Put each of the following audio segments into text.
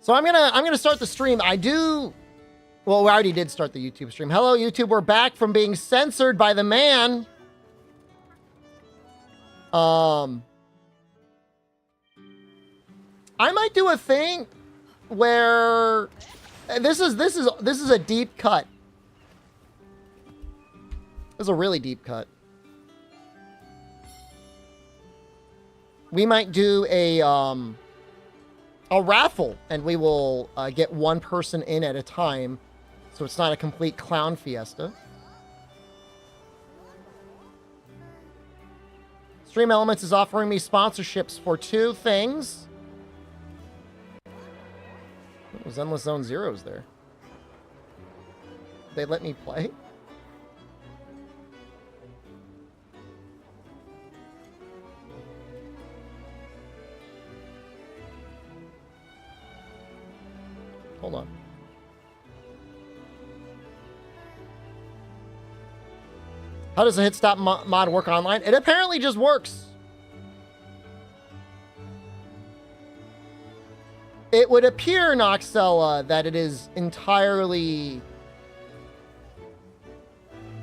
So I'm gonna start the stream. Well, we already did start the YouTube stream. Hello, YouTube. We're back from being censored by the man. I might do a thing where this is a deep cut. This is a really deep cut. We might do a raffle, and we will get one person in at a time, so it's not a complete clown fiesta. Stream Elements is offering me sponsorships for 2 things. It was Endless Zone Zeros there. They let me play? Hold on. How does the Hitstop mod work online? It apparently just works. It would appear, Noxella, that it is entirely...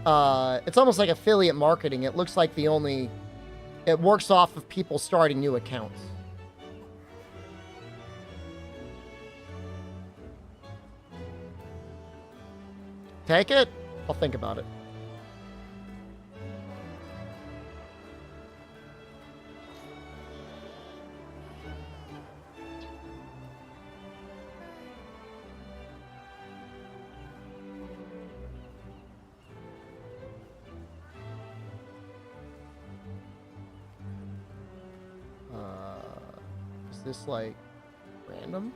it's almost like affiliate marketing. It looks like it works off of people starting new accounts. Take it? I'll think about it. Is this like random?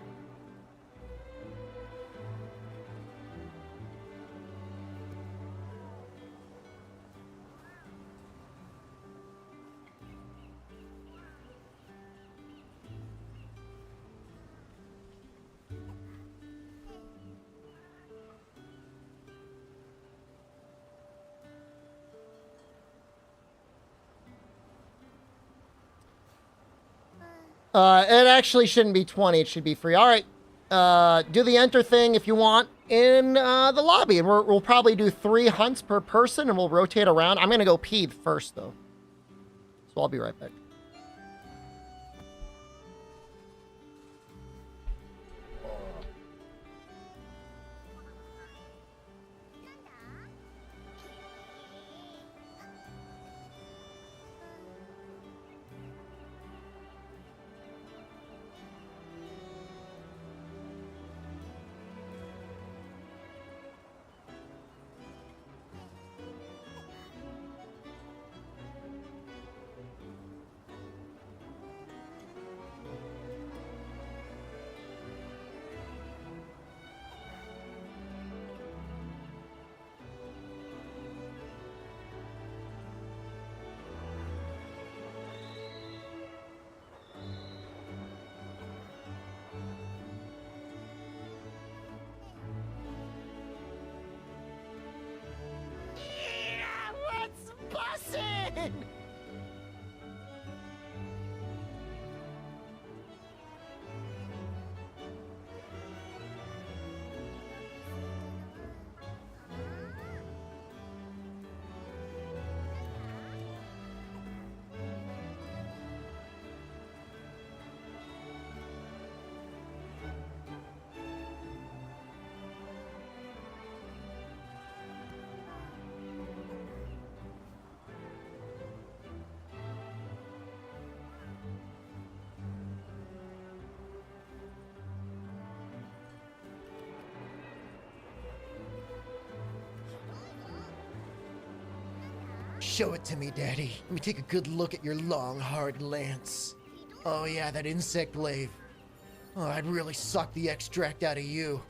It actually shouldn't be 20. It should be free. All right. Do the enter thing if you want in the lobby. And we'll probably do 3 hunts per person, and we'll rotate around. I'm going to go pee first, though. So I'll be right back. Show it to me, Daddy. Let me take a good look at your long, hard lance. Oh yeah, that insect glaive. Oh, I'd really suck the extract out of you.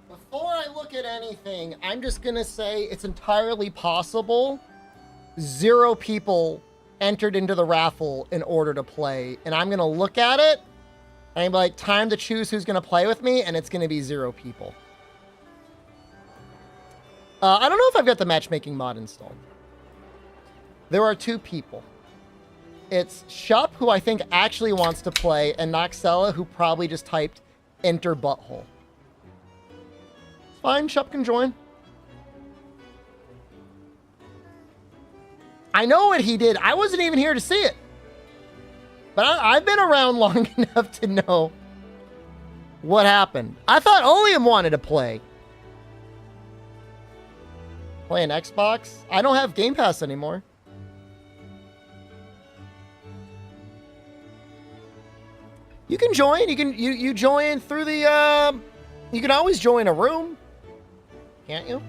Before I look at anything, I'm just gonna say it's entirely possible 0 people entered into the raffle in order to play. And I'm going to look at it and I'm like, time to choose who's going to play with me. And it's going to be 0 people. I don't know if I've got the matchmaking mod installed. There are 2 people. It's Shup, who I think actually wants to play, and Noxella, who probably just typed enter butthole. It's fine, Shup can join. I know what he did. I wasn't even here to see it. But I've been around long enough to know what happened. I thought Oleum wanted to play. Play an Xbox? I don't have Game Pass anymore. You can join. You join through the you can always join a room. Can't you?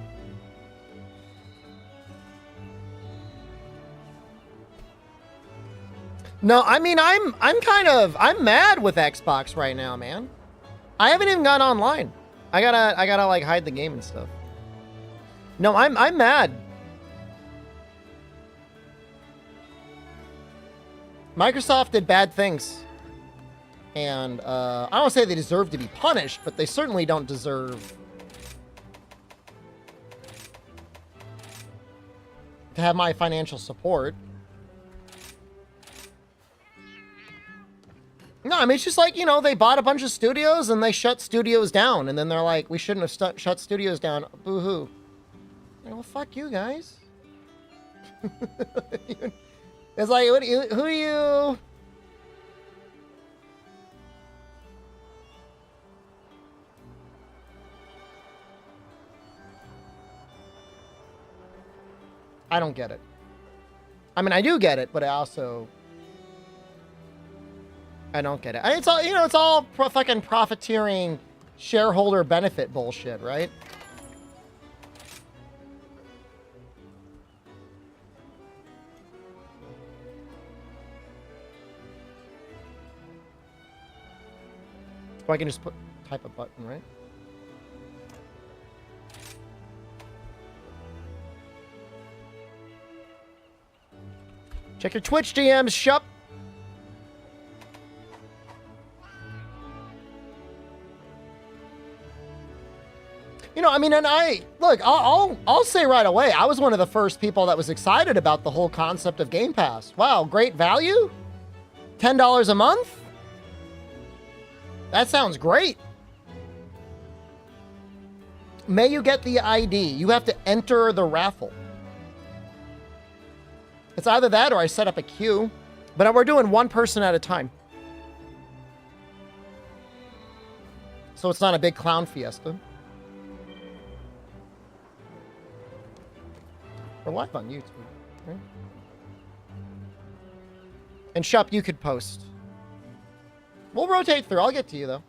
No, I mean I'm mad with Xbox right now, man. I haven't even gone online. I gotta like hide the game and stuff. No, I'm mad. Microsoft did bad things. And I don't say they deserve to be punished, but they certainly don't deserve to have my financial support. No, I mean, it's just like, you know, they bought a bunch of studios and they shut studios down. And then they're like, we shouldn't have shut studios down. Boo-hoo. Well, fuck you guys. It's like, who do you... I don't get it. I mean, I do get it, but I don't get it. It's all, you know, it's all fucking profiteering, shareholder benefit bullshit, right? So I can just type a button, right? Check your Twitch DMs, Shup. You know, I mean, and I'll say right away, I was one of the first people that was excited about the whole concept of Game Pass. Wow, great value. $10 a month. That sounds great. May you get the ID. You have to enter the raffle. It's either that or I set up a queue, but we're doing 1 person at a time. So it's not a big clown fiesta. We're live on YouTube, right? And Shup, you could post. We'll rotate through. I'll get to you, though.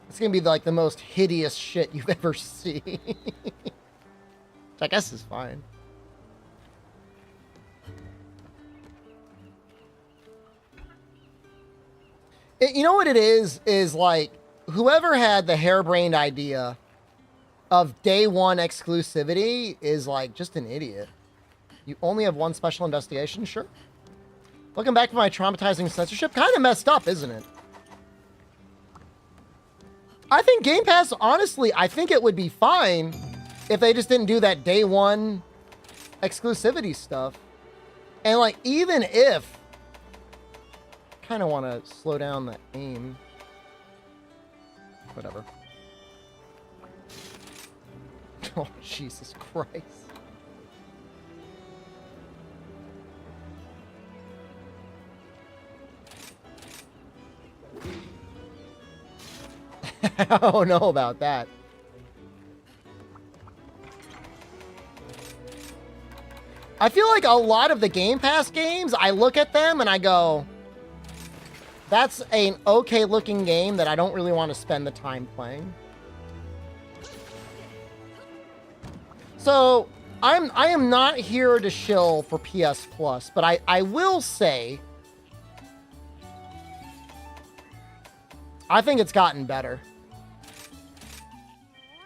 It's going to be like the most hideous shit you've ever seen. Which I guess is fine. You know what it is like, whoever had the harebrained idea of day 1 exclusivity is like just an idiot. You only have 1 special investigation? Sure. Looking back at my traumatizing censorship, kind of messed up, isn't it? I think Game Pass, honestly, I think it would be fine if they just didn't do that day 1 exclusivity stuff. And like, even if, I kind of want to slow down the aim. Whatever. Oh, Jesus Christ. I don't know about that. I feel like a lot of the Game Pass games, I look at them and I go, that's an okay looking game that I don't really want to spend the time playing. So I am not here to shill for PS Plus, but I will say I think it's gotten better.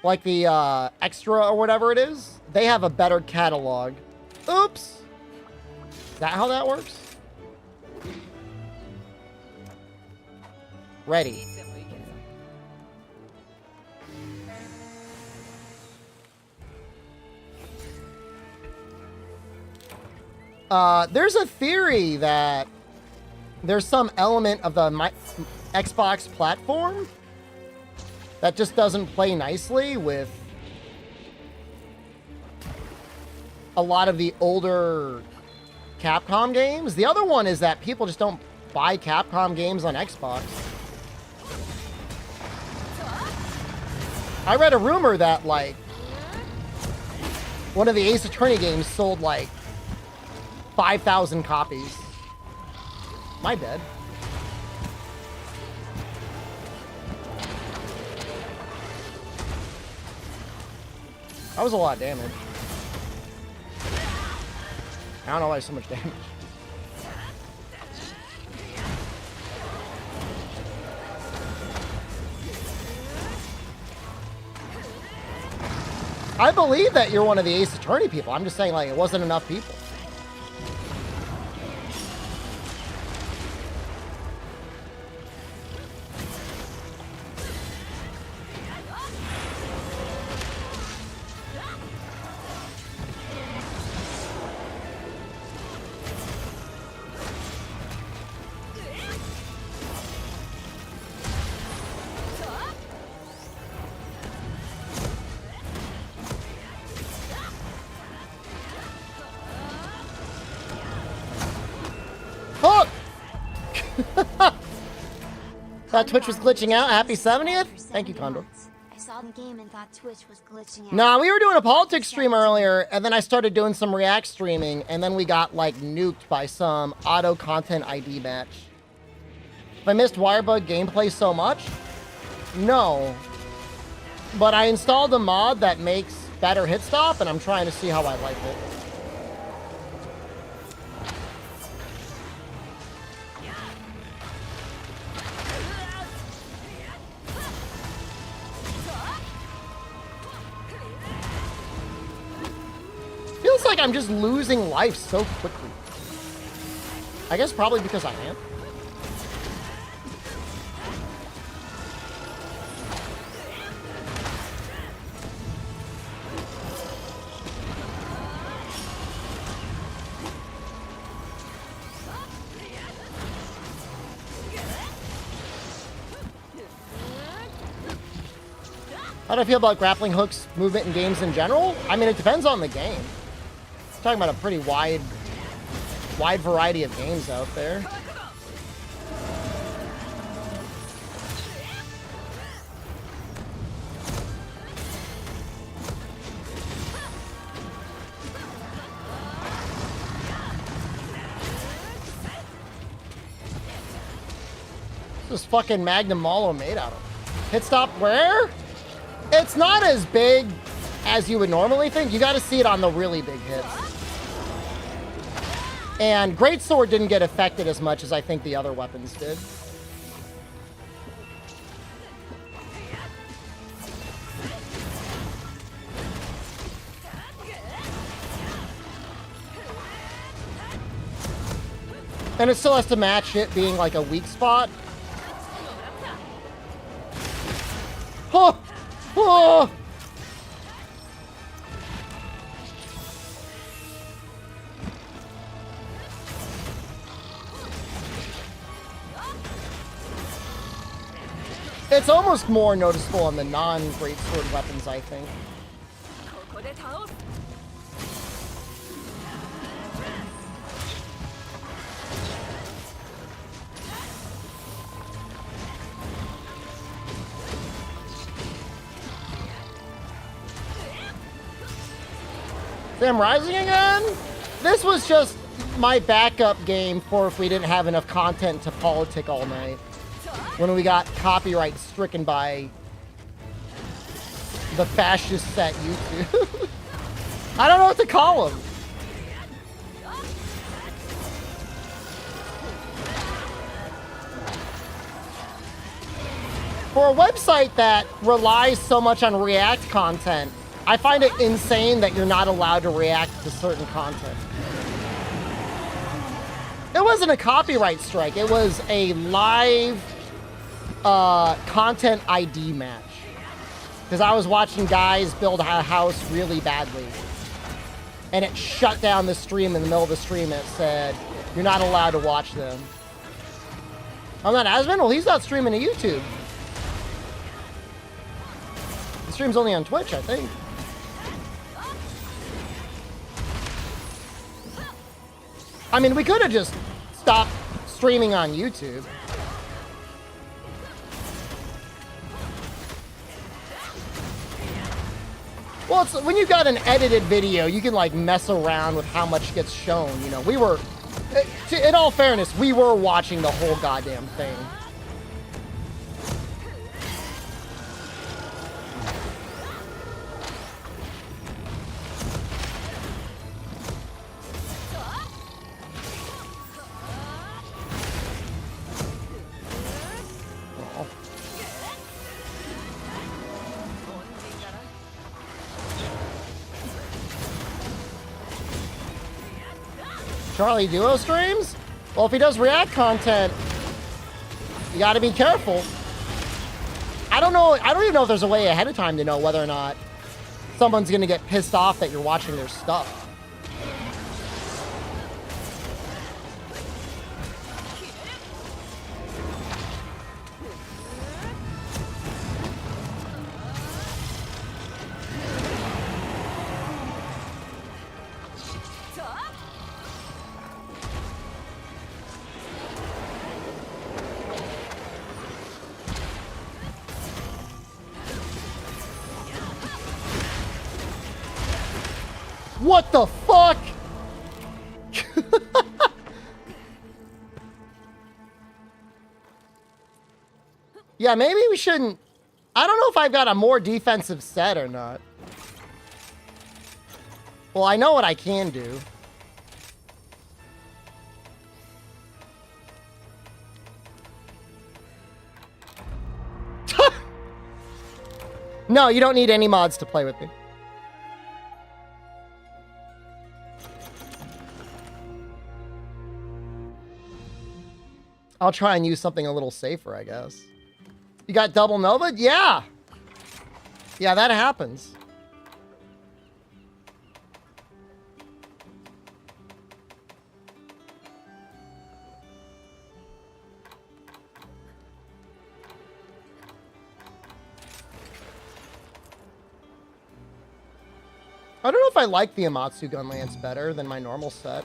like the extra or whatever it is, they have a better catalog. Oops. Is that how that works? Ready. There's a theory that there's some element of the Xbox platform that just doesn't play nicely with a lot of the older Capcom games. The other one is that people just don't buy Capcom games on Xbox. I read a rumor that, like, one of the Ace Attorney games sold, like, 5,000 copies. Am I dead? That was a lot of damage. I don't know why so much damage. I believe that you're one of the Ace Attorney people. I'm just saying, like, it wasn't enough people. Thought Twitch was glitching out. Happy 70th. Thank you, Condor. I saw the game and thought Twitch was glitching out. Nah, we were doing a politics stream earlier, and then I started doing some React streaming, and then we got, like, nuked by some auto content ID match. If I missed Wirebug gameplay so much? No. But I installed a mod that makes better Hitstop, and I'm trying to see how I like it. Feels like I'm just losing life so quickly. I guess probably because I am. How do I feel about grappling hooks movement in games in general? I mean, it depends on the game. I'm talking about a pretty wide variety of games out there. This is fucking Magnum Malo made out of. Hitstop where? It's not as big as you would normally think. You got to see it on the really big hits. And Greatsword didn't get affected as much as I think the other weapons did. And it still has to match it being like a weak spot. Oh! Oh! It's almost more noticeable on the non-greatsword weapons, I think. Sam Rising again? This was just my backup game for if we didn't have enough content to politic all night. When we got copyright stricken by the fascists at YouTube. I don't know what to call them. For a website that relies so much on React content, I find it insane that you're not allowed to react to certain content. It wasn't a copyright strike. It was a live content ID match. Because I was watching guys build a house really badly. And it shut down the stream in the middle of the stream. It said, you're not allowed to watch them. I'm not Asman? Well, he's not streaming to YouTube. The stream's only on Twitch, I think. I mean, we could have just stopped streaming on YouTube. Well, it's, when you've got an edited video, you can like mess around with how much gets shown. You know, we were, in all fairness, we were watching the whole goddamn thing. Charlie Duo streams? Well, if he does React content, you gotta be careful. I don't know, I don't even know if there's a way ahead of time to know whether or not someone's gonna get pissed off that you're watching their stuff. What the fuck? Yeah, maybe we shouldn't. I don't know if I've got a more defensive set or not. Well, I know what I can do. No, you don't need any mods to play with me. I'll try and use something a little safer, I guess. You got double Nova? Yeah. Yeah, that happens. I don't know if I like the Amatsu gun lance better than my normal set.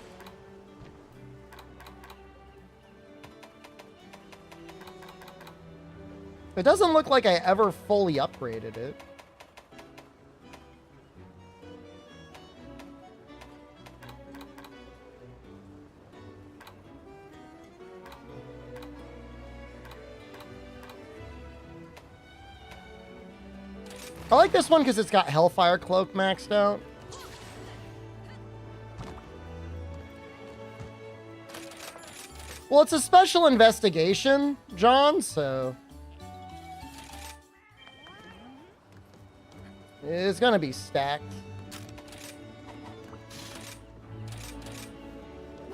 It doesn't look like I ever fully upgraded it. I like this one because it's got Hellfire Cloak maxed out. Well, it's a special investigation, John, so it's gonna be stacked.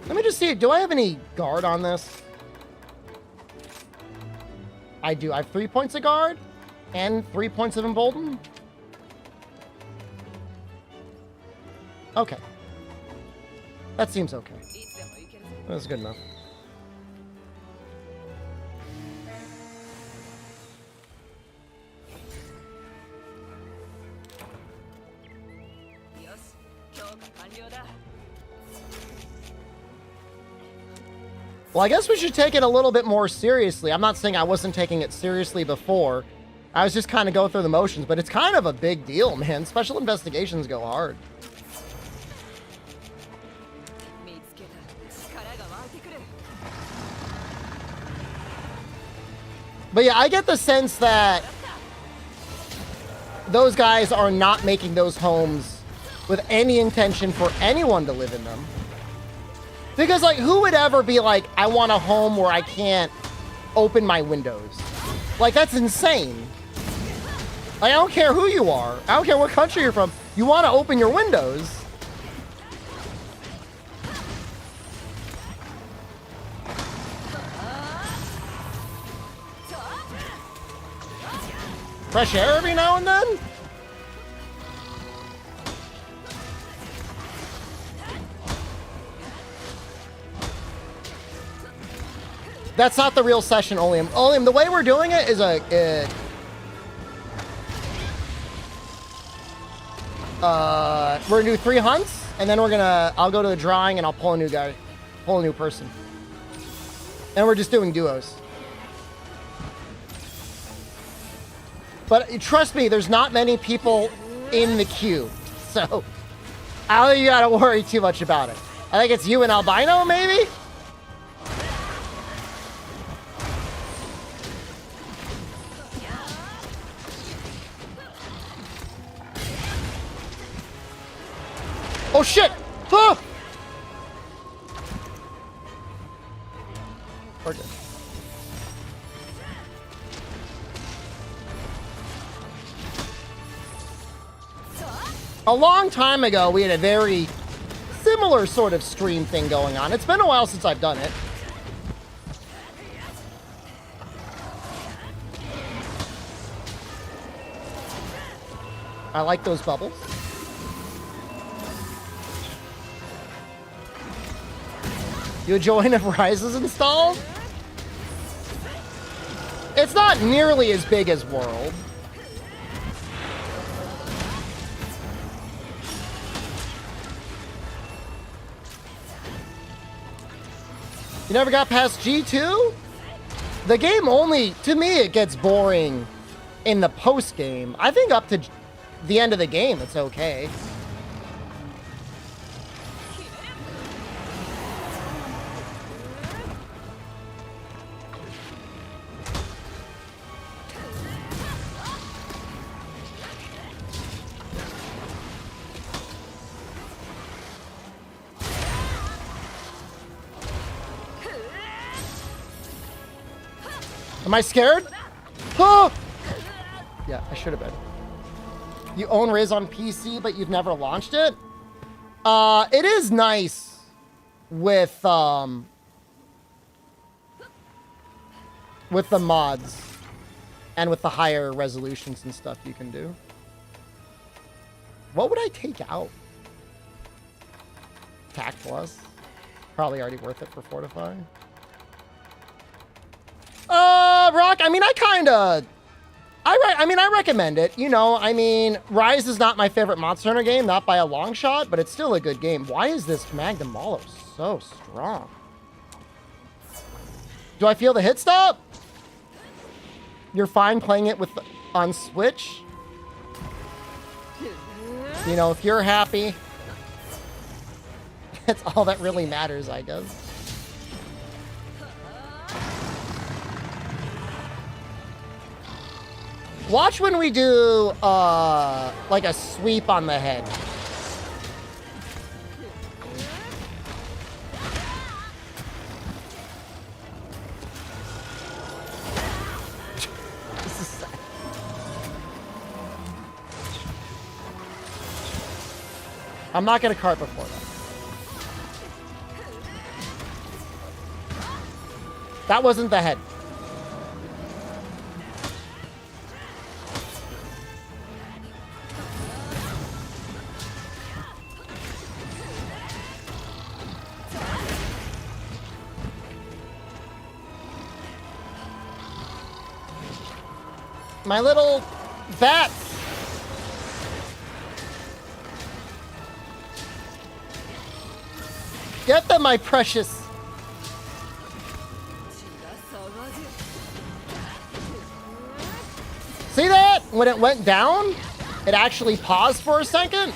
Let me just see, do I have any guard on this? I do. I have 3 points of guard and 3 points of embolden. Okay. That seems okay. That's good enough. Well, I guess we should take it a little bit more seriously. I'm not saying I wasn't taking it seriously before. I was just kind of going through the motions, but it's kind of a big deal, man. Special investigations go hard. But yeah, I get the sense that those guys are not making those homes with any intention for anyone to live in them. Because, like, who would ever be like, I want a home where I can't open my windows? Like, that's insane. Like, I don't care who you are. I don't care what country you're from. You want to open your windows. Fresh air every now and then? That's not the real session, Oleum. Oleum, the way we're doing it is we're gonna do 3 hunts, and then I'll go to the drawing and I'll pull a new guy, pull a new person. And we're just doing duos. But trust me, there's not many people in the queue. So I don't think you gotta worry too much about it. I think it's you and Albino, maybe? Oh shit! Ah! Okay. A long time ago, we had a very similar sort of stream thing going on. It's been a while since I've done it. I like those bubbles. You join if Rise is installed? It's not nearly as big as World. You never got past G2? The game only, to me, it gets boring in the post game. I think up to the end of the game, it's okay. Am I scared? Oh! Yeah, I should have been. You own Riz on PC, but you've never launched it? It is nice with the mods and with the higher resolutions and stuff you can do. What would I take out? Tac Plus? Probably already worth it for Fortifying. Rock, I mean, I recommend it. You know, I mean, Rise is not my favorite Monster Hunter game, not by a long shot, but it's still a good game. Why is this Magnum Malo so strong? Do I feel the hit stop? You're fine playing it on Switch? You know, if you're happy, that's all that really matters, I guess. Watch when we do, like a sweep on the head. I'm not gonna cart before that. That wasn't the head. My little bats. Get them, my precious. See that? When it went down, it actually paused for a second.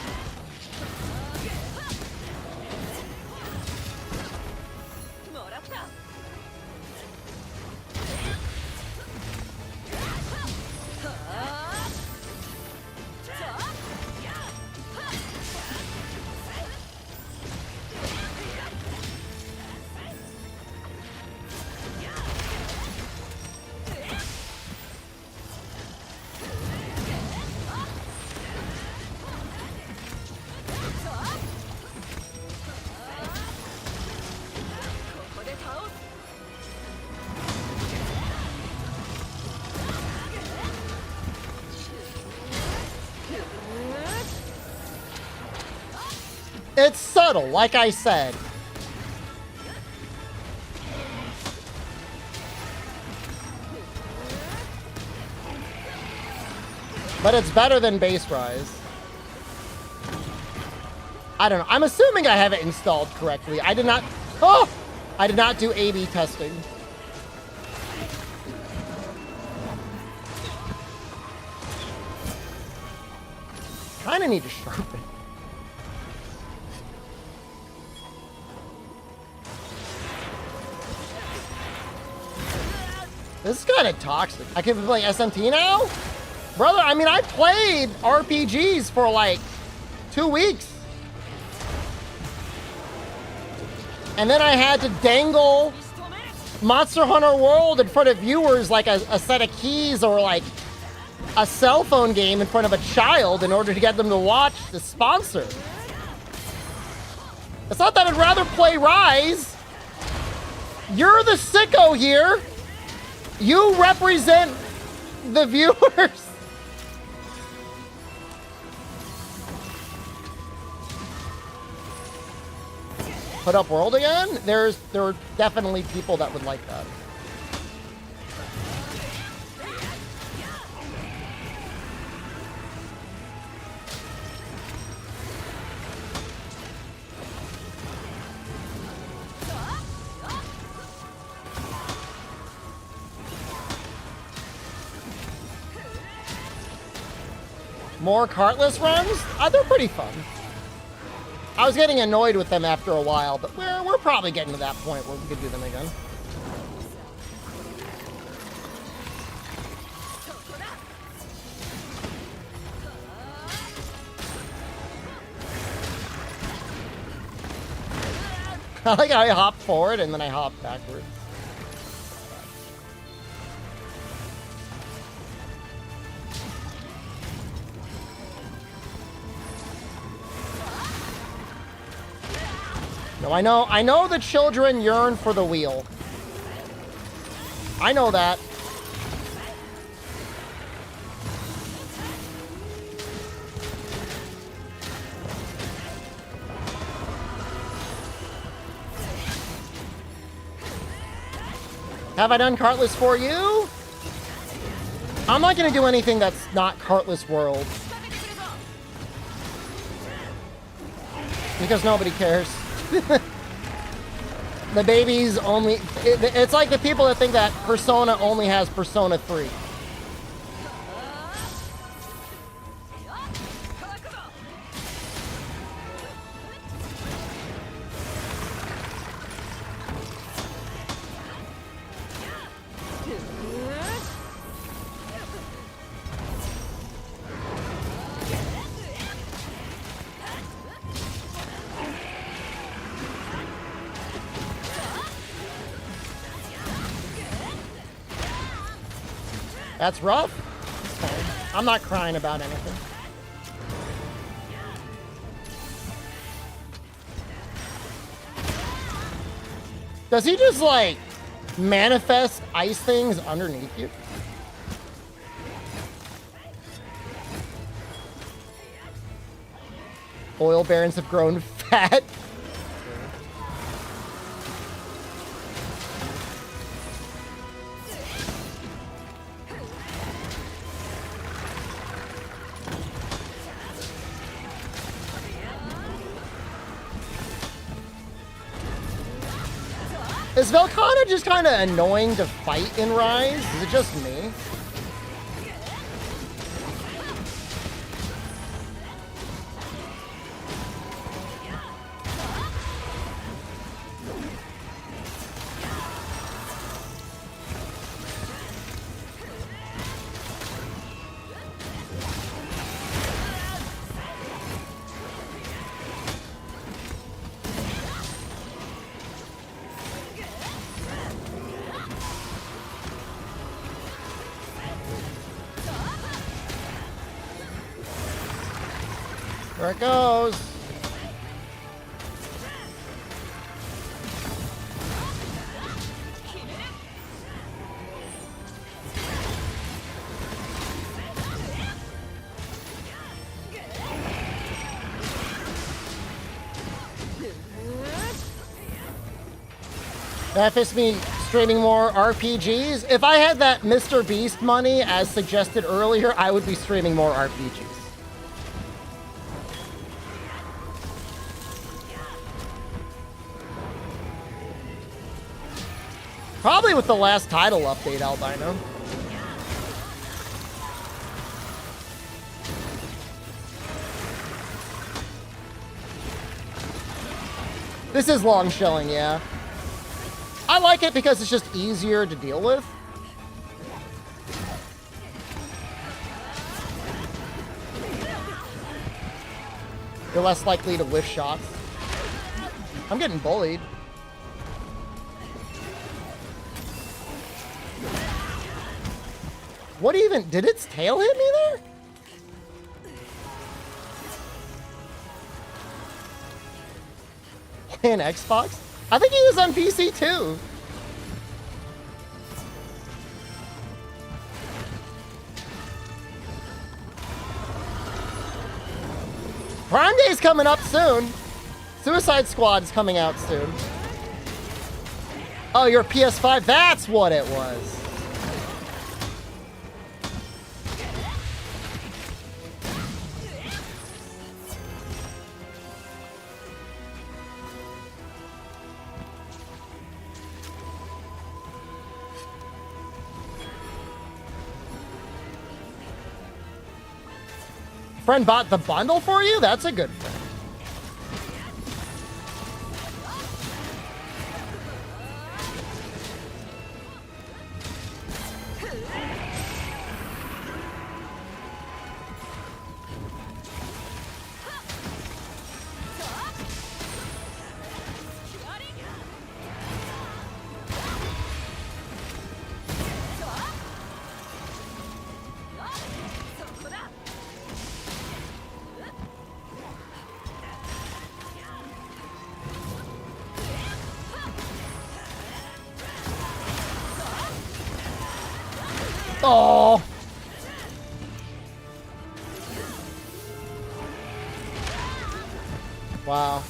it's subtle, like I said. But it's better than base rise. I don't know. I'm assuming I have it installed correctly. I did not... Oh! I did not do A/B testing. Kinda need to sharpen. This is kind of toxic. I can play SMT now? Brother, I mean, I played RPGs for like 2 weeks. And then I had to dangle Monster Hunter World in front of viewers like a set of keys or like a cell phone game in front of a child in order to get them to watch the sponsor. It's not that I'd rather play Rise. You're the sicko here. You represent the viewers. Put up World again? There are definitely people that would like that. More cartless runs? They're pretty fun. I was getting annoyed with them after a while, but we're probably getting to that point where we could do them again. I like how I hop forward and then I hop backwards. No, I know the children yearn for the wheel. I know that. Have I done cartless for you? I'm not gonna do anything that's not cartless world. Because nobody cares. The babies only... It's like the people that think that Persona only has Persona 3. That's rough. It's fine. I'm not crying about anything. Does he just like manifest ice things underneath you? Oil barons have grown fat. Is Velkhana just kind of annoying to fight in Rise? Is it just me? There it goes. That fits me streaming more RPGs. If I had that Mr. Beast money, as suggested earlier, I would be streaming more RPGs. Probably with the last title update, Albino. This is long shelling, yeah. I like it because it's just easier to deal with. You're less likely to whiff shots. I'm getting bullied. What even? Did its tail hit me there? Playing Xbox? I think he was on PC too. Prime Day's coming up soon. Suicide Squad's coming out soon. Oh, your PS5? That's what it was. Friend bought the bundle for you? That's a good friend. Oh. Wow.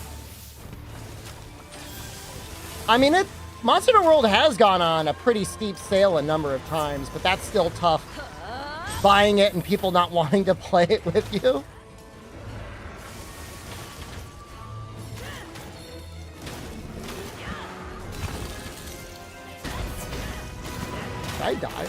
I mean, Monster Hunter World has gone on a pretty steep sale a number of times, but that's still tough. Buying it and people not wanting to play it with you. I died.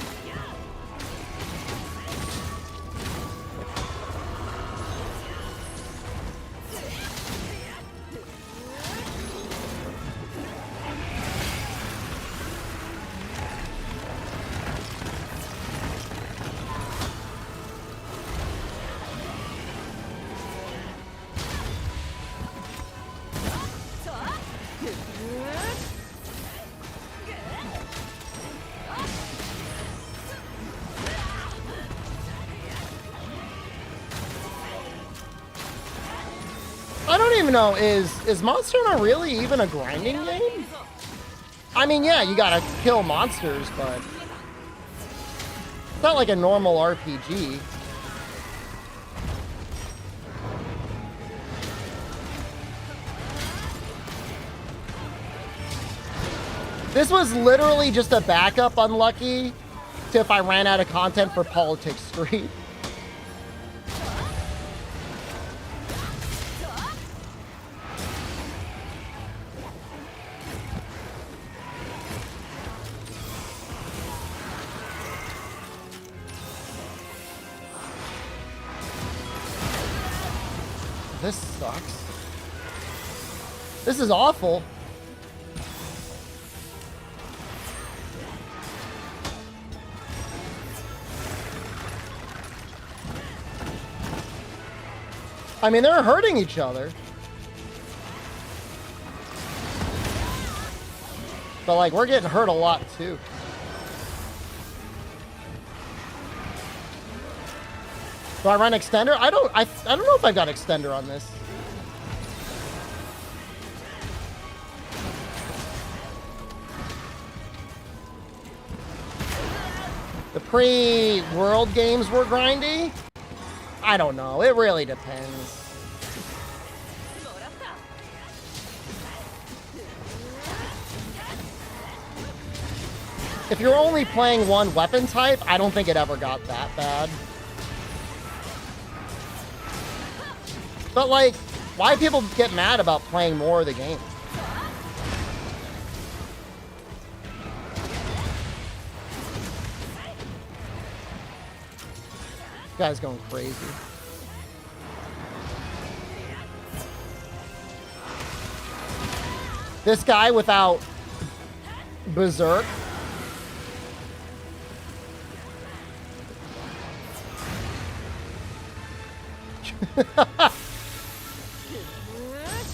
I don't even know, is Monster Hunter really even a grinding game? I mean, yeah, you gotta kill monsters, but it's not like a normal RPG. This was literally just a backup unlucky to if I ran out of content for Politics Street. This sucks. This is awful. I mean, they're hurting each other. But, like, we're getting hurt a lot, too. Do I run extender? I don't know if I've got extender on this. The pre-world games were grindy? I don't know. It really depends. if you're only playing one weapon type, I don't think it ever got that bad. But like, why people get mad about playing more of the game? This guy's going crazy. This guy without Berserk.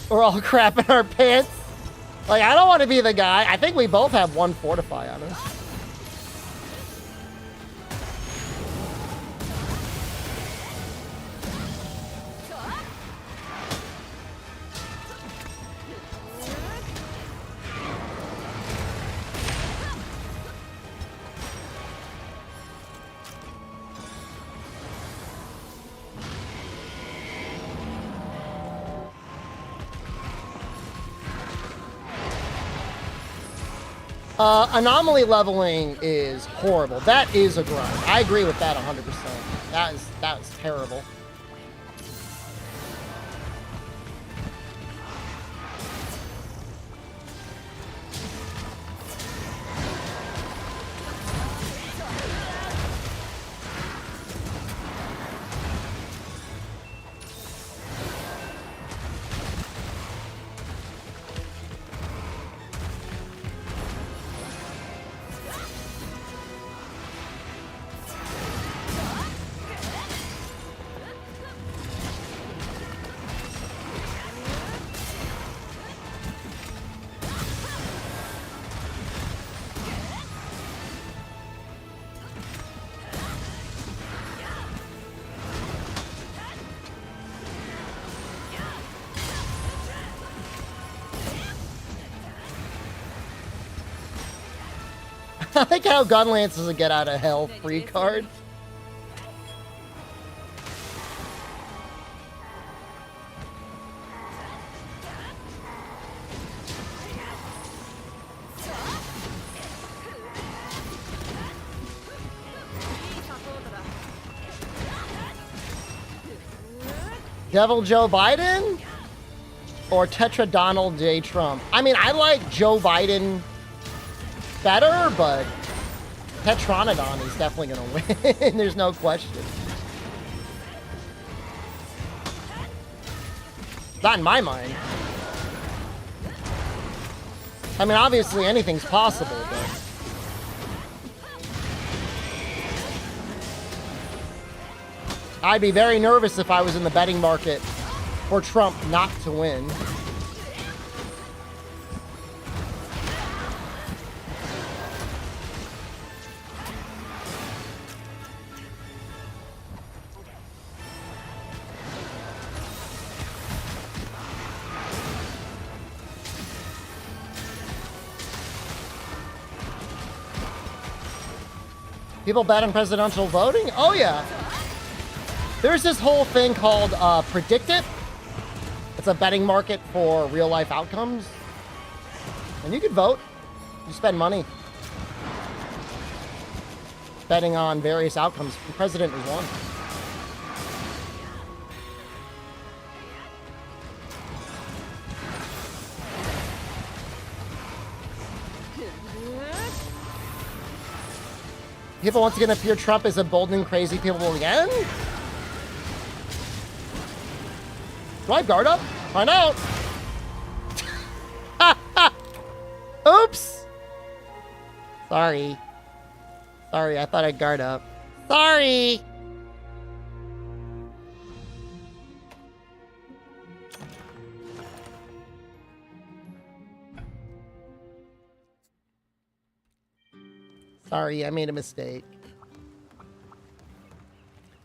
We're all crapping our pants. Like, I don't want to be the guy. I think we both have one Fortify on us. Anomaly leveling is horrible. That is a grind. I agree with that 100%. That is terrible. I like how Gunlance is a get out of hell free card. Devil Joe Biden or Tetra Donald J. Trump? I mean, I like Joe Biden better, but Tetranodon is definitely going to win. There's no question. Not in my mind. I mean, obviously anything's possible, but... I'd be very nervous if I was in the betting market for Trump not to win. People bet on presidential voting? Oh, yeah. There's this whole thing called Predict It. It's a betting market for real-life outcomes. And you can vote. You spend money betting on various outcomes. The president is one. People once again appear Trump is emboldening crazy people again? Do I have guard up? Find out. Oops. Sorry. Sorry, I thought I'd guard up. Sorry. Sorry, I made a mistake.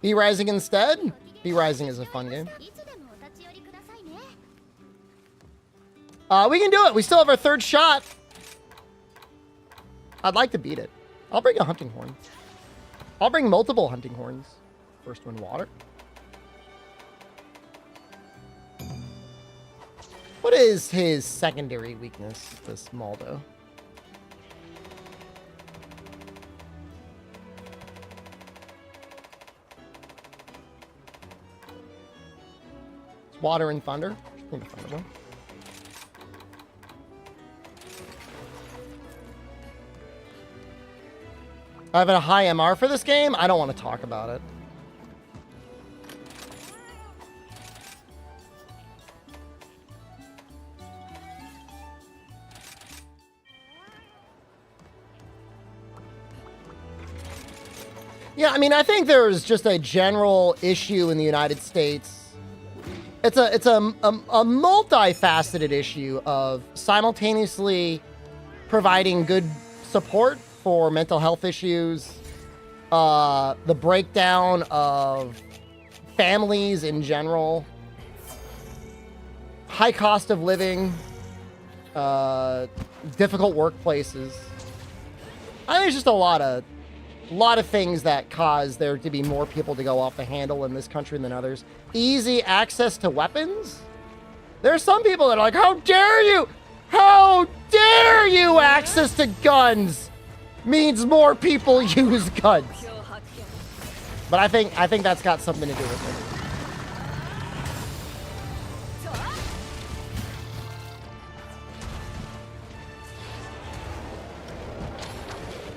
Be Rising instead? Be Rising is a fun game. We can do it. We still have our third shot. I'd like to beat it. I'll bring a hunting horn. I'll bring multiple hunting horns. First one, water. What is his secondary weakness, this Maldo? It's Water and Thunder. In front of him. I have a high MR for this game. I don't want to talk about it. Yeah, I mean, I think there's just a general issue in the United States. It's a multifaceted issue of simultaneously providing good support for mental health issues, the breakdown of families in general, high cost of living, difficult workplaces. I think there's just a lot of things that cause there to be more people to go off the handle in this country than others. Easy access to weapons. There's some people that are like, how dare you? How dare you? Access to guns means more people use guns. But I think that's got something to do with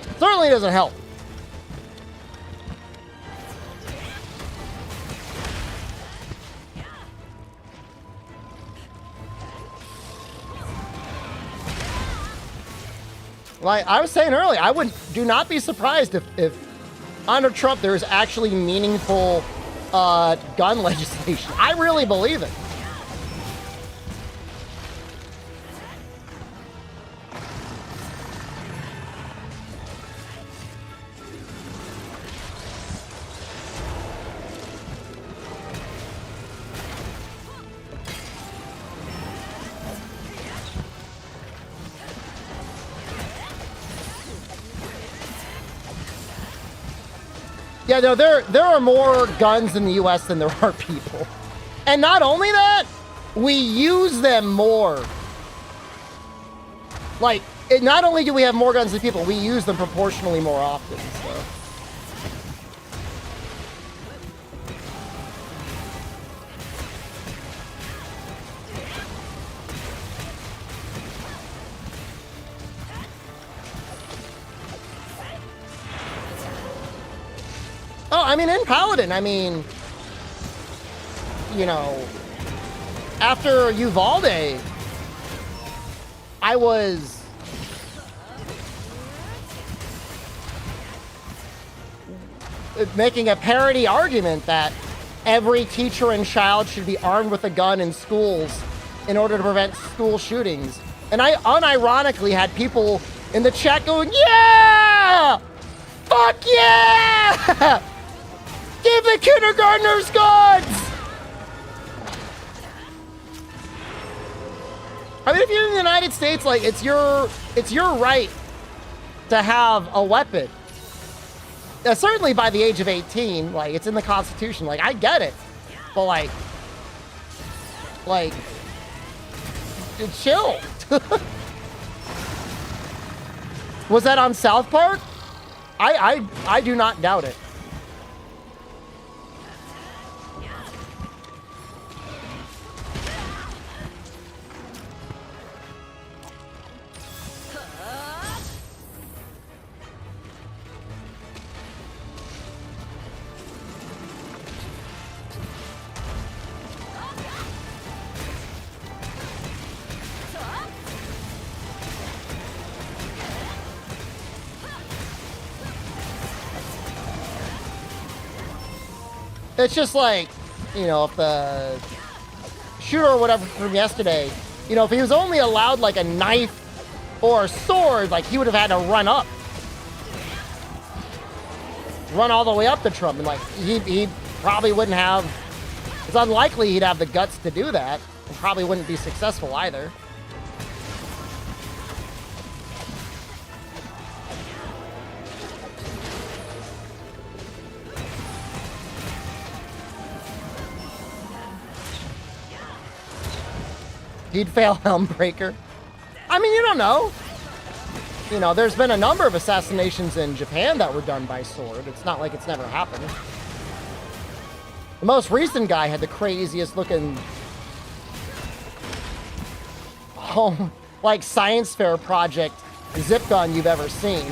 it. Certainly doesn't help. Like I was saying earlier, do not be surprised if under Trump there is actually meaningful gun legislation. I really believe it. Yeah, no, there are more guns in the U.S. than there are people. And not only that, we use them more. Like, not only do we have more guns than people, we use them proportionally more often, so. Oh, I mean, in Paladin, I mean, you know, after Uvalde, I was making a parody argument that every teacher and child should be armed with a gun in schools in order to prevent school shootings. And I unironically had people in the chat going, yeah! Fuck yeah! Give the kindergartners guns! I mean, if you're in the United States, like, it's your right to have a weapon. Certainly by the age of 18, like, it's in the Constitution. Like, I get it. But, like, chill. Was that on South Park? I do not doubt it. It's just like, you know, if the shooter or whatever from yesterday, you know, if he was only allowed like a knife or a sword, like he would have had to run all the way up to Trump. And like, he probably wouldn't have, it's unlikely he'd have the guts to do that. And probably wouldn't be successful either. He'd fail Helmbreaker. I mean, you don't know. You know, there's been a number of assassinations in Japan that were done by sword. It's not like it's never happened. The most recent guy had the craziest looking like science fair project zip gun you've ever seen.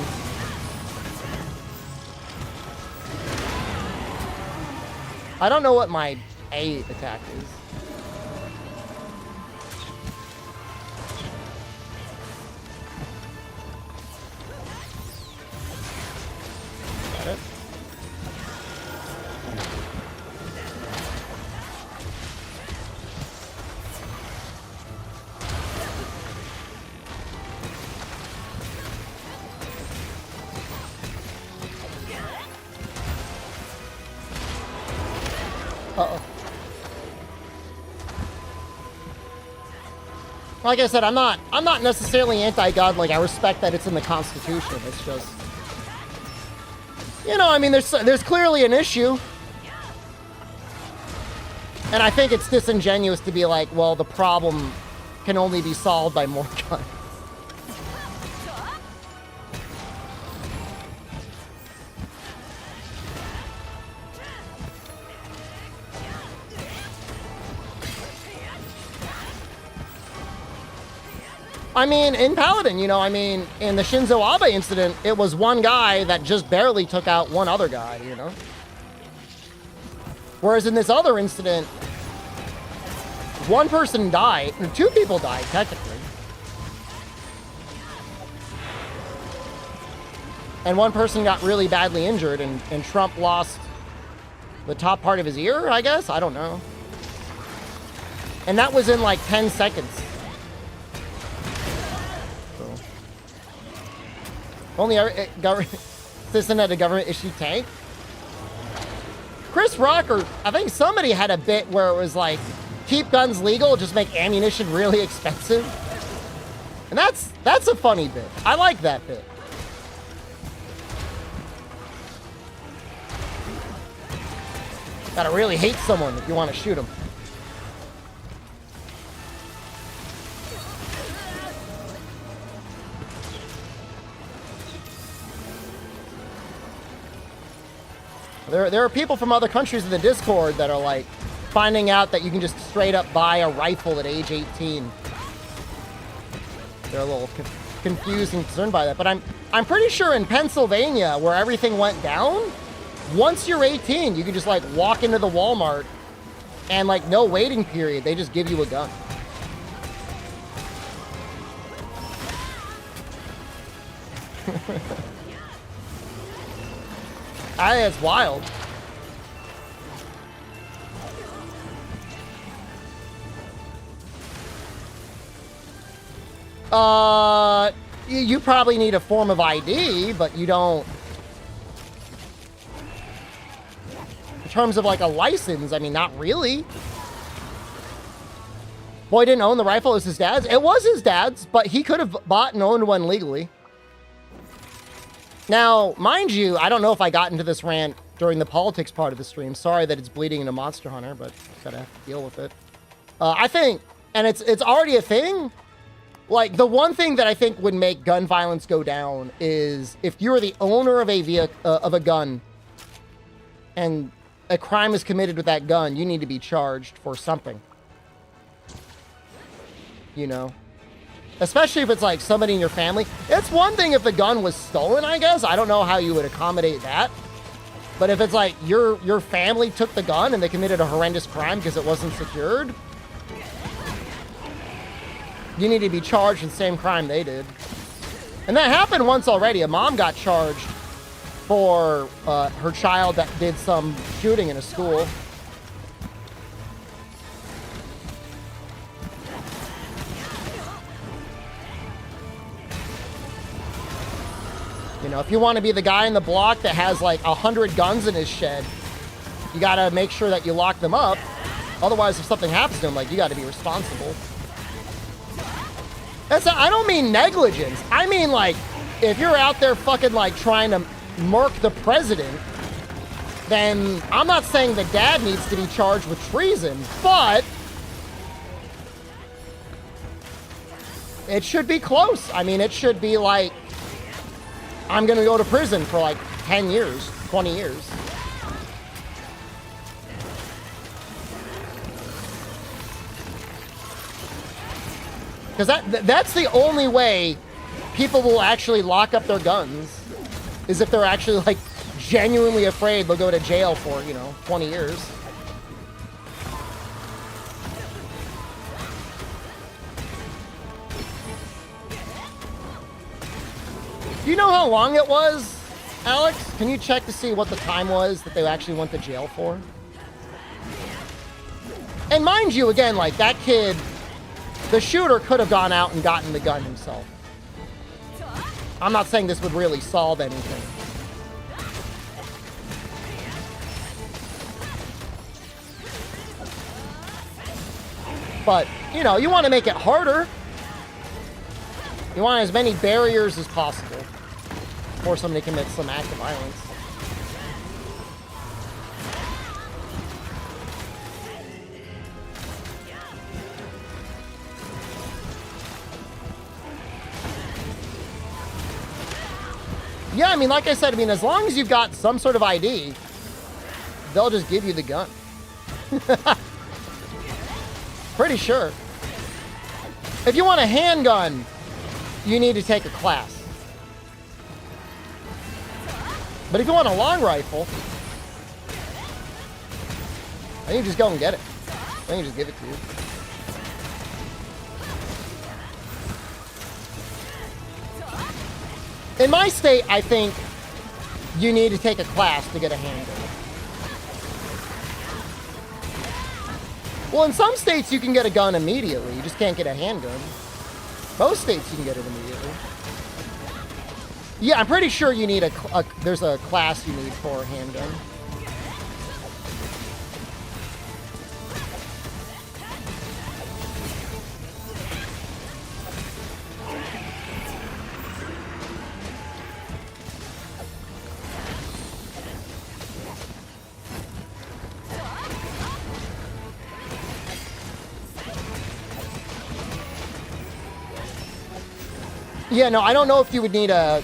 I don't know what my A attack is. Got it. Uh-oh. Like I said, I'm not necessarily anti-God. Like, I respect that it's in the Constitution. It's just, you know, I mean, there's clearly an issue. And I think it's disingenuous to be like, well, the problem can only be solved by more guns. I mean, in Paladin, you know, I mean, in the Shinzo Abe incident, it was one guy that just barely took out one other guy, you know? Whereas in this other incident, one person died, or two people died, technically. And one person got really badly injured, and Trump lost the top part of his ear, I guess? I don't know. And that was in like 10 seconds. Only citizen at a government-issued tank. Chris Rock, or I think somebody had a bit where it was like, keep guns legal, just make ammunition really expensive. And that's a funny bit. I like that bit. Gotta really hate someone if you want to shoot them. There are people from other countries in the Discord that are like finding out that you can just straight up buy a rifle at age 18. They're a little confused and concerned by that. But I'm pretty sure in Pennsylvania, where everything went down, once you're 18, you can just like walk into the Walmart and like no waiting period. They just give you a gun. It's wild. You probably need a form of ID, but you don't. In terms of like a license, I mean, not really. Boy didn't own the rifle, it was his dad's. It was his dad's, but he could have bought and owned one legally. Now, mind you, I don't know if I got into this rant during the politics part of the stream. Sorry that it's bleeding into Monster Hunter, but gotta have to deal with it. I think, and it's already a thing. Like, the one thing that I think would make gun violence go down is if you're the owner of a gun and a crime is committed with that gun, you need to be charged for something. You know? Especially if it's like somebody in your family. It's one thing if the gun was stolen, I guess. I don't know how you would accommodate that. But if it's like your family took the gun and they committed a horrendous crime because it wasn't secured, you need to be charged in the same crime they did. And that happened once already. A mom got charged for her child that did some shooting in a school. You know, if you want to be the guy in the block that has like 100 guns in his shed, you got to make sure that you lock them up. Otherwise, if something happens to him, like, you got to be responsible. I don't mean negligence. I mean, like, if you're out there fucking, like, trying to murk the president, then I'm not saying the dad needs to be charged with treason, but it should be close. I mean, it should be like, I'm going to go to prison for like 10 years, 20 years. Because that's the only way people will actually lock up their guns, is if they're actually, like, genuinely afraid they'll go to jail for, you know, 20 years. Do you know how long it was, Alex? Can you check to see what the time was that they actually went to jail for? And mind you, again, like, that kid, the shooter could have gone out and gotten the gun himself. I'm not saying this would really solve anything. But, you know, you want to make it harder. You want as many barriers as possible before somebody commits some act of violence. Yeah, I mean, like I said, I mean, as long as you've got some sort of ID, they'll just give you the gun. Pretty sure. If you want a handgun, you need to take a class. But if you want a long rifle, I think you just go and get it. I think just give it to you. In my state, I think you need to take a class to get a handgun. Well, in some states, you can get a gun immediately. You just can't get a handgun. Most states, you can get it immediately. Yeah, I'm pretty sure you need there's a class you need for a handgun. Yeah, no, I don't know if you would need a...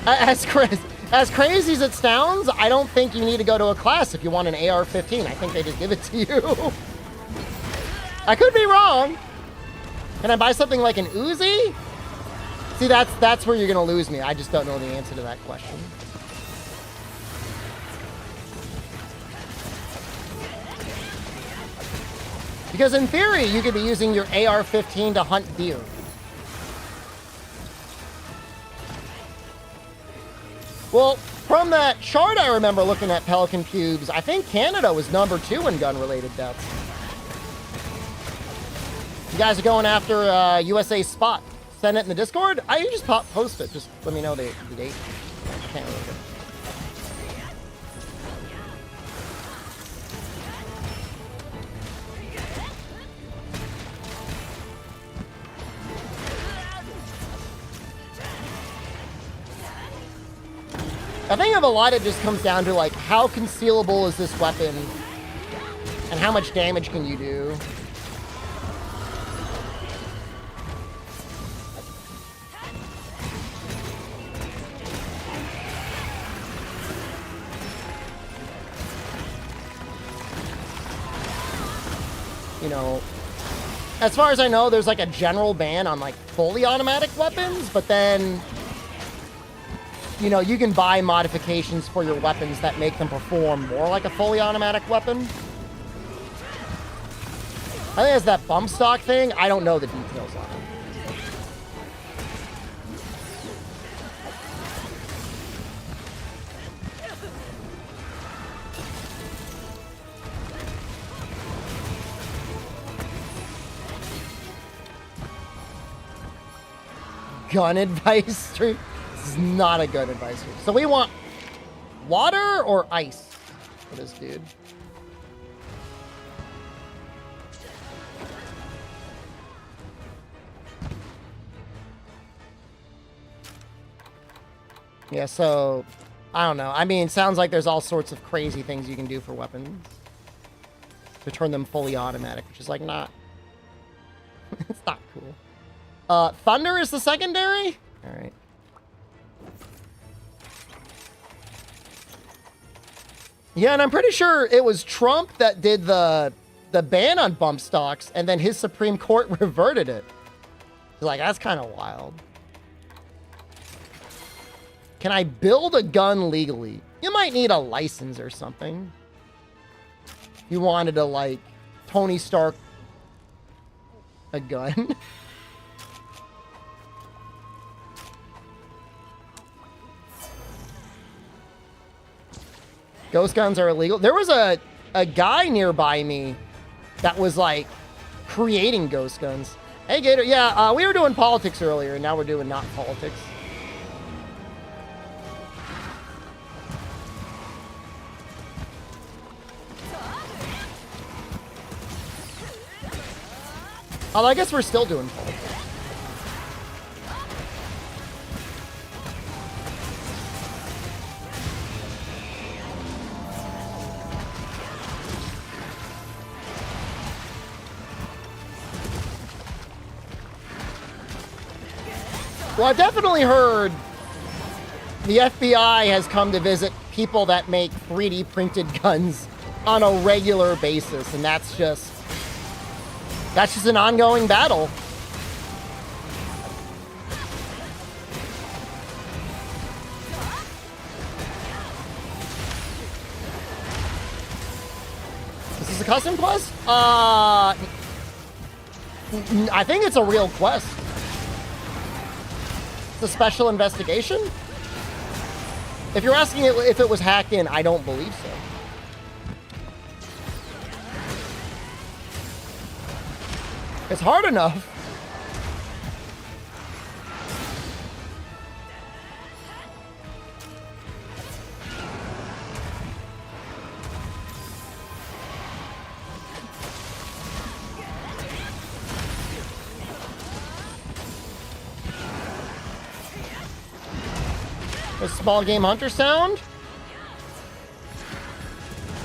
As crazy as it sounds, I don't think you need to go to a class if you want an AR-15. I think they just give it to you. I could be wrong. Can I buy something like an Uzi? See, that's where you're going to lose me. I just don't know the answer to that question. Because in theory, you could be using your AR-15 to hunt deer. Well, from that chart I remember looking at Pelican Pubes, I think Canada was #2 in gun-related deaths. You guys are going after USA Spot. Send it in the Discord? You just post it. Just let me know the date. I can't remember. I think of a lot, it just comes down to, like, how concealable is this weapon? And how much damage can you do? You know, as far as I know, there's, like, a general ban on, like, fully automatic weapons, but then... you know, you can buy modifications for your weapons that make them perform more like a fully automatic weapon. I think it's that bump stock thing. I don't know the details on it. Gun advice stream. This is not a good advice stream. So we want water or ice for this dude. Yeah, so I don't know. I mean, it sounds like there's all sorts of crazy things you can do for weapons to turn them fully automatic, which is like not. It's not cool. Thunder is the secondary? All right. Yeah, and I'm pretty sure it was Trump that did the ban on bump stocks, and then his Supreme Court reverted it. Like, that's kind of wild. Can I build a gun legally? You might need a license or something. You wanted to, like, Tony Stark a gun. Ghost guns are illegal. There was a guy nearby me that was, like, creating ghost guns. Hey, Gator. Yeah, we were doing politics earlier, and now we're doing not politics. Oh, I guess we're still doing politics. Well, I've definitely heard the FBI has come to visit people that make 3D printed guns on a regular basis, and that's just an ongoing battle. Is this a custom quest? I think it's a real quest. It's a special investigation? If you're asking if it was hacked in, I don't believe so. It's hard enough. A small game hunter sound.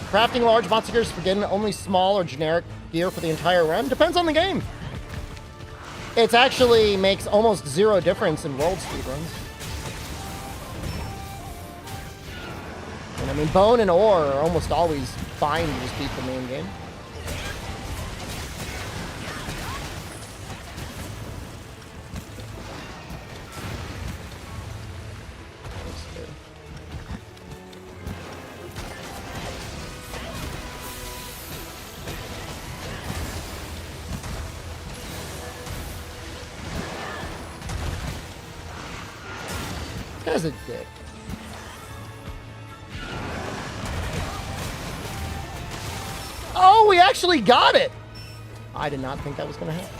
Crafting large monster gears for getting only small or generic gear for the entire run. Depends on the game. It actually makes almost zero difference in world speedruns. And I mean, bone and ore are almost always fine to just beat the main game. Guy's a dick. Oh, we actually got it! I did not think that was gonna happen.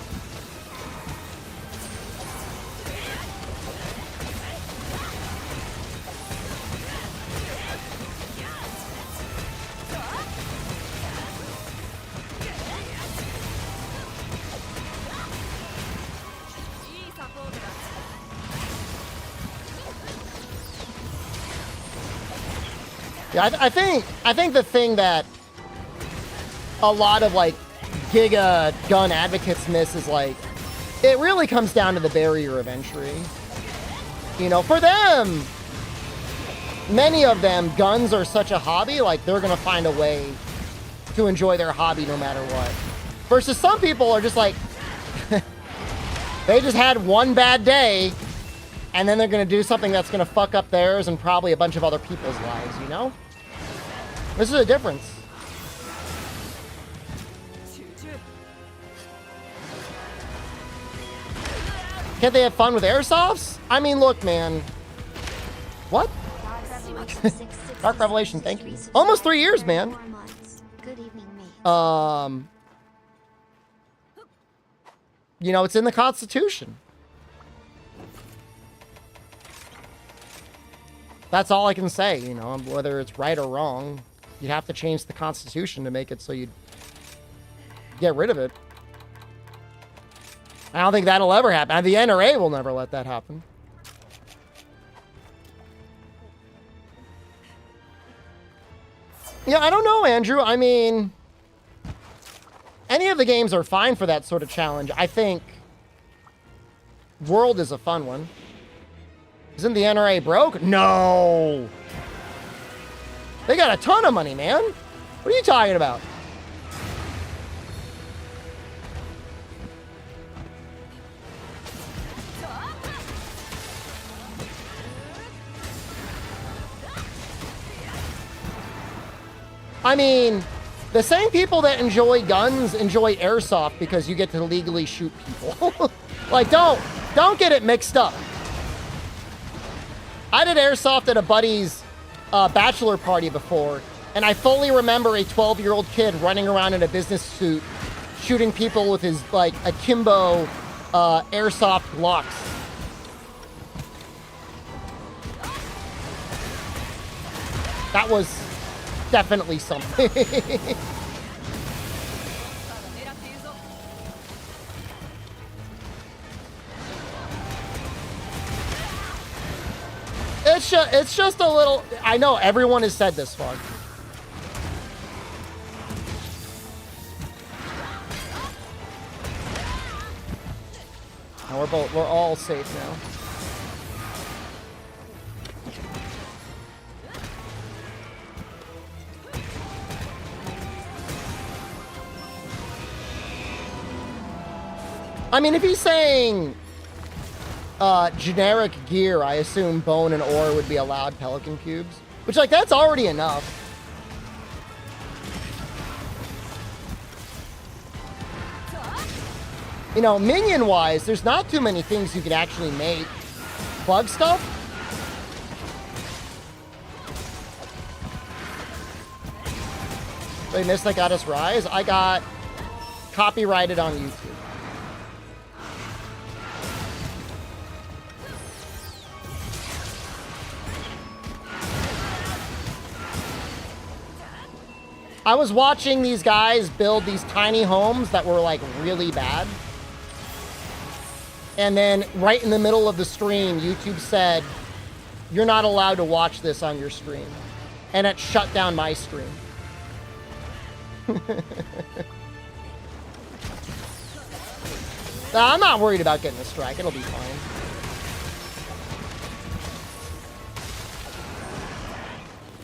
Yeah, I think the thing that a lot of like Giga gun advocates miss is like it really comes down to the barrier of entry. You know, for them, many of them, guns are such a hobby, like they're gonna find a way to enjoy their hobby no matter what. Versus some people are just like they just had one bad day and then they're gonna do something that's gonna fuck up theirs and probably a bunch of other people's lives, you know? This is a difference. Can't they have fun with airsoffts? I mean, look, man. What? Dark Revelation, thank you. Almost 3 years, man. You know, it's in the Constitution. That's all I can say, you know, whether it's right or wrong. You'd have to change the Constitution to make it so you'd get rid of it. I don't think that'll ever happen. The NRA will never let that happen. Yeah, I don't know, Andrew. I mean, any of the games are fine for that sort of challenge. I think World is a fun one. Isn't the NRA broke? No. They got a ton of money, man. What are you talking about? I mean, the same people that enjoy guns enjoy airsoft because you get to legally shoot people. Like, don't get it mixed up. I did airsoft at a buddy's bachelor party before, and I fully remember a 12-year-old kid running around in a business suit shooting people with his, like, akimbo airsoft Glocks. That was definitely something. It's just a little... I know everyone has said this one. Now we're all safe now. I mean, if he's saying generic gear, I assume bone and ore would be allowed, pelican cubes. Which, like, that's already enough. You know, minion-wise, there's not too many things you could actually make. Bug stuff? They missed I got us Rise? I got copyrighted on YouTube. I was watching these guys build these tiny homes that were, like, really bad. And then right in the middle of the stream, YouTube said, "You're not allowed to watch this on your stream." And it shut down my stream. Nah, I'm not worried about getting a strike. It'll be fine.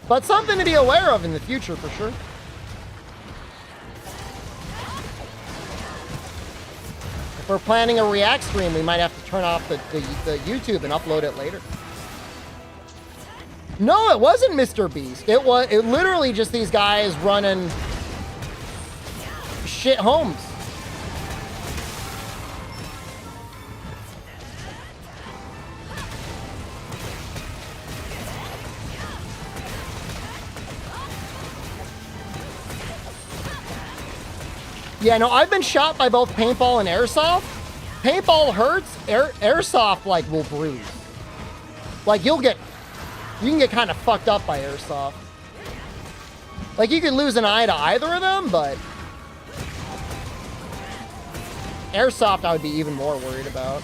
But something to be aware of in the future, for sure. If we're planning a React stream, we might have to turn off the YouTube and upload it later. No, it wasn't Mr. Beast. It literally just these guys running shit homes. Yeah, no, I've been shot by both paintball and airsoft. Paintball hurts. Airsoft, like, will bruise. Like, you can get kind of fucked up by airsoft. Like, you can lose an eye to either of them, but airsoft I would be even more worried about.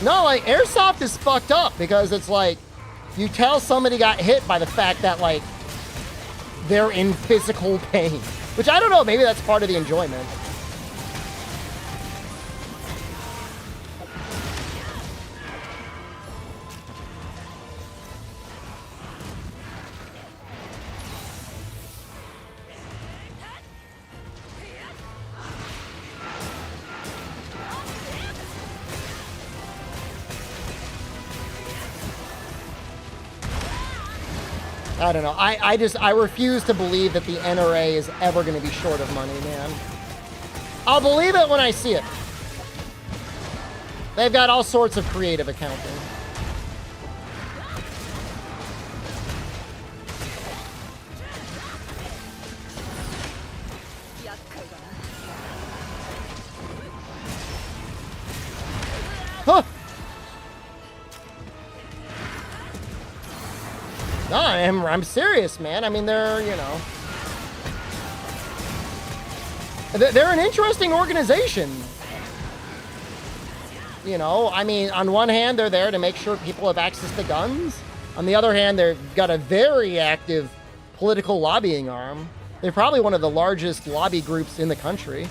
No, like, airsoft is fucked up because it's like, you tell somebody got hit by the fact that, like, they're in physical pain. Which, I don't know, maybe that's part of the enjoyment. I don't know. I refuse to believe that the NRA is ever going to be short of money, man. I'll believe it when I see it. They've got all sorts of creative accounting. Huh. No, I'm serious, man. I mean, they're, you know, they're an interesting organization. You know, I mean, on one hand, they're there to make sure people have access to guns. On the other hand, they've got a very active political lobbying arm. They're probably one of the largest lobby groups in the country.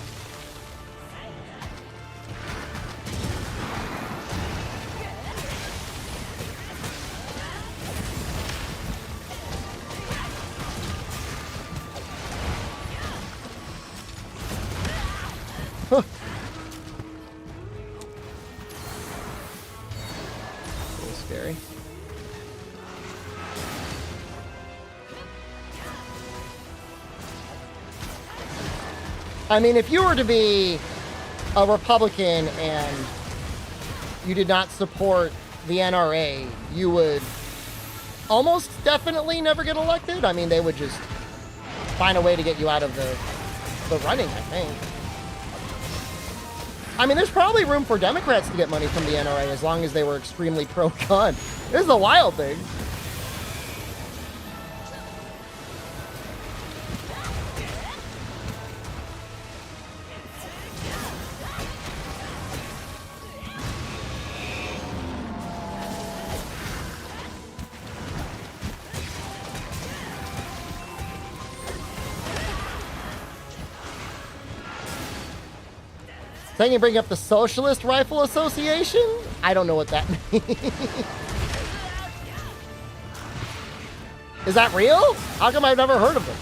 Scary. I mean, if you were to be a Republican and you did not support the NRA, you would almost definitely never get elected. I mean, they would just find a way to get you out of the running, I think. I mean, there's probably room for Democrats to get money from the NRA as long as they were extremely pro-gun. This is a wild thing. Then you bring up the Socialist Rifle Association? I don't know what that means. Is that real? How come I've never heard of them?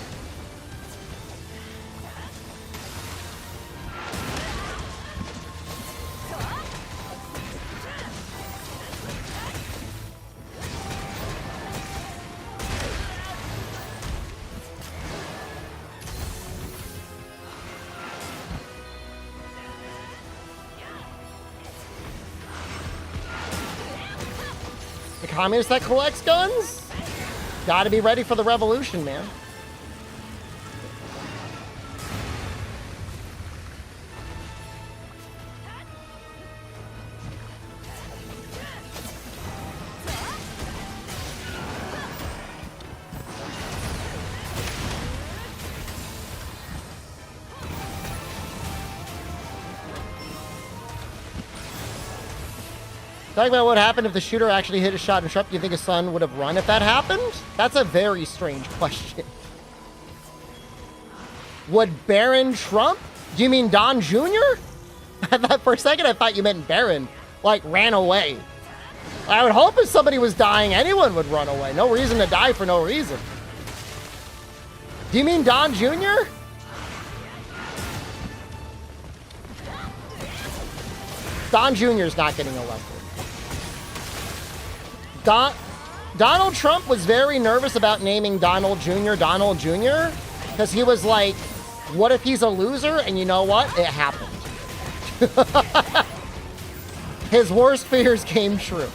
Communist that collects guns? Gotta be ready for the revolution, man. Talking about what happened if the shooter actually hit a shot in Trump, do you think his son would have run if that happened? That's a very strange question. Would Barron Trump? Do you mean Don Jr.? I thought for a second I thought you meant Barron, like ran away. I would hope if somebody was dying, anyone would run away. No reason to die for no reason. Do you mean Don Jr.? Don Jr.'s not getting elected. Donald Trump was very nervous about naming Donald Jr. Donald Jr. because he was like, what if he's a loser? And you know what? It happened. His worst fears came true.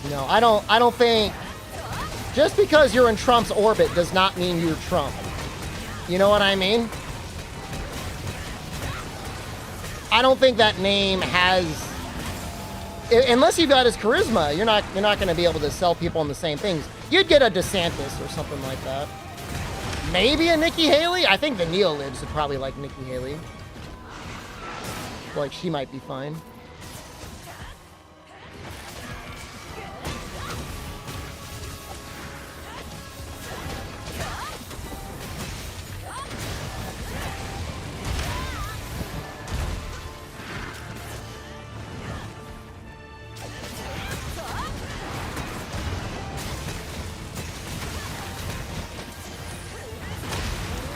No, I don't think just because you're in Trump's orbit does not mean you're Trump. You know what I mean? I don't think that name has, unless you've got his charisma, you're not going to be able to sell people on the same things. You'd get a DeSantis or something like that. Maybe a Nikki Haley. I think the Neolibs would probably like Nikki Haley. Like, she might be fine.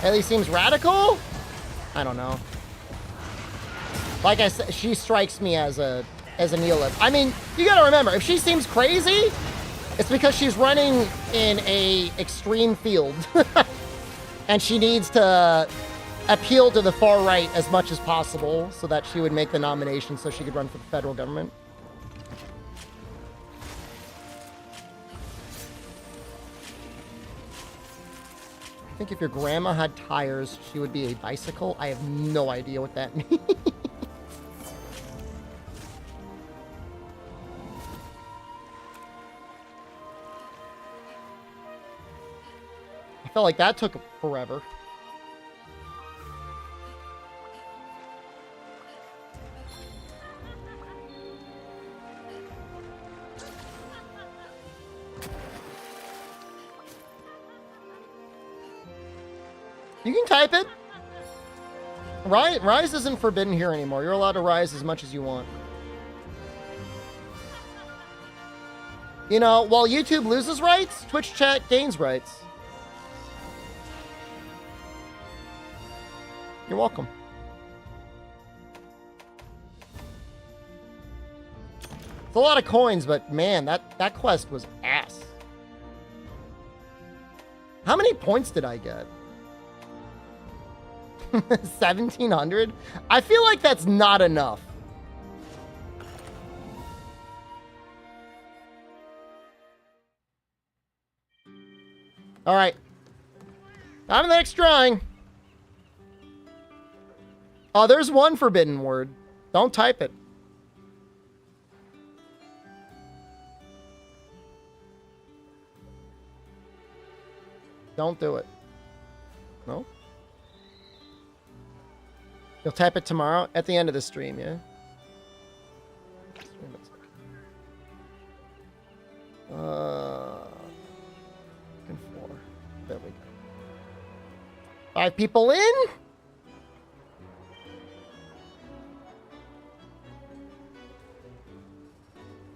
Haley seems radical? I don't know. Like I said, she strikes me as a neolib. I mean, you gotta remember, if she seems crazy, it's because she's running in a extreme field. And she needs to appeal to the far right as much as possible so that she would make the nomination so she could run for the federal government. I think if your grandma had tires, she would be a bicycle. I have no idea what that means. I felt like that took forever. You can type it. Rise isn't forbidden here anymore. You're allowed to rise as much as you want. You know, while YouTube loses rights, Twitch chat gains rights. You're welcome. It's a lot of coins, but man, that quest was ass. How many points did I get? 1,700? I feel like that's not enough. All right. On to the next drawing. Oh, there's one forbidden word. Don't type it. Don't do it. No? You'll type it tomorrow at the end of the stream, yeah? And 4. There we go. 5 people in?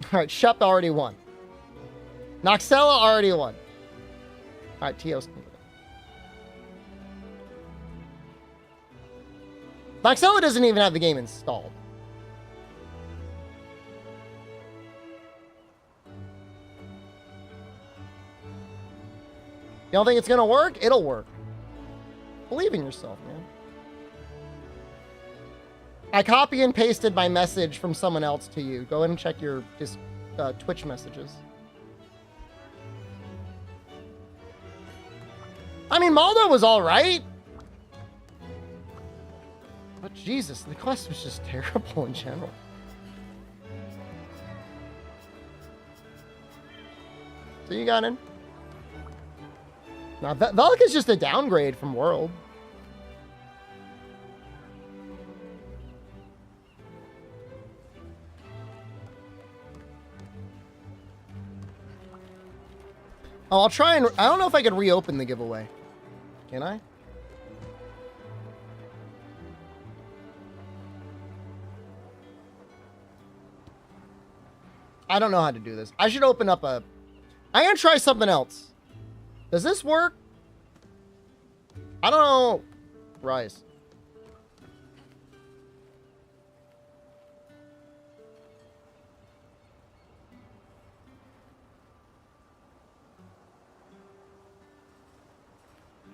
Alright, Shep already won. Noxella already won. Alright, Teos. Noxella doesn't even have the game installed. You don't think it's gonna work? It'll work. Believe in yourself, man. I copy and pasted my message from someone else to you. Go ahead and check your Twitch messages. I mean, Maldo was all right. But Jesus, the quest was just terrible in general. So you got in. Now, Velk is just a downgrade from World. Oh, I'll try and... I don't know if I can reopen the giveaway. Can I? I don't know how to do this. I should open up a... I'm going to try something else. Does this work? I don't know. Rise.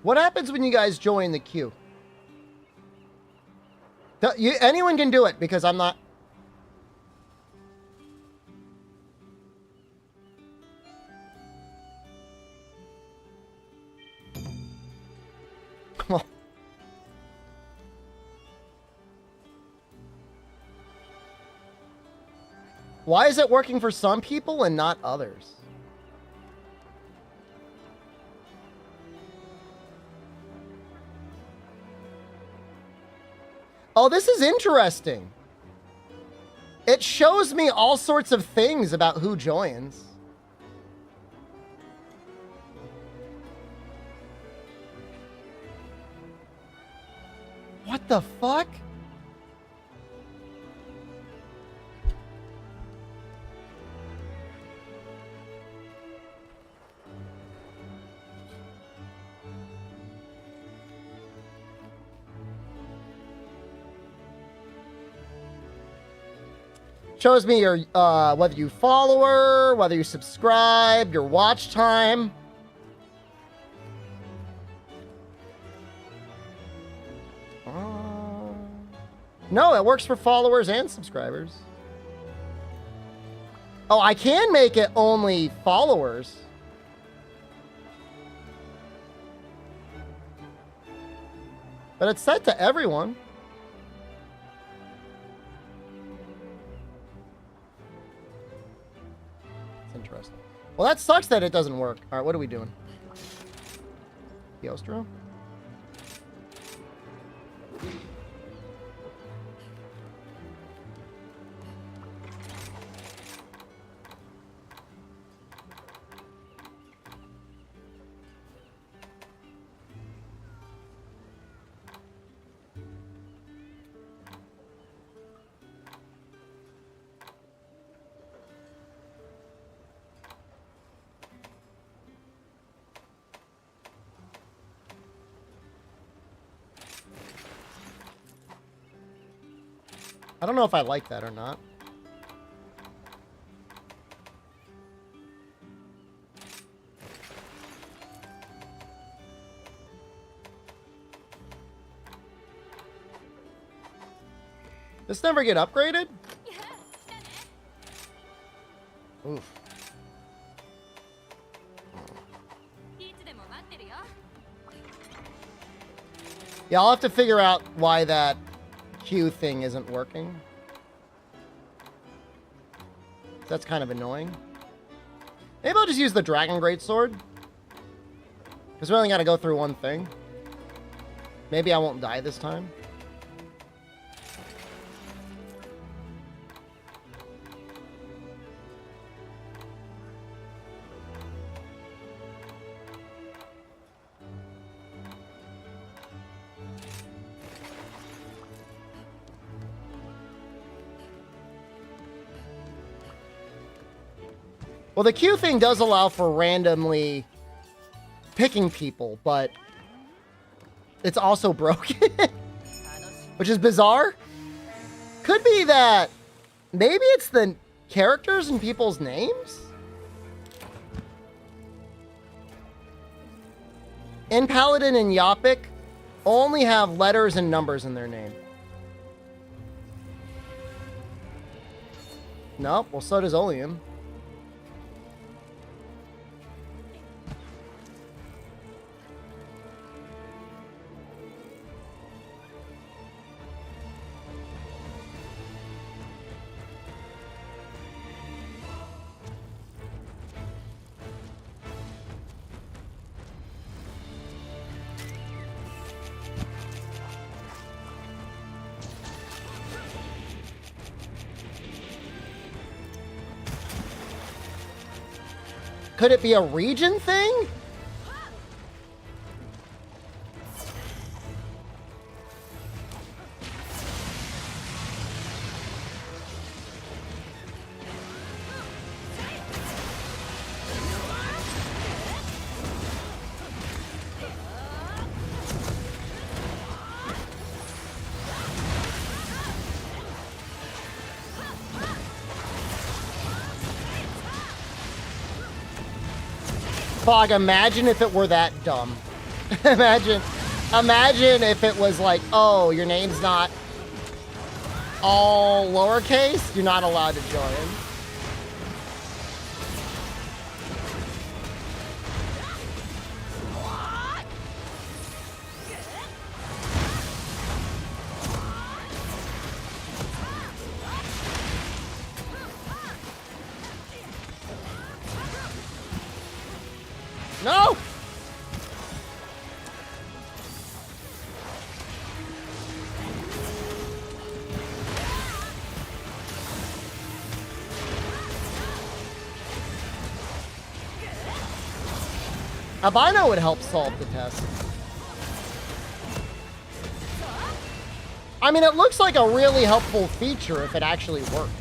What happens when you guys join the queue? Anyone can do it because I'm not... Well, why is it working for some people and not others? Oh, this is interesting. It shows me all sorts of things about who joins. What the fuck? Shows me your whether you follower, whether you subscribe, your watch time. No, it works for followers and subscribers. Oh, I can make it only followers. But it's set to everyone. It's interesting. Well, that sucks that it doesn't work. All right, what are we doing? Yostro? I don't know if I like that or not. This never get upgraded? Oof. Yeah, I'll have to figure out why that Q thing isn't working. That's kind of annoying. Maybe I'll just use the Dragon Greatsword. Because we only got to go through one thing. Maybe I won't die this time. Well, the Q thing does allow for randomly picking people, but it's also broken, which is bizarre. Could be that maybe it's the characters and people's names? In Paladin and Yopik only have letters and numbers in their name. Nope, well, so does Oleum. Could it be a region thing? Fog, imagine if it were that dumb. imagine if it was like, oh, your name's not all lowercase, you're not allowed to join. No! Albino would help solve the test. I mean, it looks like a really helpful feature if it actually worked.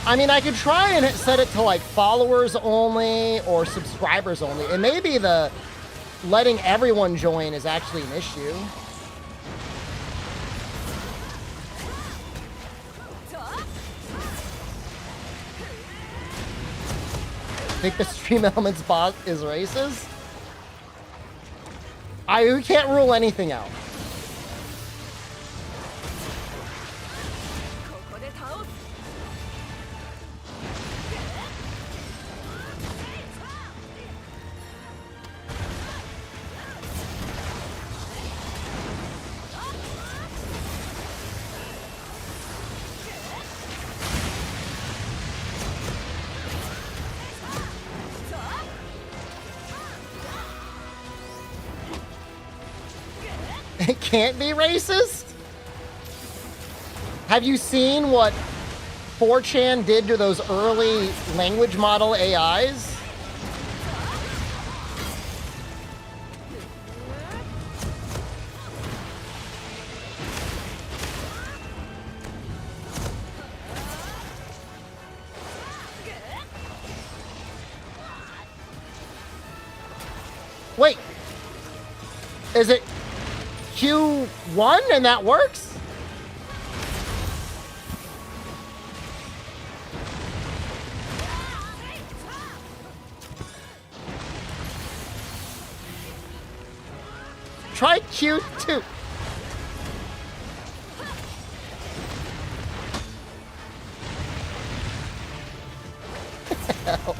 I mean, I could try and set it to like followers only or subscribers only. And maybe the letting everyone join is actually an issue. Think the Stream Elements bot is racist? We can't rule anything out. It can't be racist? Have you seen what 4chan did to those early language model AIs? Wait. Is it Q1 and that works? Try Q2. Hell.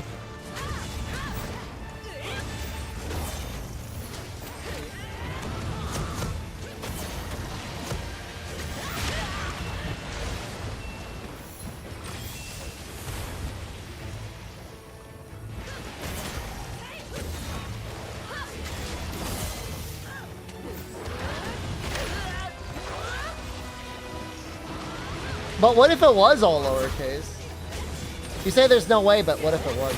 But what if it was all lowercase? You say there's no way, but what if it was?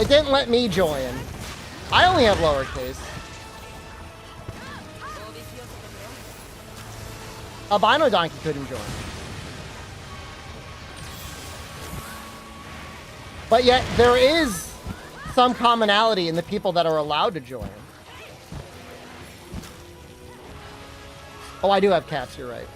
It didn't let me join. I only have lowercase. Albino Donkey couldn't join. But yet, there is some commonality in the people that are allowed to join. Oh, I do have cats, you're right.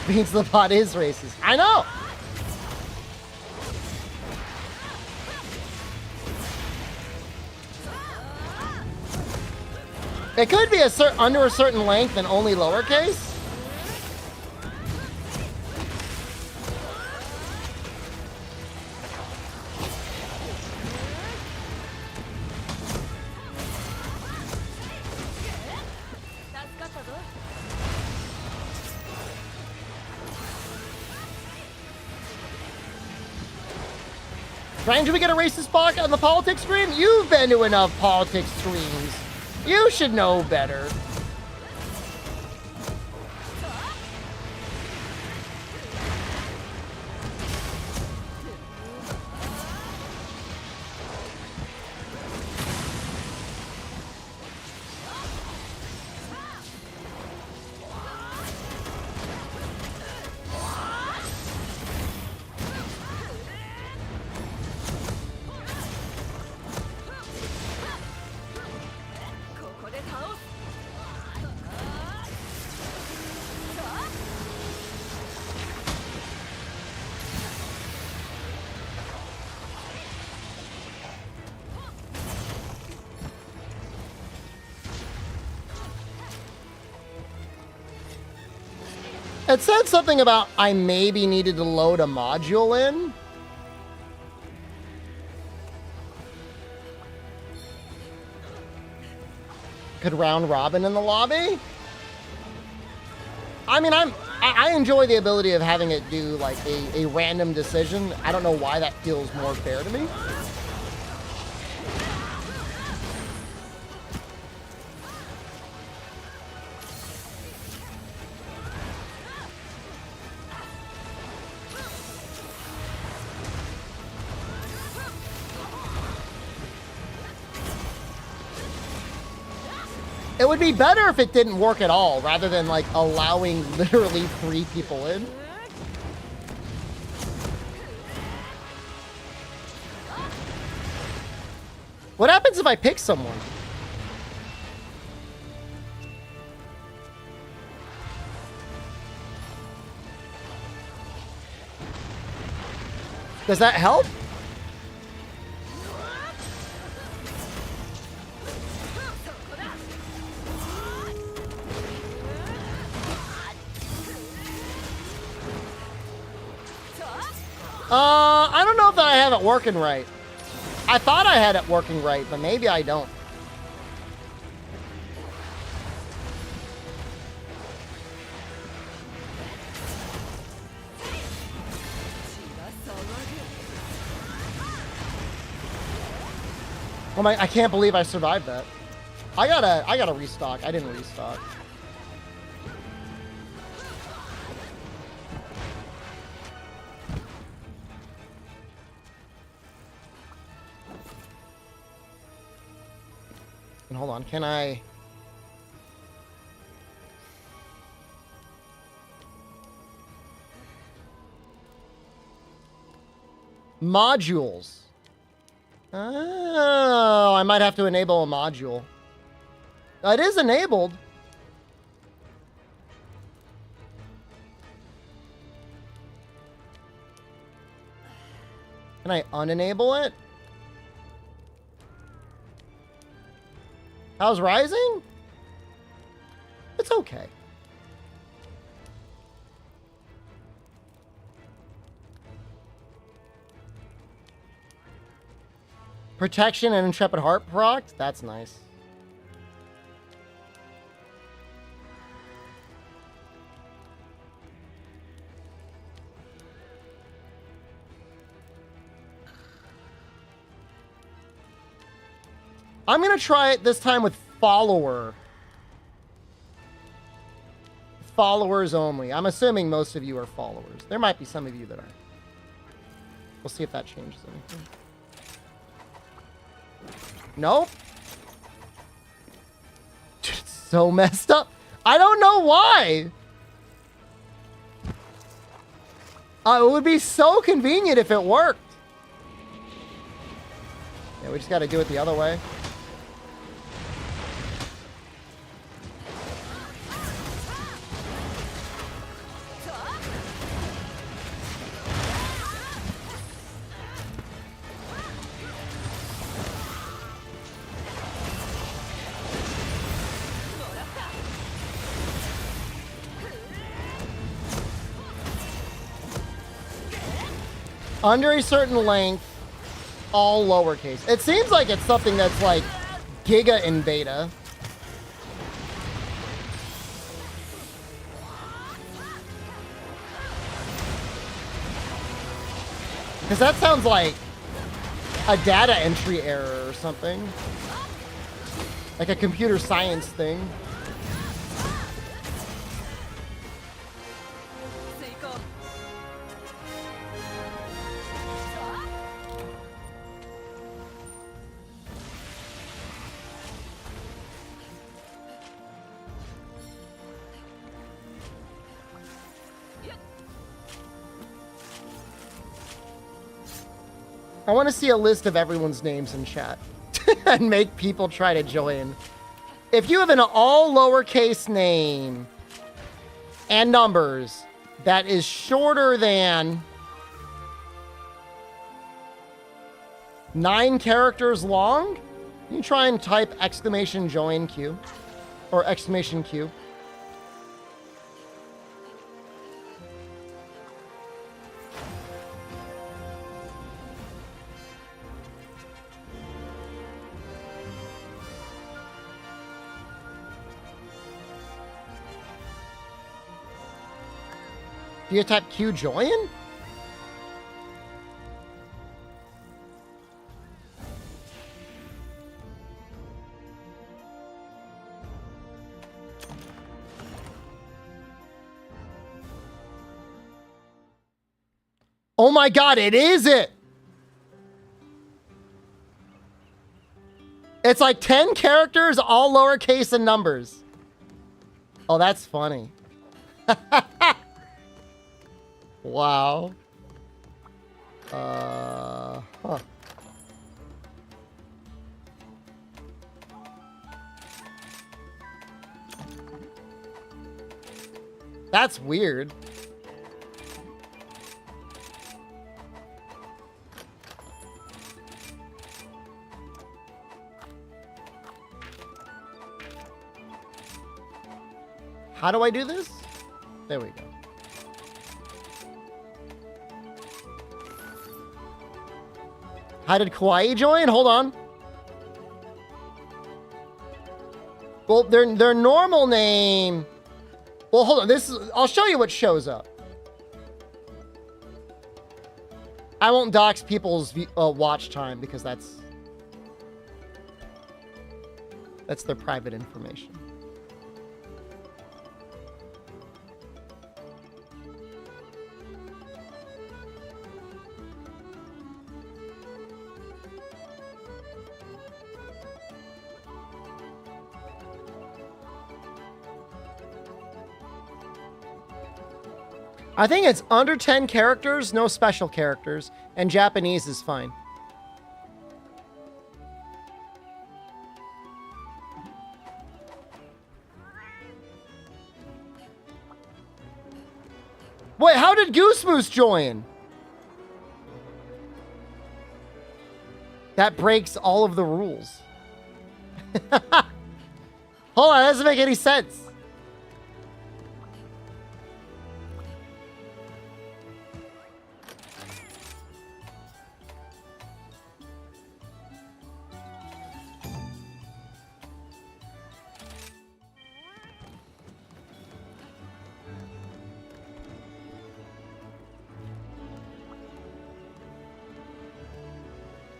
Means the bot is racist. I know! It could be under a certain length and only lowercase. Ryan, do we get a racist block on the politics stream? You've been to enough politics streams. You should know better. It said something about I maybe needed to load a module in. Could round robin in the lobby? I mean, I enjoy the ability of having it do like a random decision. I don't know why that feels more fair to me. It would be better if it didn't work at all, rather than like allowing literally 3 people in. What happens if I pick someone? Does that help? I don't know if I have it working right. I thought I had it working right, but maybe I don't. Oh my, I can't believe I survived that. I gotta restock. I didn't restock. And hold on, can I... Modules. Oh, I might have to enable a module. It is enabled. Can I unenable it? How's Rising? It's okay. Protection and Intrepid Heart proc? That's nice. I'm going to try it this time with follower. Followers only. I'm assuming most of you are followers. There might be some of you that aren't. We'll see if that changes anything. Nope. Dude, it's so messed up. I don't know why. It would be so convenient if it worked. Yeah, we just got to do it the other way. Under a certain length, all lowercase. It seems like it's something that's like giga in beta. Because that sounds like a data entry error or something. Like a computer science thing. I want to see a list of everyone's names in chat and make people try to join. If you have an all lowercase name and numbers that is shorter than 9 characters long, you try and type exclamation join Q or exclamation Q. Do you type Q join? Oh my God, it is it. It's like 10 characters, all lowercase and numbers. Oh, that's funny. Wow. Huh. That's weird. How do I do this? There we go. How did Kawaii join? Hold on. Well, their normal name. Well, hold on. I'll show you what shows up. I won't dox people's watch time because that's That's their private information. I think it's under 10 characters, no special characters, and Japanese is fine. Wait, how did Goose Moose join? That breaks all of the rules. Hold on, that doesn't make any sense.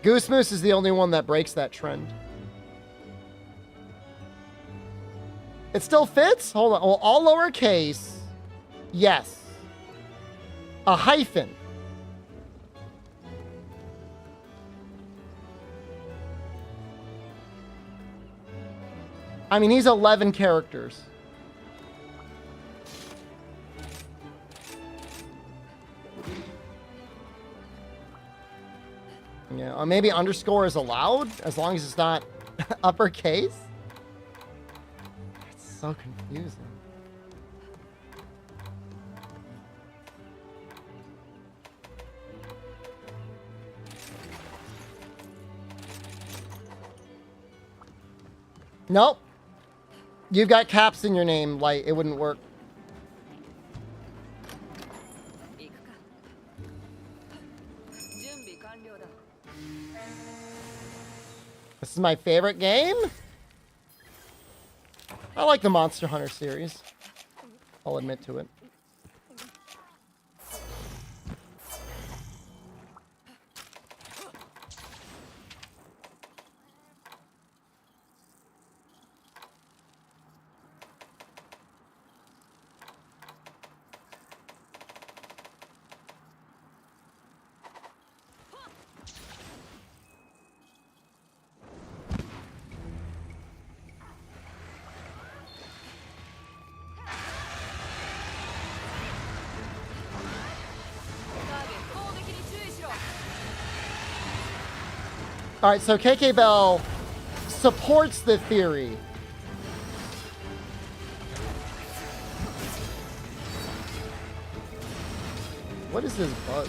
Goose Moose is the only one that breaks that trend. It still fits? Hold on. Well, all lowercase. Yes. A hyphen. I mean, he's 11 characters. Yeah, or maybe underscore is allowed as long as it's not uppercase. It's so confusing. Nope. You've got caps in your name, like it wouldn't work. This is my favorite game. I like the Monster Hunter series. I'll admit to it. All right, so KK Bell supports the theory. What is this bug?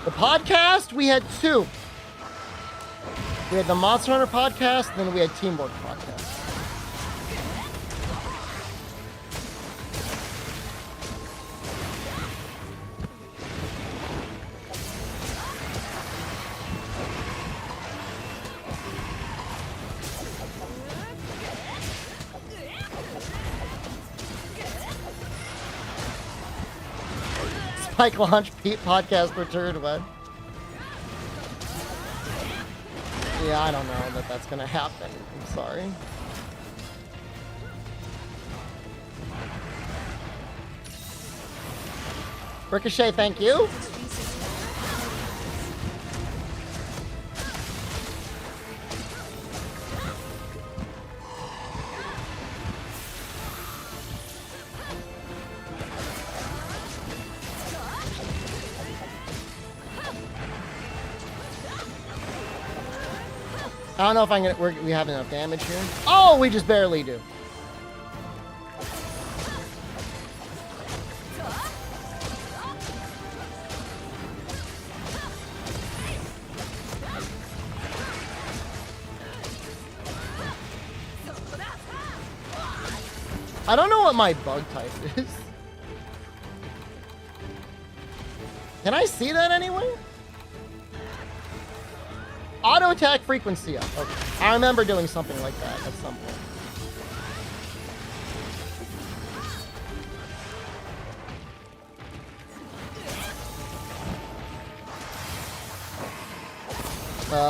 The podcast, we had two. We had the Monster Hunter podcast, and then we had Teamwork podcast. Spike Launch Pete podcast returned, what? Yeah, I don't know that that's gonna happen. I'm sorry. Ricochet, thank you. I don't know if I'm gonna. We have enough damage here. Oh, we just barely do. I don't know what my bug type is. Can I see that anyway? Auto attack frequency up. Okay. I remember doing something like that at some point.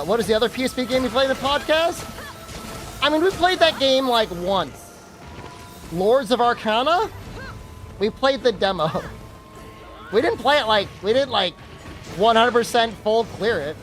What is the other PSP game we played in the podcast? I mean, we played that game like once. Lords of Arcana? We played the demo. We didn't play it like, we didn't like 100% full clear it.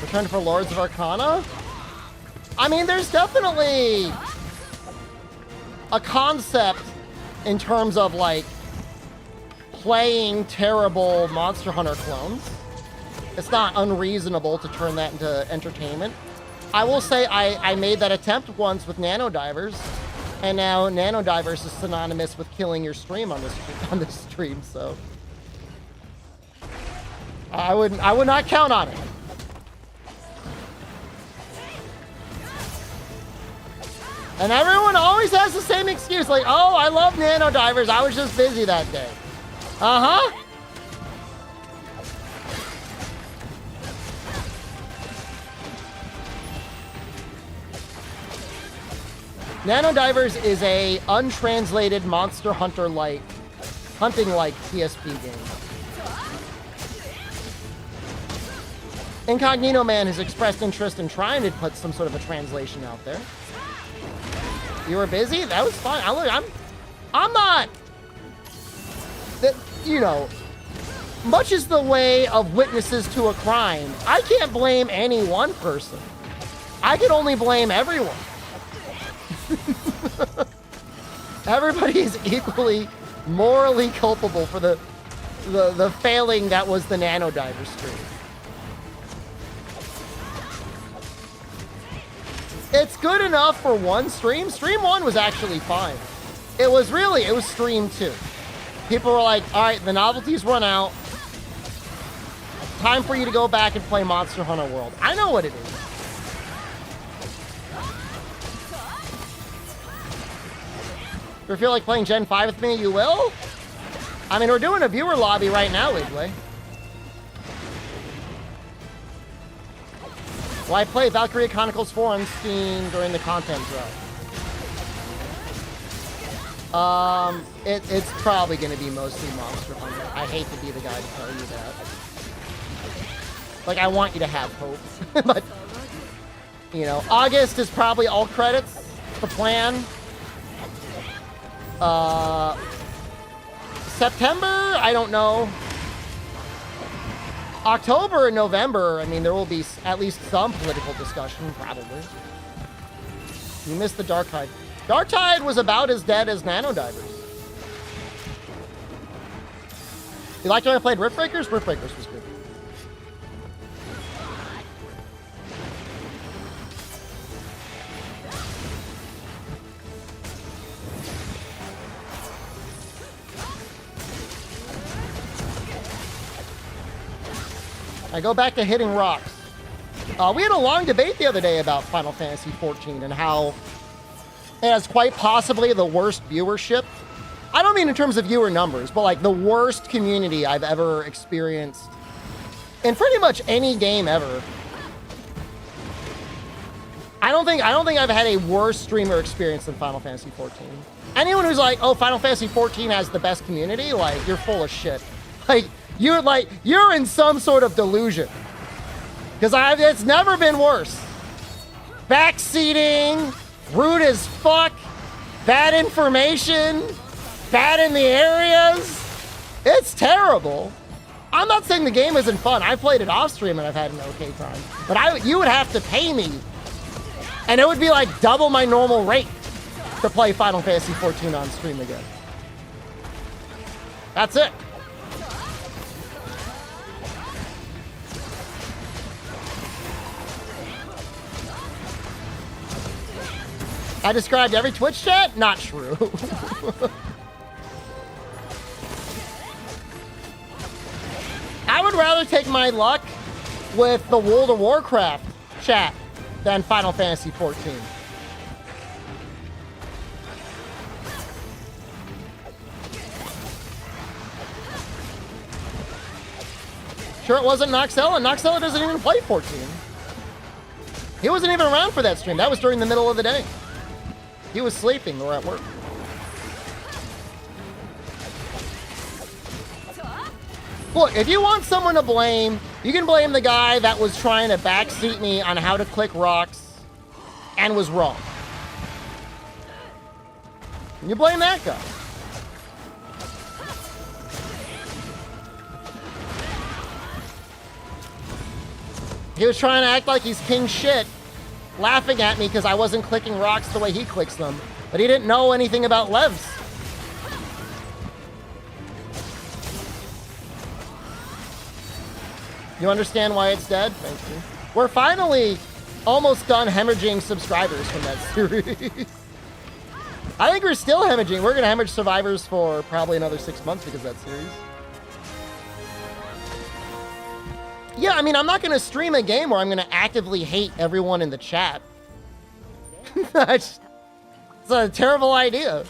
Return for Lords of Arcana? I mean, there's definitely a concept in terms of, like, playing terrible Monster Hunter clones. It's not unreasonable to turn that into entertainment. I will say I made that attempt once with Nano Divers, and now Nano Divers is synonymous with killing your stream on this stream, so I would not count on it. And everyone always has the same excuse, like, oh, I love Nano Divers, I was just busy that day. Uh-huh. Nano Divers is a untranslated Monster Hunter-like, hunting-like PSP game. Incognito Man has expressed interest in trying to put some sort of a translation out there. You were busy? That was fine. I'm not... That, you know, much is the way of witnesses to a crime. I can't blame any one person. I can only blame everyone. Everybody is equally morally culpable for the failing that was the Nano Diver stream. It's good enough for one stream. Stream 1 was actually fine. It was stream 2. People were like, all right, the novelties run out. Time for you to go back and play Monster Hunter World. I know what it is. If you feel like playing Gen 5 with me, you will? I mean, we're doing a viewer lobby right now, Wiggly. Well, I play Valkyria Chronicles 4 on Steam during the content drop. It's probably going to be mostly Monster Hunter. I hate to be the guy to tell you that. Like, I want you to have hope. But, you know, August is probably all credits. The plan. September, I don't know. October and November, I mean, there will be at least some political discussion, probably. You missed the Dark Tide. Dark Tide was about as dead as Nano Divers. You liked when I played Rift Breakers? Rift Breakers was good. I go back to hitting rocks. We had a long debate the other day about Final Fantasy XIV and how it has quite possibly the worst viewership. I don't mean in terms of viewer numbers, but like the worst community I've ever experienced in pretty much any game ever. I don't think I've had a worse streamer experience than Final Fantasy XIV. Anyone who's like, oh, Final Fantasy XIV has the best community, like, you're full of shit. You're in some sort of delusion. Because it's never been worse. Backseating, rude as fuck, bad information, bad in the areas. It's terrible. I'm not saying the game isn't fun. I played it off stream and I've had an okay time. But you would have to pay me. And it would be like double my normal rate to play Final Fantasy XIV on stream again. That's it. I described every Twitch chat? Not true. I would rather take my luck with the World of Warcraft chat than Final Fantasy XIV. Sure it wasn't Noxella? Noxella doesn't even play 14. He wasn't even around for that stream. That was during the middle of the day. He was sleeping or at work. Look, if you want someone to blame, you can blame the guy that was trying to backseat me on how to click rocks and was wrong. You blame that guy. He was trying to act like he's king shit, laughing at me because I wasn't clicking rocks the way he clicks them. But he didn't know anything about levs. You understand why it's dead? Thank you. We're finally almost done hemorrhaging subscribers from that series. I think we're still hemorrhaging. We're going to hemorrhage survivors for probably another 6 months because of that series. Yeah, I mean, I'm not going to stream a game where I'm going to actively hate everyone in the chat. It's a terrible idea.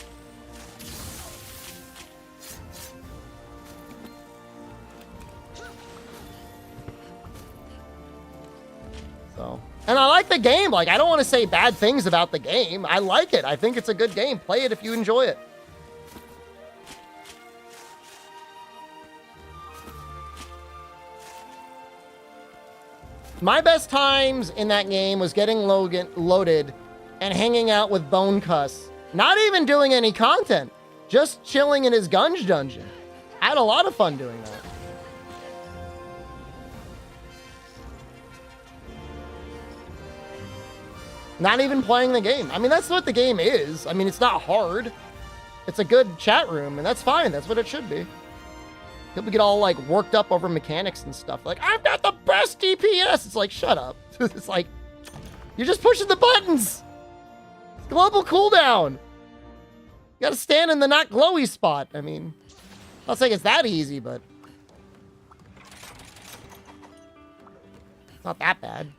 So, and I like the game. Like, I don't want to say bad things about the game. I like it. I think it's a good game. Play it if you enjoy it. My best times in that game was getting loaded and hanging out with Bone Cuss. Not even doing any content. Just chilling in his Gunge dungeon. I had a lot of fun doing that. Not even playing the game. I mean, that's what the game is. I mean, it's not hard. It's a good chat room, and that's fine. That's what it should be. People get all, like, worked up over mechanics and stuff. Like, I've got the best DPS. It's like, shut up. It's like, you're just pushing the buttons. It's global cooldown. You gotta stand in the not glowy spot. I mean, I'm not saying it's that easy, but it's not that bad.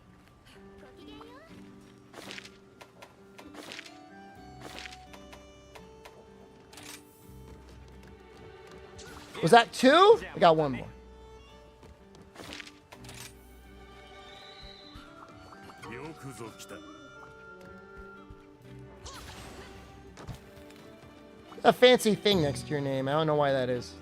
Was that 2? I got 1 more. A fancy thing next to your name. I don't know why that is.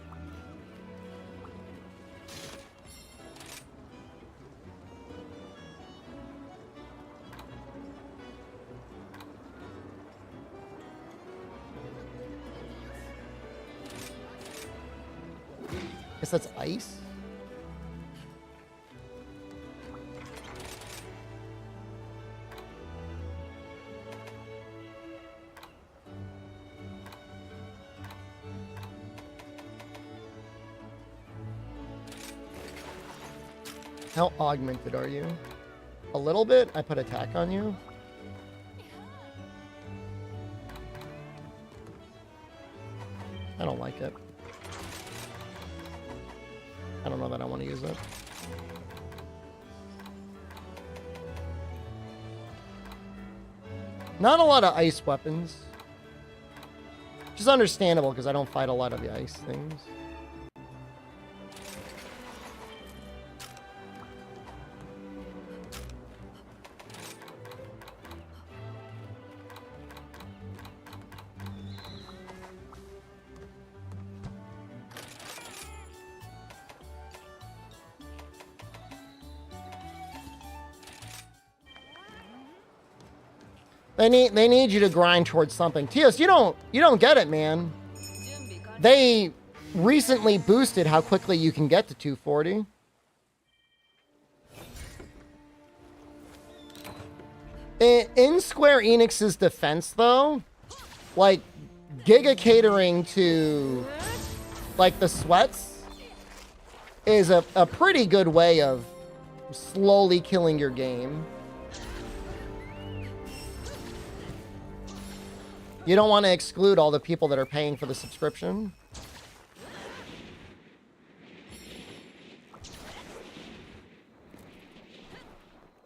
Guess that's ice. How augmented are you? A little bit. I put attack on you. I don't like it. I don't know that I want to use it. Not a lot of ice weapons. Which is understandable because I don't fight a lot of the ice things. They need you to grind towards something. Tios, you don't get it, man. They recently boosted how quickly you can get to 240. In Square Enix's defense, though, like, Giga catering to, like, the sweats is a pretty good way of slowly killing your game. You don't want to exclude all the people that are paying for the subscription.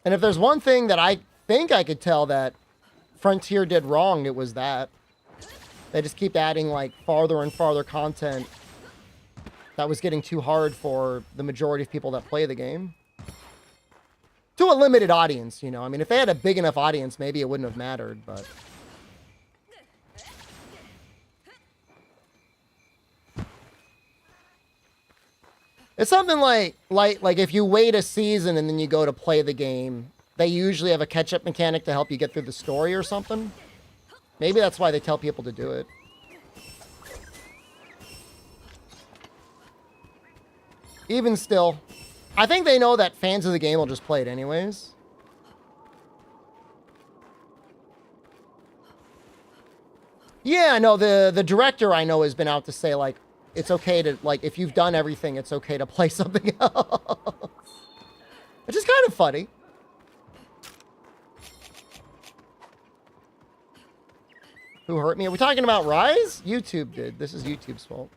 And if there's one thing that I think I could tell that Frontier did wrong, it was that. They just keep adding, like, farther and farther content that was getting too hard for the majority of people that play the game. To a limited audience, you know. I mean, if they had a big enough audience, maybe it wouldn't have mattered, but... It's something like if you wait a season and then you go to play the game, they usually have a catch-up mechanic to help you get through the story or something. Maybe that's why they tell people to do it. Even still, I think they know that fans of the game will just play it anyways. Yeah, no, the director I know has been out to say, like, it's okay to, like, if you've done everything, it's okay to play something else. Which is kind of funny. Who hurt me? Are we talking about Rise? YouTube did. This is YouTube's fault.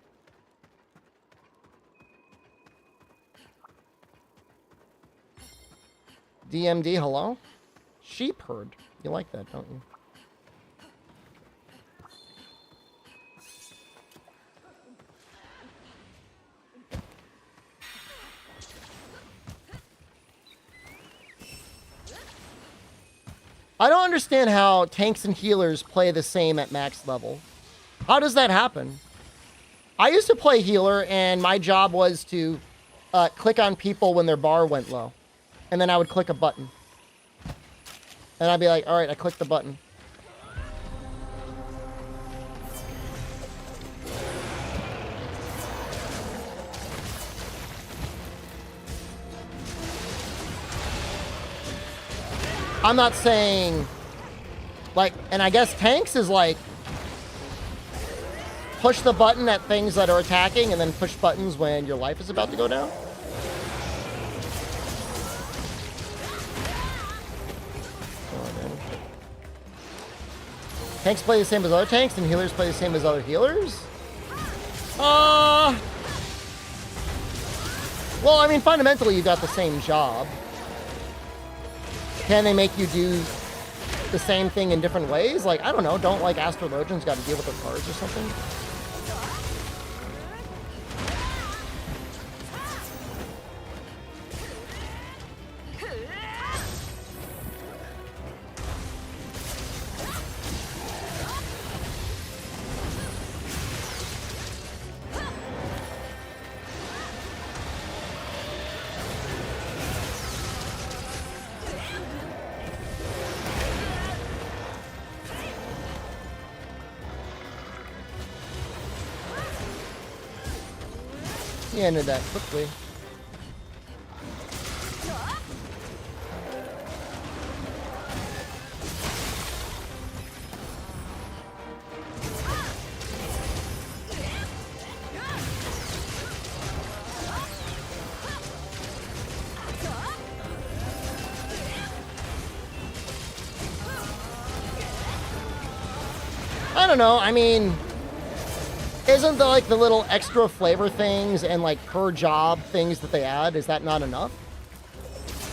DMD, hello? Sheep herd. You like that, don't you? I don't understand how tanks and healers play the same at max level. How does that happen? I used to play healer, and my job was to click on people when their bar went low. And then I would click a button. And I'd be like, all right, I clicked the button. I'm not saying, like, and I guess tanks is like, push the button at things that are attacking and then push buttons when your life is about to go down. Tanks play the same as other tanks, and healers play the same as other healers? Well, I mean, fundamentally, you got the same job. Can they make you do the same thing in different ways? Like, I don't know. Don't, like, astrologians got to deal with their cards or something? He ended that quickly. I don't know, I mean... Isn't the, like, the little extra flavor things and, like, per job things that they add, is that not enough?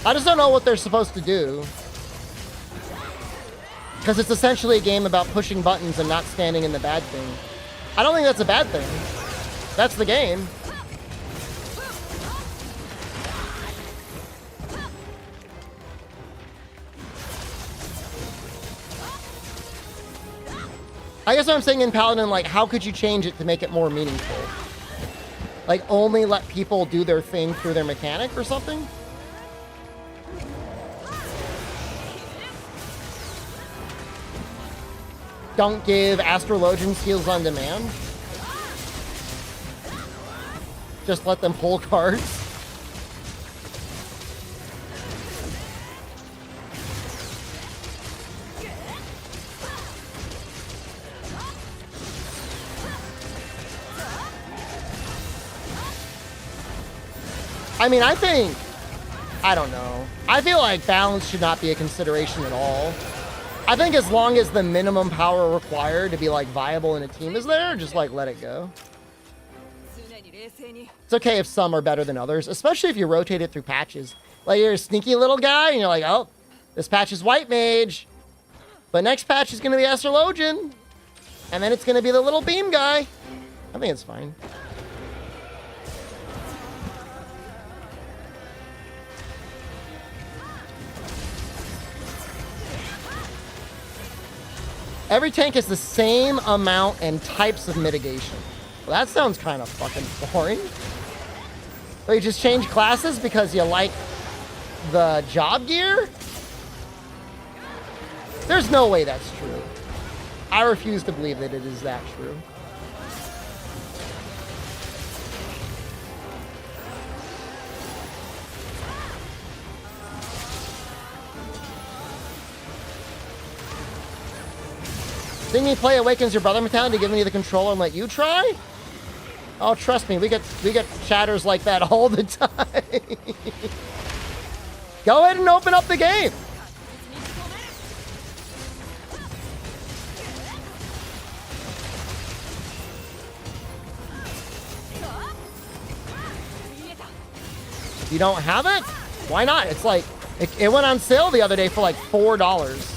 I just don't know what they're supposed to do. Because it's essentially a game about pushing buttons and not standing in the bad thing. I don't think that's a bad thing. That's the game. I guess what I'm saying in Paladin, like, how could you change it to make it more meaningful? Like, only let people do their thing through their mechanic or something? Don't give astrologians heals on demand? Just let them pull cards? I mean, I don't know. I feel like balance should not be a consideration at all. I think as long as the minimum power required to be, like, viable in a team is there, just, like, let it go. It's okay if some are better than others, especially if you rotate it through patches. Like, you're a sneaky little guy, and you're like, oh, this patch is White Mage, but next patch is going to be Astrologian, and then it's going to be the little beam guy. I think it's fine. Every tank has the same amount and types of mitigation. Well, that sounds kind of fucking boring. So you just change classes because you like the job gear? There's no way that's true. I refuse to believe that it is that true. Seeing me play awakens your brother mentality to give me the controller and let you try? Oh, trust me, we get chatters like that all the time. Go ahead and open up the game. You don't have it? Why not? It's like, it went on sale the other day for like $4.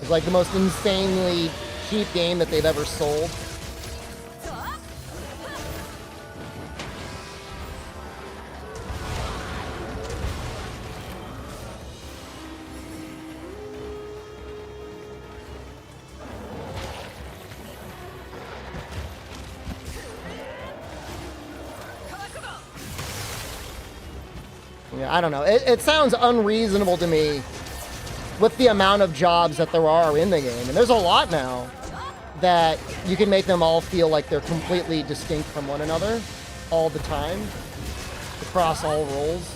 It's like the most insanely cheap game that they've ever sold. Yeah, I don't know. It sounds unreasonable to me with the amount of jobs that there are in the game. And there's a lot now that you can make them all feel like they're completely distinct from one another all the time across all roles.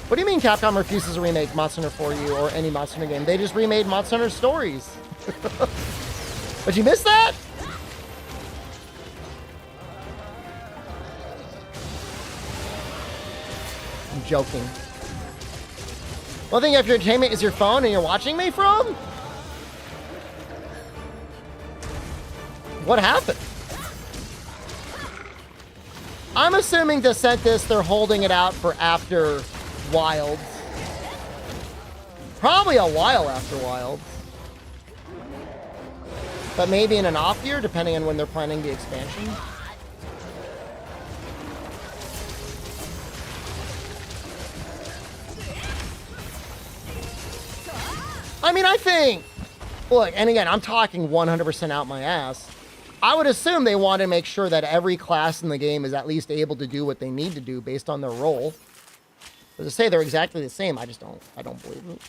What do you mean Capcom refuses to remake Monster Hunter for you or any Monster Hunter game? They just remade Monster Hunter Stories. But you missed that? I'm joking. One thing if your entertainment is your phone and you're watching me from? What happened? I'm assuming to set this, they're holding it out for after Wilds. Probably a while after Wilds. But maybe in an off year, depending on when they're planning the expansion. I mean, I think, look, and again, I'm talking 100% out my ass. I would assume they want to make sure that every class in the game is at least able to do what they need to do based on their role. But to say they're exactly the same, I don't believe it.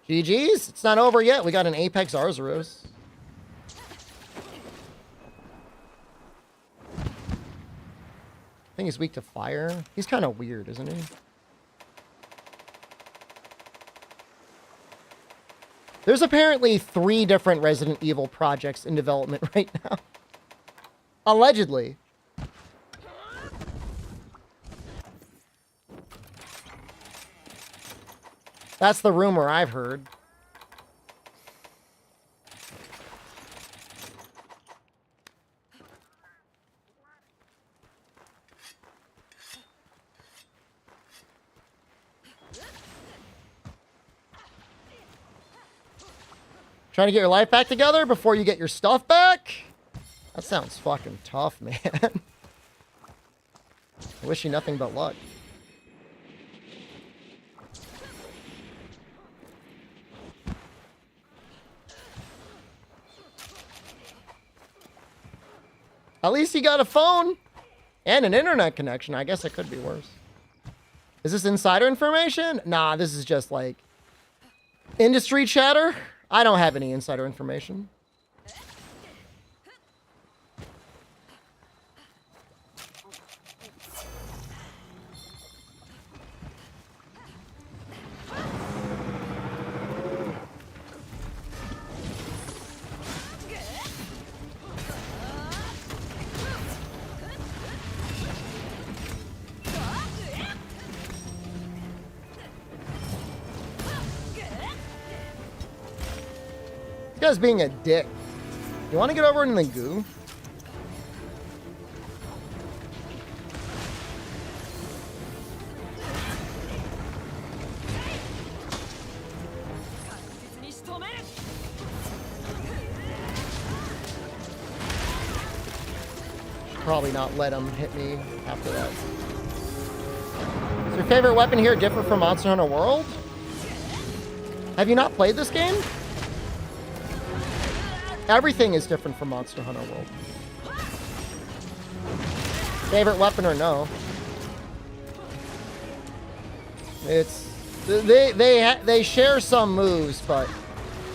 GG's, it's not over yet. We got an Apex Arzuros. I think he's weak to fire. He's kind of weird, isn't he? There's apparently 3 different Resident Evil projects in development right now. Allegedly. That's the rumor I've heard. Trying to get your life back together before you get your stuff back? That sounds fucking tough, man. I wish you nothing but luck. At least you got a phone and an internet connection. I guess it could be worse. Is this insider information? Nah, this is just like industry chatter. I don't have any insider information. This guy's being a dick. You want to get over in the goo? probably not let him hit me after that. Is your favorite weapon here different from Monster Hunter World? Have you not played this game? Everything is different from Monster Hunter World. Favorite weapon or no? It's they share some moves, but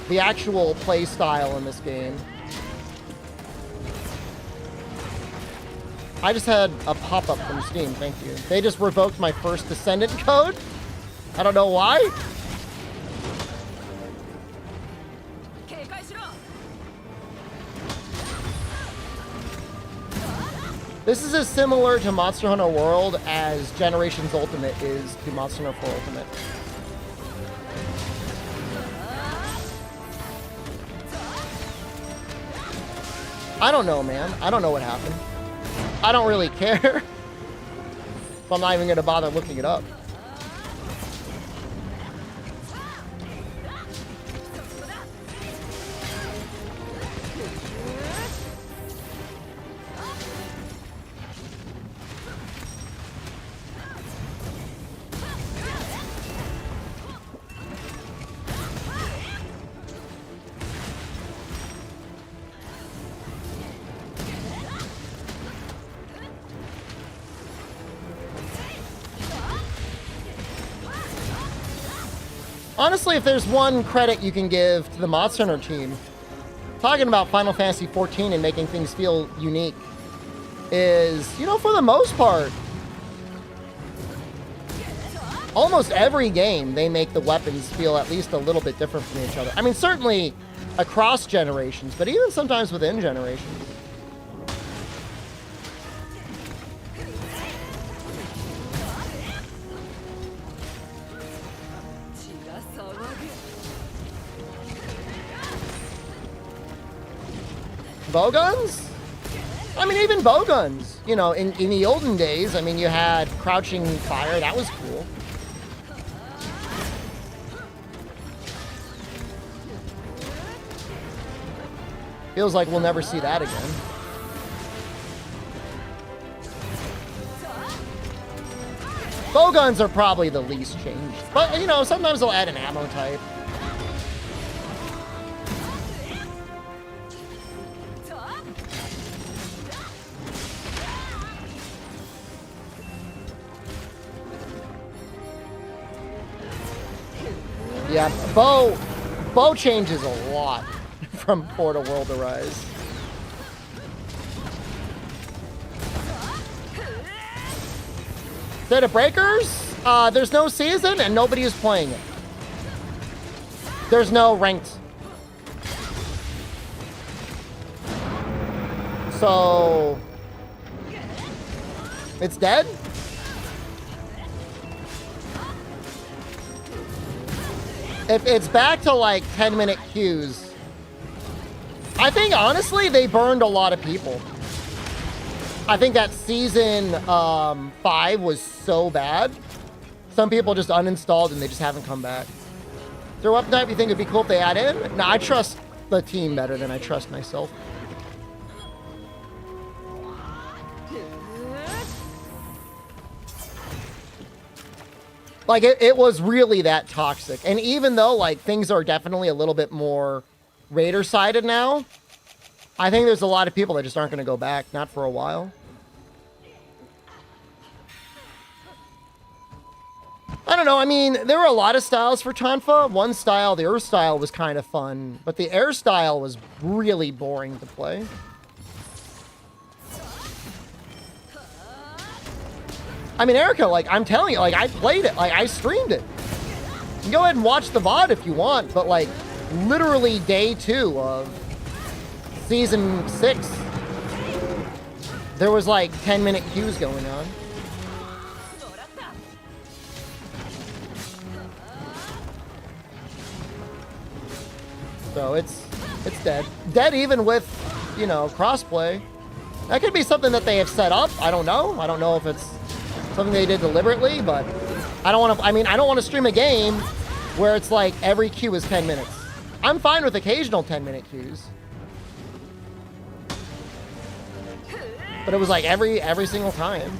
the actual play style in this game. I just had a pop-up from Steam, thank you. They just revoked my first Descendant code. I don't know why. This is as similar to Monster Hunter World as Generations Ultimate is to Monster Hunter 4 Ultimate. I don't know, man. I don't know what happened. I don't really care. So I'm not even going to bother looking it up. Honestly, if there's one credit you can give to the Monster Hunter team, talking about Final Fantasy XIV and making things feel unique, is, you know, for the most part, almost every game, they make the weapons feel at least a little bit different from each other. I mean, certainly across generations, but even sometimes within generations. Bowguns? I mean, even bowguns. You know, in the olden days, I mean, you had crouching fire. That was cool. Feels like we'll never see that again. Bowguns are probably the least changed. But, you know, sometimes they'll add an ammo type. Yeah, bow changes a lot from Port of World Arise. State of Breakers? There's no season and nobody is playing it. There's no ranked. So it's dead? If it's back to like 10-minute queues, I think honestly they burned a lot of people. I think that season 5 was so bad. Some people just uninstalled and they just haven't come back. Is there a weapon type you think would be cool if they add in? No, I trust the team better than I trust myself. Like, it was really that toxic. And even though, like, things are definitely a little bit more Raider-sided now, I think there's a lot of people that just aren't going to go back. Not for a while. I don't know. I mean, there were a lot of styles for Tonfa. One style, the Earth style, was kind of fun. But the Air style was really boring to play. I mean, Erica, like, I'm telling you, like, I played it. Like, I streamed it. You can go ahead and watch the VOD if you want, but, like, literally day 2 of season 6, there was, like, 10-minute queues going on. So it's dead. Dead even with, you know, crossplay. That could be something that they have set up. I don't know. I don't know if it's something they did deliberately, but I don't want to, I mean, I don't want to stream a game where it's like every queue is 10 minutes. I'm fine with occasional 10-minute queues. But it was like every single time.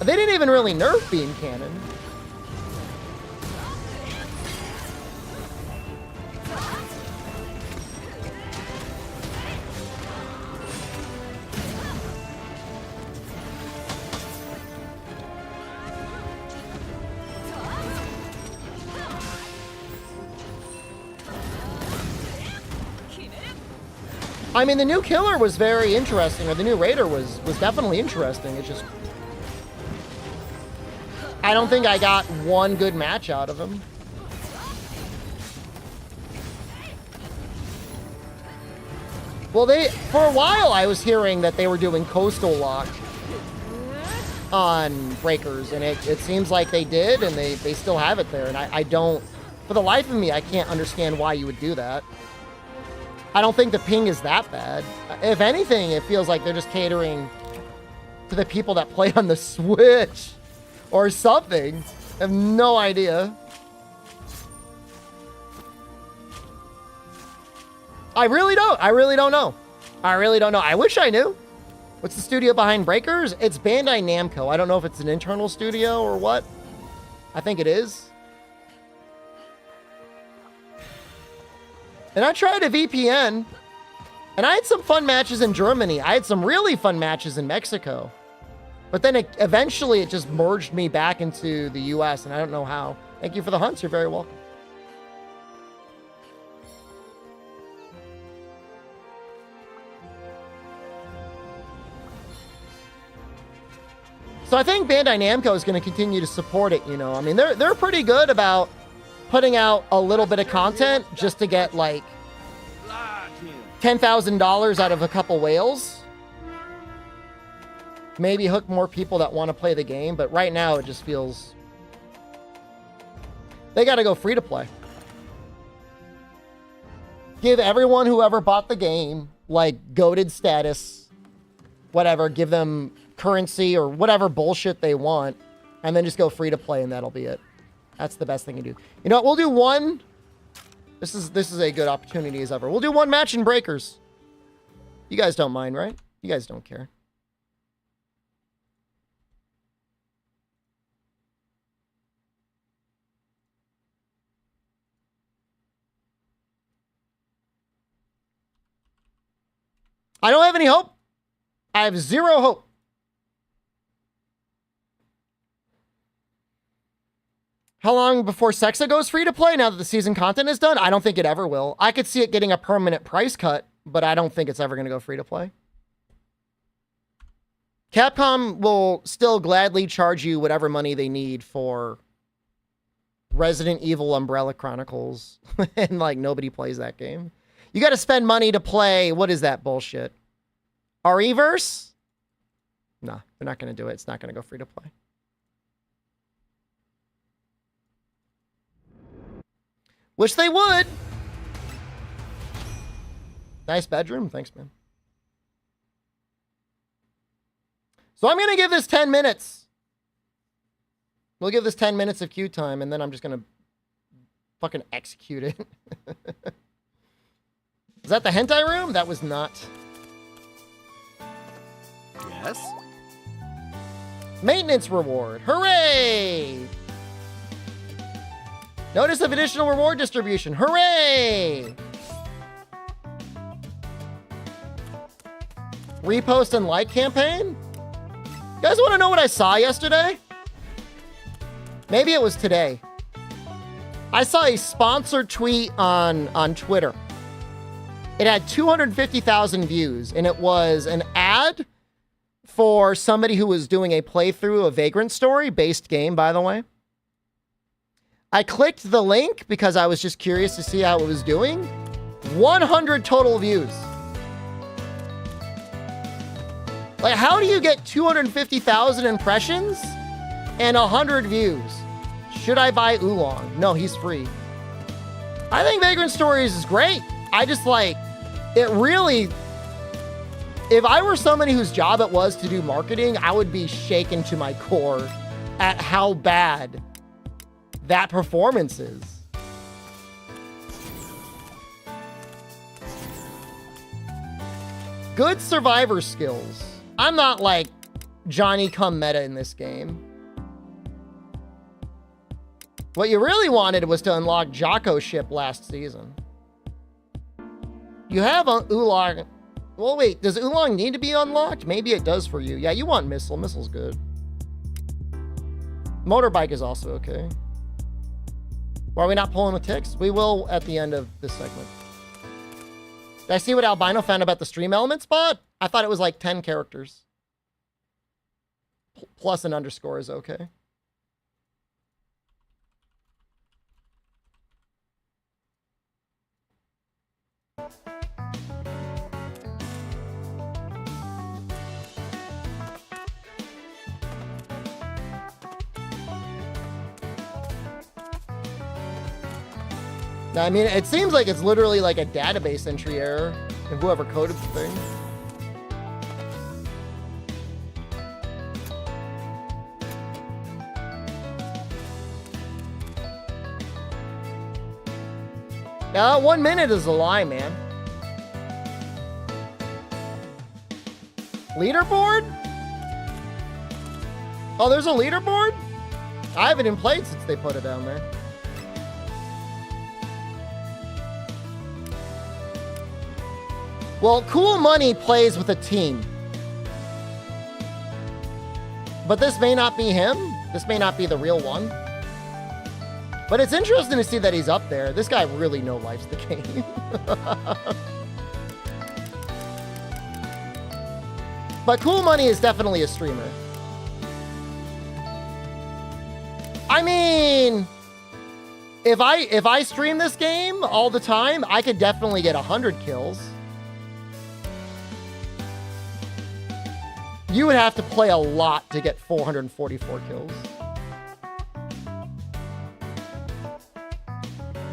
They didn't even really nerf beam cannon. I mean, the new killer was very interesting, or the new raider was definitely interesting. It's just, I don't think I got one good match out of him. Well, for a while I was hearing that they were doing coastal lock on breakers, and it seems like they did, and they still have it there, and I don't, for the life of me, I can't understand why you would do that. I don't think the ping is that bad. If anything, it feels like they're just catering to the people that play on the Switch or something. I have no idea. I really don't know. I really don't know. I wish I knew. What's the studio behind Breakers? It's Bandai Namco. I don't know if it's an internal studio or what. I think it is. And I tried a VPN, and I had some fun matches in Germany. I had some really fun matches in Mexico. But then eventually it just merged me back into the US, and I don't know how. Thank you for the hunts. You're very welcome. So I think Bandai Namco is going to continue to support it, you know. I mean, they're pretty good about putting out a little bit of content just to get like $10,000 out of a couple whales. Maybe hook more people that want to play the game, but right now it just feels they got to go free to play. Give everyone who ever bought the game like goated status, whatever, give them currency or whatever bullshit they want, and then just go free to play, and that'll be it. That's the best thing to do. You know what? We'll do one. This is a good opportunity as ever. We'll do one match in Breakers. You guys don't mind, right? You guys don't care. I don't have any hope. I have zero hope. How long before Sexa goes free to play now that the season content is done? I don't think it ever will. I could see it getting a permanent price cut, but I don't think it's ever going to go free to play. Capcom will still gladly charge you whatever money they need for Resident Evil Umbrella Chronicles, and like nobody plays that game. You got to spend money to play. What is that bullshit? RE-verse? No, they're not going to do it. It's not going to go free to play. Wish they would. Nice bedroom. Thanks, man. So I'm going to give this 10 minutes. We'll give this 10 minutes of queue time, and then I'm just going to fucking execute it. Is that the hentai room? That was not. Yes? Maintenance reward. Hooray! Notice of additional reward distribution. Hooray! Repost and like campaign? You guys want to know what I saw yesterday? Maybe it was today. I saw a sponsored tweet on Twitter. It had 250,000 views, and it was an ad for somebody who was doing a playthrough of Vagrant Story, based game, by the way. I clicked the link because I was just curious to see how it was doing. 100 total views. Like, how do you get 250,000 impressions and 100 views? Should I buy Oolong? No, he's free. I think Vagrant Stories is great. I just like, it really, if I were somebody whose job it was to do marketing, I would be shaken to my core at how bad that performance is. Good survivor skills. I'm not like Johnny come meta in this game. What you really wanted was to unlock Jocko ship last season. You have a Oolong. Well, wait, does Oolong need to be unlocked? Maybe it does for you. Yeah, you want Missile. Missile's good. Motorbike is also okay. Why are we not pulling with ticks? We will at the end of this segment. Did I see what Albino found about the stream element spot? I thought it was like 10 characters. Plus an underscore is okay. I mean, it seems like it's literally like a database entry error of whoever coded the thing. Yeah, 1 minute is a lie, man. Leaderboard? Oh, there's a leaderboard? I haven't even played since they put it down there. Well, Cool Money plays with a team. But this may not be him. This may not be the real one. But it's interesting to see that he's up there. This guy really no-lifes the game. But Cool Money is definitely a streamer. I mean, if I stream this game all the time, I could definitely get 100 kills. You would have to play a lot to get 444 kills.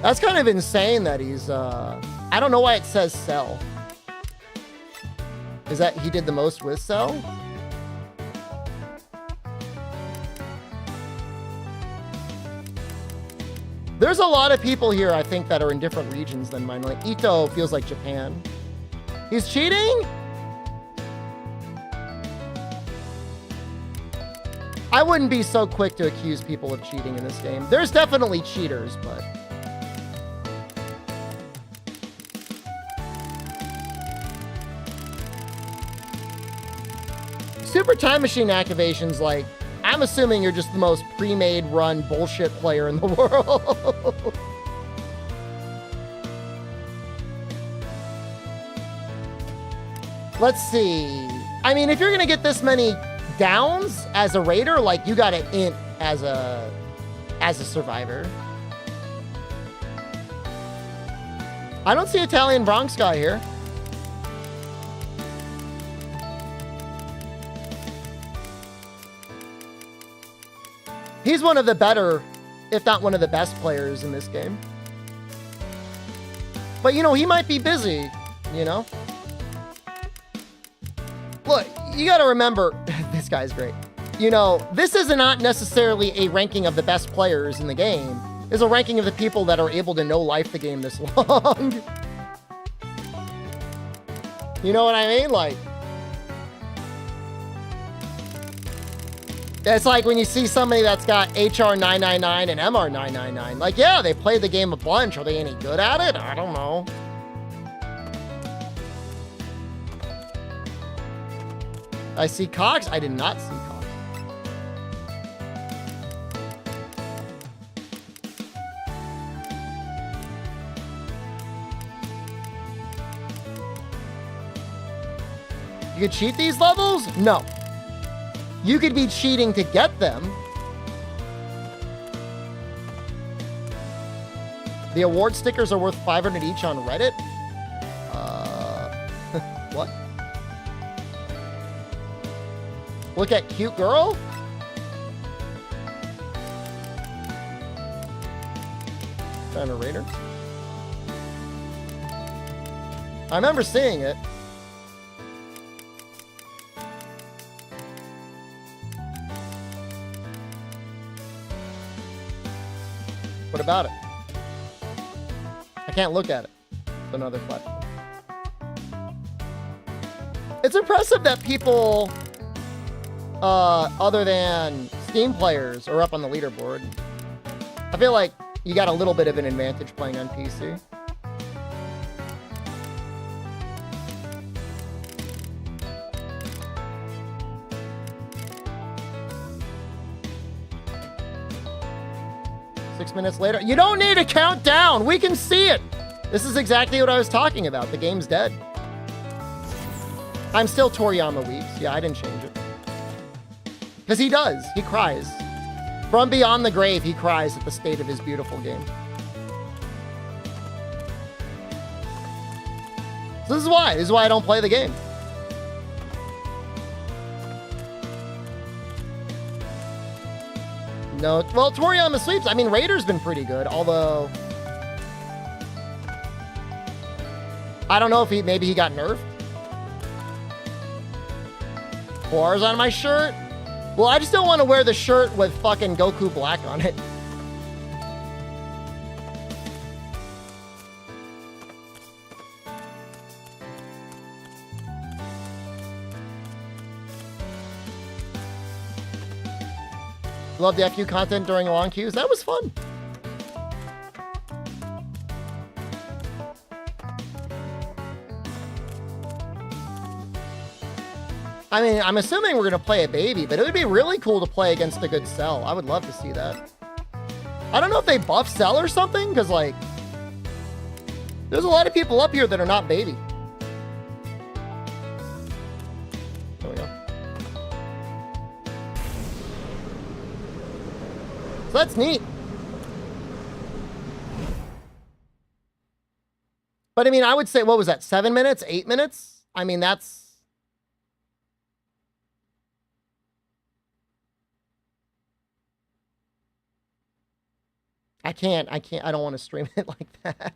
That's kind of insane that he's, I don't know why it says Cell. Is that he did the most with Cell? There's a lot of people here, I think, that are in different regions than mine. Like, Ito feels like Japan. He's cheating? I wouldn't be so quick to accuse people of cheating in this game. There's definitely cheaters, but... Super Time Machine activation's like, I'm assuming you're just the most pre-made run bullshit player in the world. Let's see. I mean, if you're gonna get this many downs as a raider, like, you gotta int as a survivor. I don't see Italian Bronx guy here. He's one of the better, if not one of the best players in this game. But, you know, he might be busy, you know? Look, you gotta remember, this guy's great. You know, this is not necessarily a ranking of the best players in the game. It's a ranking of the people that are able to no-life the game this long. You know what I mean? Like, it's like when you see somebody that's got HR 999 and MR 999. Like, yeah, they played the game a bunch. Are they any good at it? I don't know. I see Cox. I did not see Cox. You could cheat these levels? No. You could be cheating to get them. The award stickers are worth 500 each on Reddit? What? Look at cute girl? Found a raider? I remember seeing it. What about it? I can't look at it. It's another platform. It's impressive that people, other than Steam players, are up on the leaderboard. I feel like you got a little bit of an advantage playing on PC. Six minutes later. You don't need to count down. We can see it. This is exactly what I was talking about. The game's dead. I'm still Toriyama weeps. Yeah, I didn't change it. Because he does. He cries. From beyond the grave, he cries at the state of his beautiful game. So this is why. This is why I don't play the game. No, well, Toriyama sleeps. I mean, Raider's been pretty good, although I don't know if maybe he got nerfed. Bars on my shirt. Well, I just don't want to wear the shirt with fucking Goku Black on it. Love the FQ content during long queues. That was fun. I mean, I'm assuming we're going to play a baby, but it would be really cool to play against a good Cell. I would love to see that. I don't know if they buff Cell or something, because, like, there's a lot of people up here that are not baby. There we go. So that's neat. But, I mean, I would say, what was that, 7 minutes, 8 minutes? I mean, that's... I don't want to stream it like that.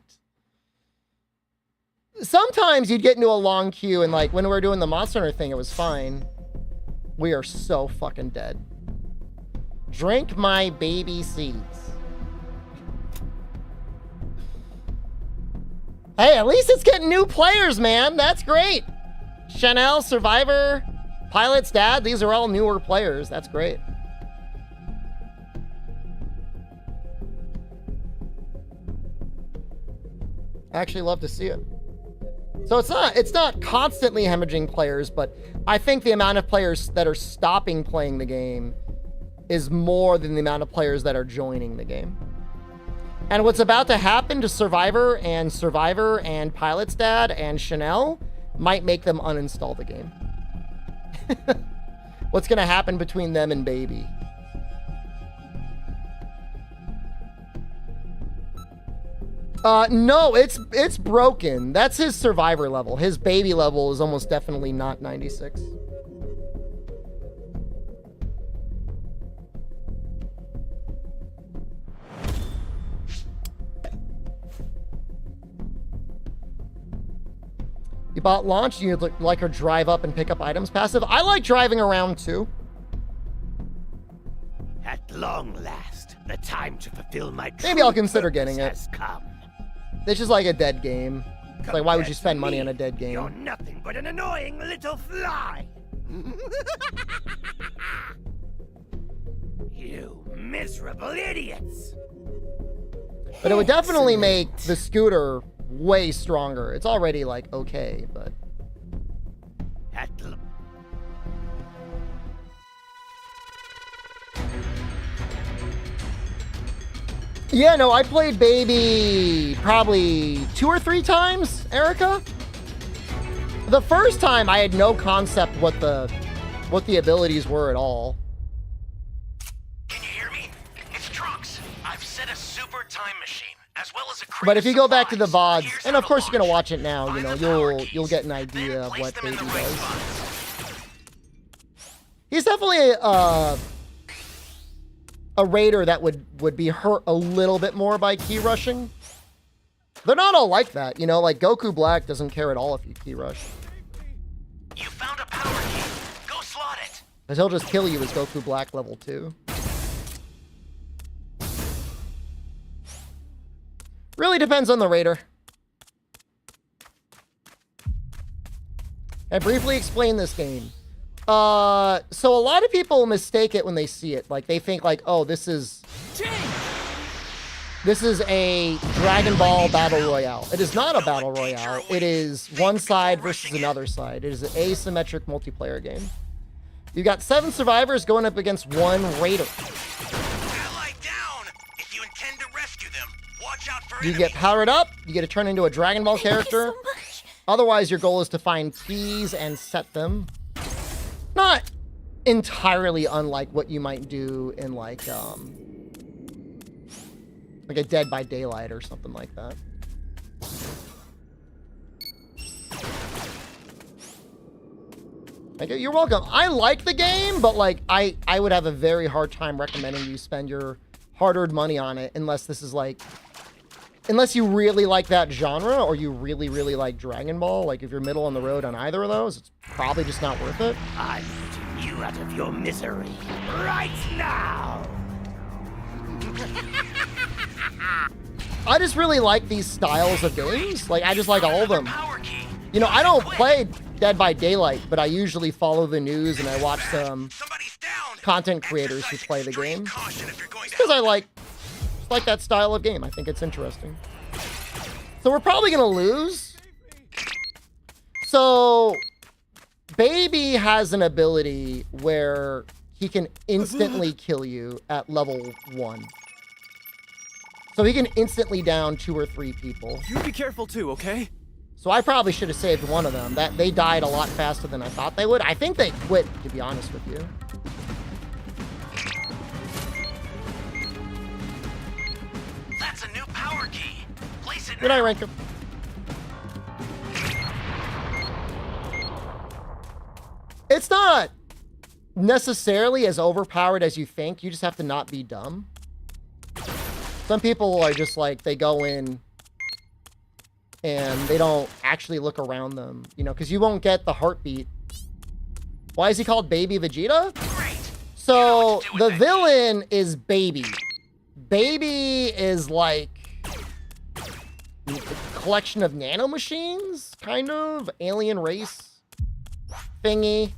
Sometimes you'd get into a long queue and like when we were doing the Monster Hunter thing, it was fine. We are so fucking dead. Drink my baby seeds. Hey, at least it's getting new players, man. That's great. Chanel, Survivor, Pilot's Dad, these are all newer players. That's great. I actually love to see it. So it's not constantly hemorrhaging players, but I think the amount of players that are stopping playing the game is more than the amount of players that are joining the game. And what's about to happen to Survivor and Pilot's Dad and Chanel might make them uninstall the game. What's going to happen between them and Baby? No, it's broken. That's his Survivor level. His Baby level is almost definitely not 96. You bought launch, you like her drive up and pick up items passive. I like driving around too. At long last, the time to fulfill my Maybe I'll consider getting it. has come. It's just like a dead game. It's like, why would you spend money on a dead game? You're nothing but an annoying little fly. You miserable idiots. But it would definitely make the scooter way stronger. It's already like okay, but yeah, no, I played Baby probably 2 or 3 times, Erica. The first time I had no concept what the abilities were at all. Can you hear me? It's Trunks. I've set a super time machine as well as a crate But if you go back to the supplies. VODs, Here's and how of to course you're gonna launch. watch it now, you know, Find the power you'll keys, get an then idea of place what them in Baby the ring does. spots. He's definitely a raider that would be hurt a little bit more by key rushing. They're not all like that, you know, like Goku Black doesn't care at all if you key rush. You found a power key. Go slot it. Because he'll just kill you as Goku Black level 2. Really depends on the raider. I briefly explain this game. So a lot of people mistake it when they see it. Like, they think like, oh, this is a Dragon Ball Battle Royale. It is not a Battle Royale. It is one side versus another side. It is an asymmetric multiplayer game. You got 7 survivors going up against 1 raider. Ally down. If you intend to rescue them, watch out for You enemies. get powered up. You get to turn into a Dragon Ball character. Otherwise, your goal is to find keys and set them. Not entirely unlike what you might do in like a Dead by Daylight or something like that. Okay, you're welcome. I like the game, but like I would have a very hard time recommending you spend your hard-earned money on it unless this is like, unless you really like that genre or you really, really like Dragon Ball. Like if you're middle on the road on either of those, it's probably just not worth it. I'm putting you out of your misery right now. I just really like these styles of games. Like I just like all of them. Power key. You know, I don't play Dead by Daylight, but I usually follow the news and I watch some Somebody's down. content creators who play the Exercise game. caution if you're going to Because I help like that style of game. I think it's interesting. So we're probably gonna lose. So Baby has an ability where he can instantly kill you at level 1. So he can instantly down 2 or 3 people. You be careful too, okay? So I probably should have saved one of them. That they died a lot faster than I thought they would. I think they quit, to be honest with you. That's a new power key. Place it Good night, now. Ranker. It's not necessarily as overpowered as you think. You just have to not be dumb. Some people are just like, they go in and they don't actually look around them, you know, because you won't get the heartbeat. Why is he called Baby Vegeta? Great. So You know what to do with the that villain is Baby. Baby is like a collection of nanomachines, kind of alien race thingy,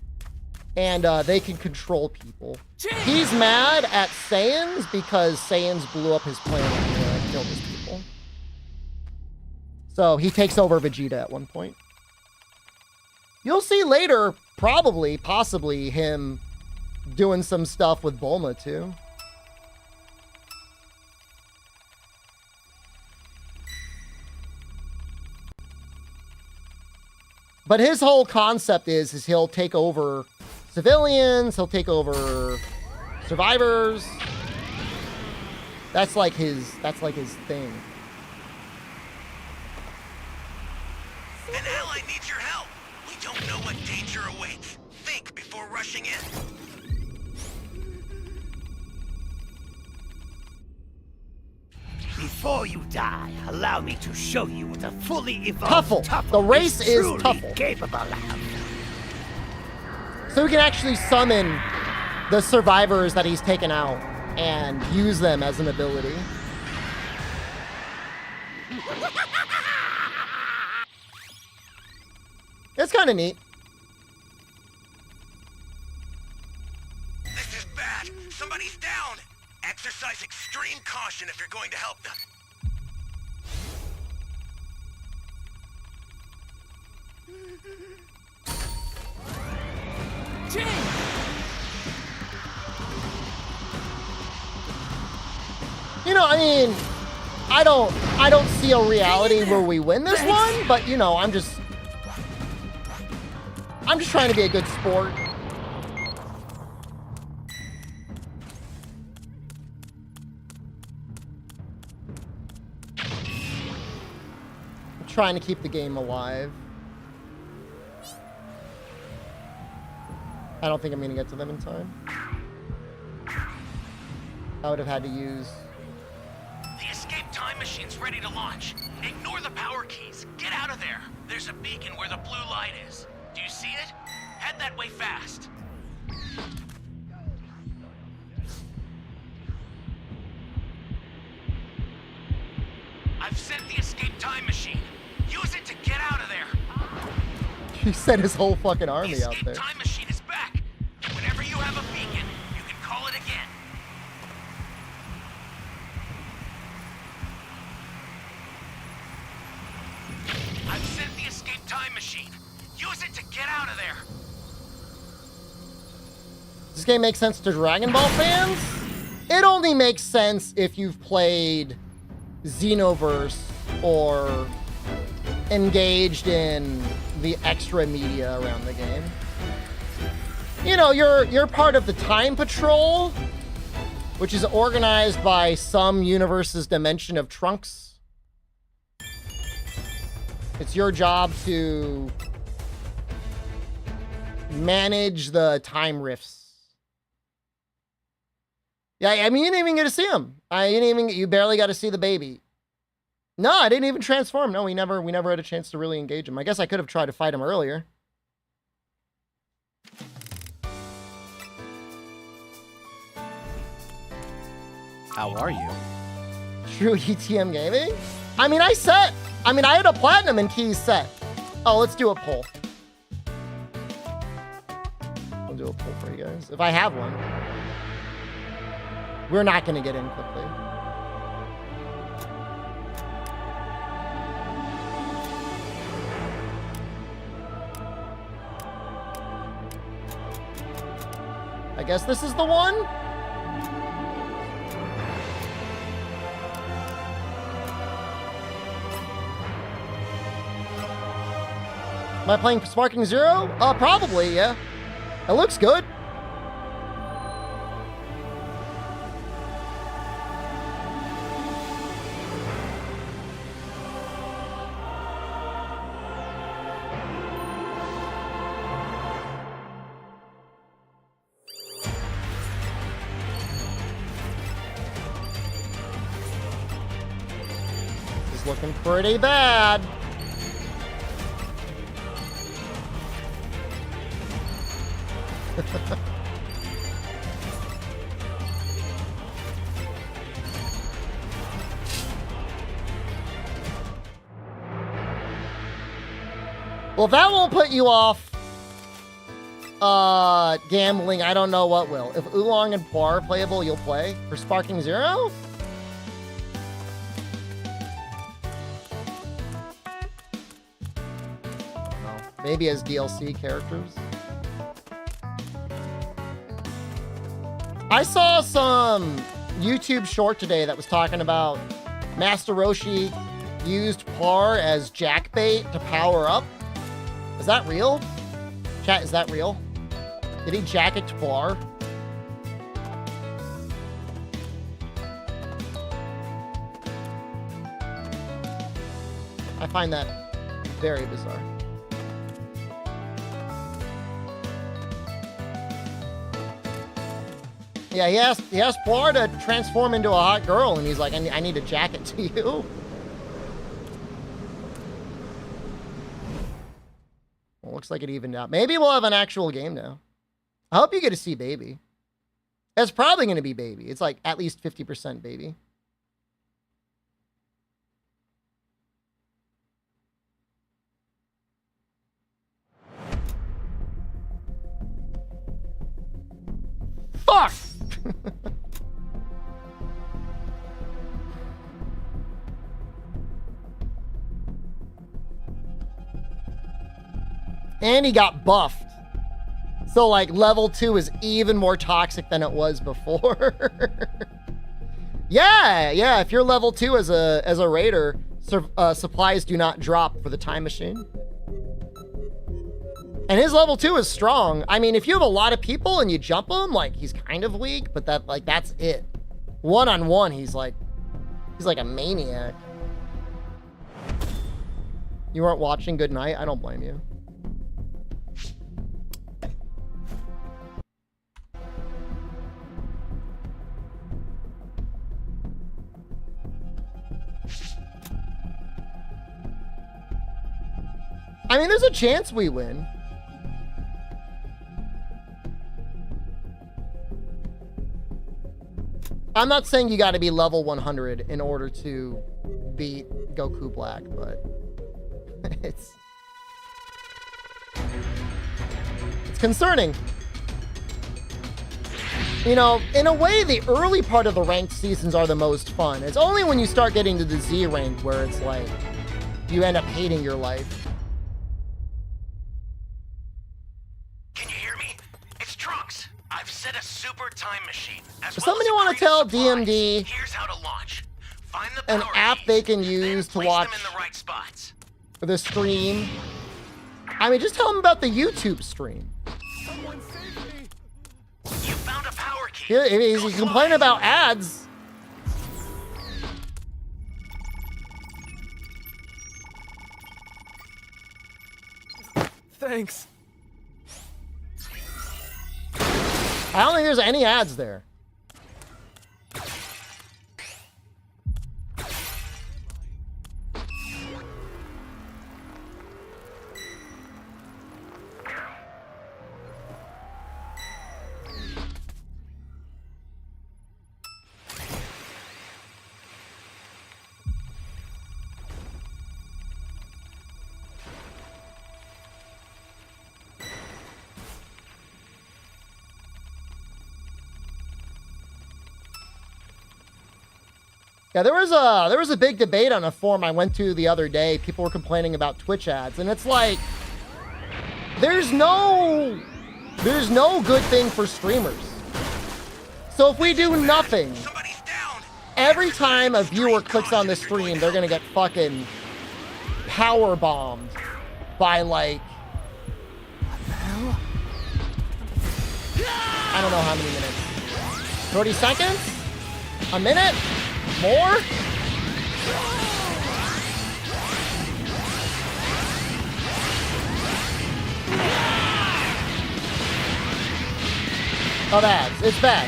and they can control people. He's mad at Saiyans because Saiyans blew up his planet and killed his people. So he takes over Vegeta at one point. You'll see later, probably, possibly, him doing some stuff with Bulma, too. But his whole concept is he'll take over civilians, he'll take over survivors. That's like his thing. An ally needs your help. We don't know what danger awaits. Think before rushing in. Before you die, allow me to show you what a fully evolved Tuffle. The race is truly Tuffle. capable of. So we can actually summon the survivors that he's taken out and use them as an ability. It's kind of neat. This is bad. Somebody's down. Exercise extreme caution if you're going to help them. You know, I mean, I don't see a reality where we win this one, but you know, I'm just trying to be a good sport. I'm trying to keep the game alive. I don't think I'm gonna get to them in time. I would have had to use... The escape time machine's ready to launch. Ignore the power keys. Get out of there. There's a beacon where the blue light is. Do you see it? Head that way fast. I've sent the escape time machine. Use it to get out of there. He sent his whole fucking army The out escape there. time machine is back. Whenever you have a beacon, you can call it again. I've sent the escape time machine. Use it to get out of there. Does this game make sense to Dragon Ball fans? It only makes sense if you've played Xenoverse or engaged in the extra media around the game. You know, you're part of the Time Patrol, which is organized by some universe's dimension of Trunks. It's your job to manage the time rifts. Yeah, I mean, you didn't even get to see him. You barely got to see the baby. No, I didn't even transform. No, we never had a chance to really engage him. I guess I could have tried to fight him earlier. How are you? True ETM gaming? I mean, I had a platinum and keys set. Oh, let's do a poll. I'll do a poll for you guys. If I have one. We're not going to get in quickly. I guess this is the one? Am I playing Sparking Zero? Probably, yeah. It looks good. This is looking pretty bad. Well, if that won't put you off gambling, I don't know what will. If Oolong and Poir are playable, you'll play. For Sparking Zero? I don't know. Maybe as DLC characters. I saw some YouTube short today that was talking about Master Roshi used Poir as jackbait to power up. Is that real? Chat, is that real? Did he jack it to Poir? I find that very bizarre. Yeah, he asked Poir to transform into a hot girl, and he's like, I need a jacket to you. Well, looks like it evened out. Maybe we'll have an actual game now. I hope you get to see Baby. It's probably going to be Baby. It's like at least 50% Baby. Fuck! And he got buffed. So like level 2 is even more toxic than it was before. Yeah, if you're level 2 as a raider, supplies do not drop for the time machine. And his level 2 is strong. I mean, if you have a lot of people and you jump him, like he's kind of weak, but that's it. One-on-one, he's like a maniac. You weren't watching Good Night? I don't blame you. I mean, there's a chance we win. I'm not saying you got to be level 100 in order to beat Goku Black, but it's... concerning. You know, in a way, the early part of the ranked seasons are the most fun. It's only when you start getting to the Z rank where it's like, you end up hating your life. Can you hear me? It's Trunks. I've set a super time machine. Does somebody want to tell DMD Here's how to launch. Find the an power app keys, they can then use to place watch them in the right spots. the stream? I mean, just tell them about the YouTube stream. You found a power key. Yeah, if you complain about ads. Thanks. I don't think there's any ads there. Yeah, there was a big debate on a forum I went to the other day. People were complaining about Twitch ads, and it's like there's no good thing for streamers. So if we do nothing, every time a viewer clicks on the stream, they're gonna get fucking power bombed by like I don't know how many minutes. 30 seconds? A minute? More? Oh, ads. It's bad.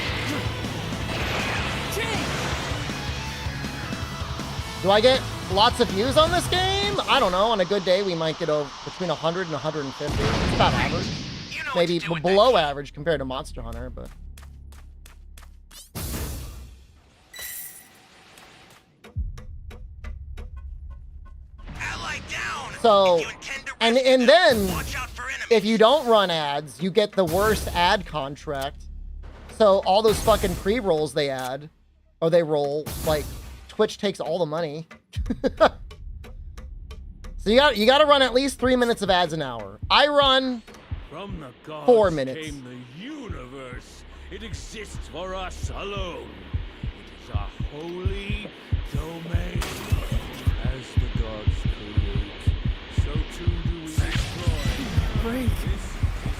Do I get lots of views on this game? I don't know. On a good day, we might get between 100 and 150. It's about average. Maybe below average compared to Monster Hunter, but... So, and then, if you don't run ads, you get the worst ad contract. So all those fucking pre-rolls they add, or they roll, like, Twitch takes all the money. So you got to run at least 3 minutes of ads an hour. I run 4 minutes. Came the universe. It exists for us alone. It is our holy domain. As the gods create, so too do we destroy. Break. This is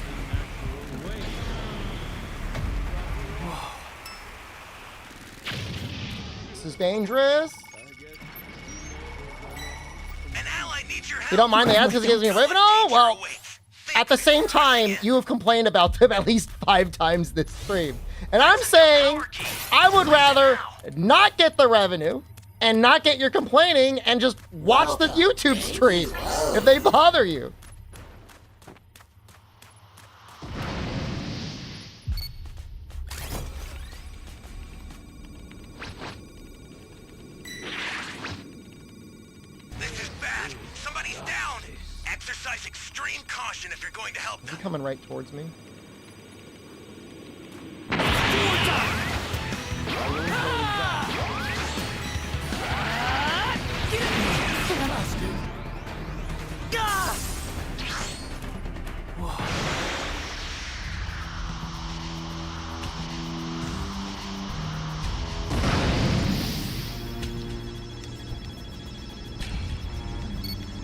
the natural way. This is dangerous. An ally needs your help. You don't mind the ads because it gives me a revenue? Well, at the same time, you have complained about them at least 5 times this stream. And I'm saying I would rather not get the revenue and not get your complaining and just watch the YouTube stream if they bother you. This is bad. Somebody's down. Exercise extreme caution if you're going to help Is them. he coming right towards me?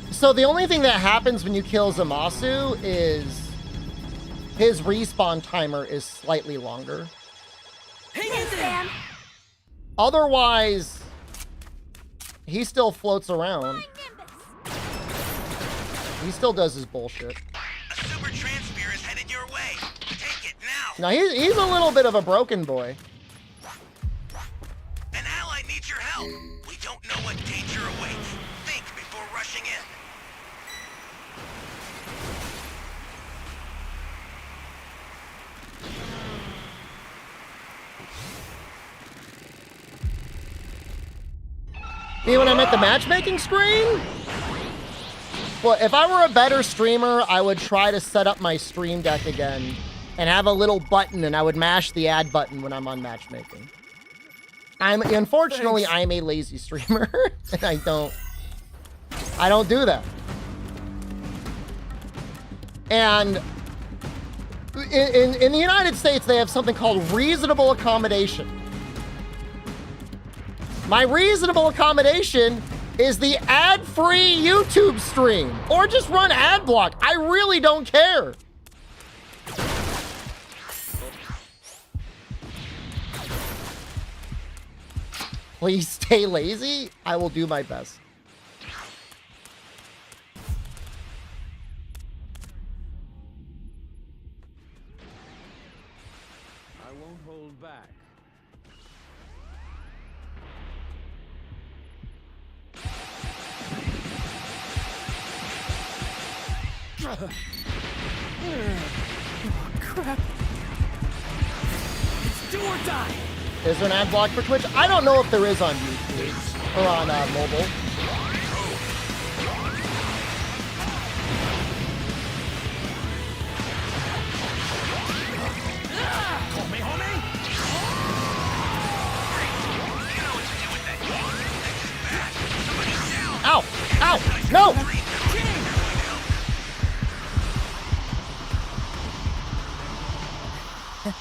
So the only thing that happens when you kill Zamasu is his respawn timer is slightly longer. Otherwise, he still floats around. He still does his bullshit. A super transfer is headed your way. Take it now. Now he's a little bit of a broken boy. An ally needs your help. We don't know what danger awaits. Think before rushing in. See when I'm at the matchmaking screen? Well, if I were a better streamer, I would try to set up my stream deck again and have a little button, and I would mash the add button when I'm on matchmaking. Unfortunately, I'm a lazy streamer, and I don't do that. And in the United States, they have something called reasonable accommodation. My reasonable accommodation is the ad-free YouTube stream, or just run ad block. I really don't care. Please stay lazy. I will do my best. I won't hold back. Crap. It's do or die. Is there an ad block for Twitch? I don't know if there is on YouTube or on mobile. Ow! Ow! No! An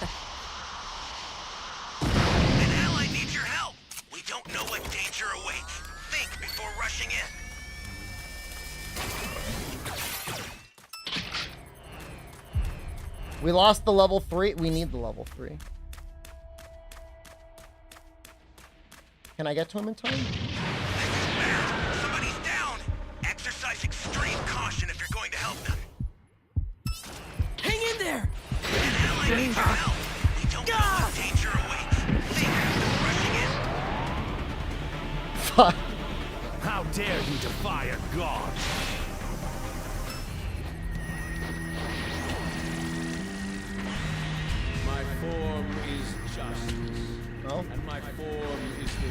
ally needs your help. We don't know what danger awaits. Think before rushing in. We lost the level 3. We need the level 3. Can I get to him in time? This is bad. Somebody's down. Exercise extreme caution if you're going to help them. Hang in there. An ally needs your help. We don't know what danger awaits. Think before rushing in. Fuck. How dare you defy a god? My form is justice, No? and my form is the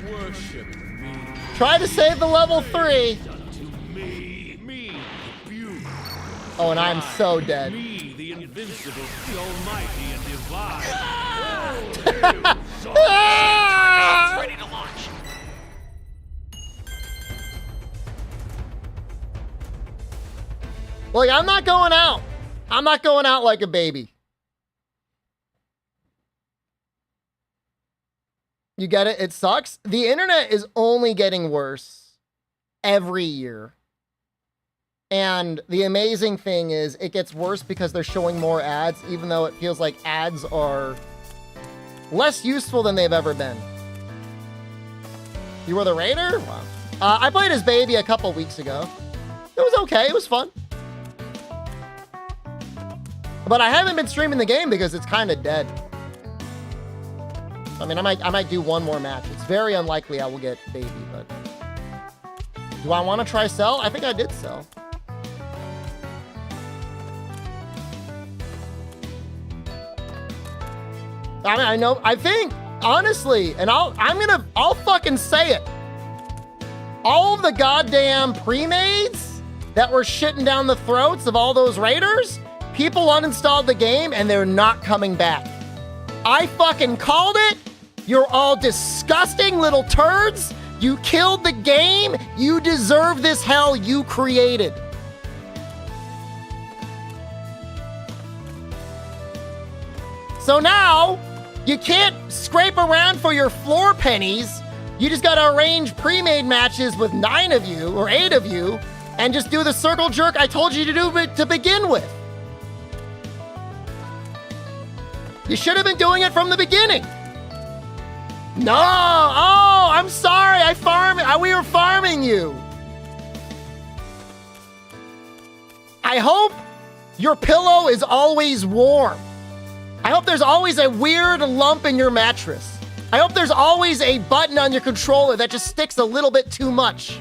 world. Worship me. Try to save the level 3. To me, the beauty. Oh, and I'm so dead. Me, the invincible, the almighty and divine. Ah! Ready to launch. Look, I'm not going out. I'm not going out like a baby. You get it? It sucks. The internet is only getting worse every year. And the amazing thing is it gets worse because they're showing more ads, even though it feels like ads are less useful than they've ever been. You were the raider? Wow. I played as baby a couple weeks ago. It was okay. It was fun. But I haven't been streaming the game because it's kind of dead. I mean, I might do one more match. It's very unlikely I will get baby, but do I want to try sell? I think I did sell. I mean, I think honestly, and I'll fucking say it. All of the goddamn pre-mades that were shitting down the throats of all those raiders, people uninstalled the game and they're not coming back. I fucking called it. You're all disgusting little turds. You killed the game. You deserve this hell you created. So now, you can't scrape around for your floor pennies. You just gotta arrange pre-made matches with 9 of you or 8 of you and just do the circle jerk I told you to do to begin with. You should have been doing it from the beginning. No, oh, I'm sorry. We were farming you. I hope your pillow is always warm. I hope there's always a weird lump in your mattress. I hope there's always a button on your controller that just sticks a little bit too much.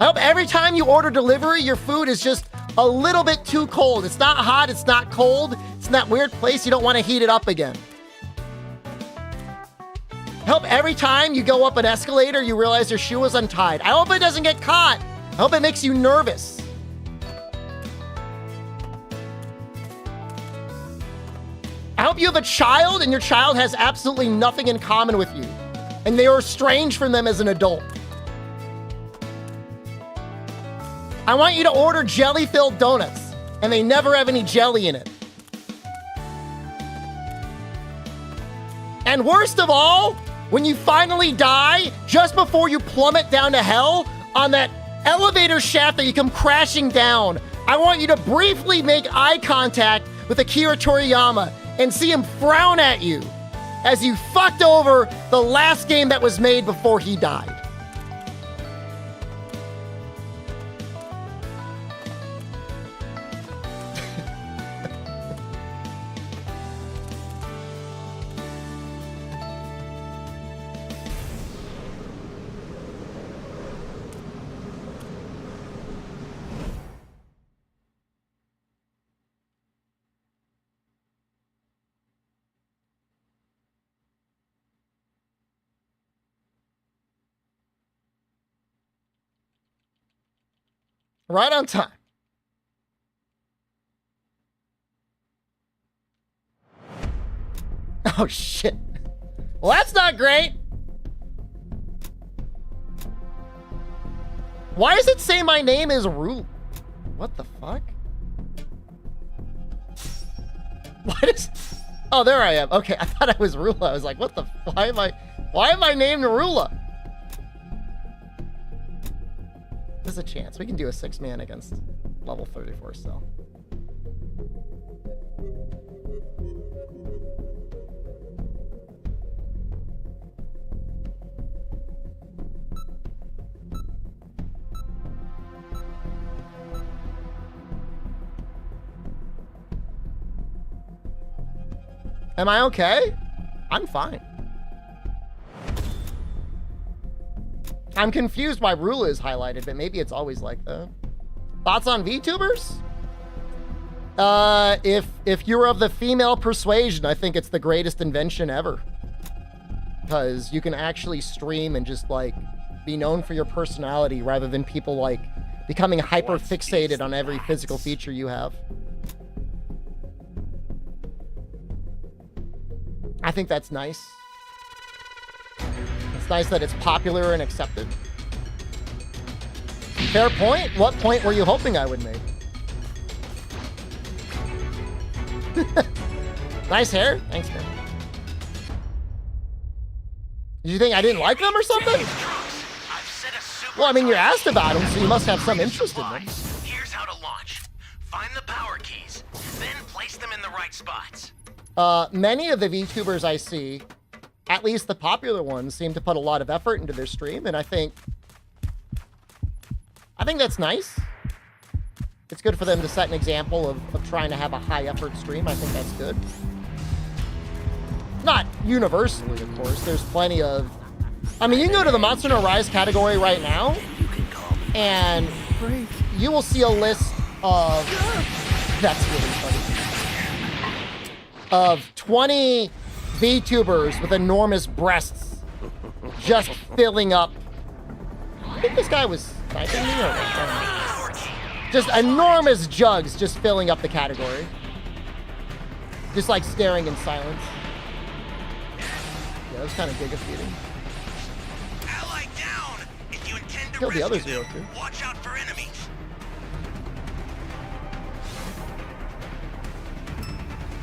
I hope every time you order delivery, your food is just a little bit too cold. It's not hot, it's not cold. It's in that weird place you don't want to heat it up again. I hope every time you go up an escalator, you realize your shoe was untied. I hope it doesn't get caught. I hope it makes you nervous. I hope you have a child and your child has absolutely nothing in common with you, and they are estranged from them as an adult. I want you to order jelly-filled donuts, and they never have any jelly in it. And worst of all, when you finally die, just before you plummet down to hell, on that elevator shaft that you come crashing down, I want you to briefly make eye contact with Akira Toriyama and see him frown at you as you fucked over the last game that was made before he died. Right on time. Oh, shit. Well, that's not great. Why does it say my name is Rule? What the fuck? Why does... Oh, there I am. Okay, I thought I was Rula. I was like, what the... Why am I named Rula? There's a chance. We can do a 6-man against level 34 still. Am I okay? I'm fine. I'm confused why Rula is highlighted, but maybe it's always like that. Thoughts on VTubers? If you're of the female persuasion, I think it's the greatest invention ever. Because you can actually stream and just like be known for your personality rather than people like becoming hyper fixated on every physical feature you have. I think that's nice. It's nice that it's popular and accepted. Fair point. What point were you hoping I would make? Nice hair. Thanks, man. Did you think I didn't like them or something? Well, I mean, you asked about them, so you must have some interest in them. Here's how to launch. Find the power keys, then place them in the right spots. Many of the VTubers I see, at least the popular ones, seem to put a lot of effort into their stream, and I think that's nice. It's good for them to set an example of trying to have a high effort stream. I think that's good. Not universally, of course. There's plenty of... I mean, you can go to the Monster No Rise category right now, and you will see a list of... That's really funny. Of 20 VTubers with enormous breasts just filling up. I think this guy was sniping me or just enormous jugs just filling up the category. Just like staring in silence. Yeah, it was kind of giga feeding. Ally down. If you intend to Kill the other rescue zero them, too. watch out for enemies.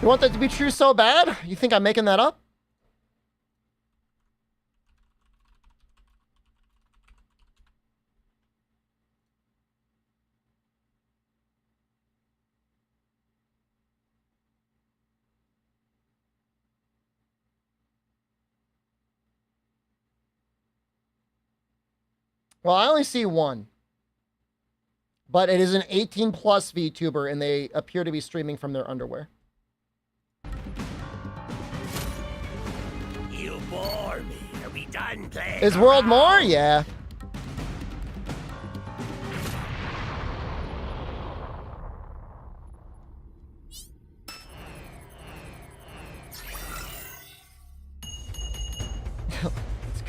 You want that to be true so bad? You think I'm making that up? Well, I only see one. But it is an 18+ VTuber, and they appear to be streaming from their underwear. You bore me. Are we done playing? Is World more? Yeah.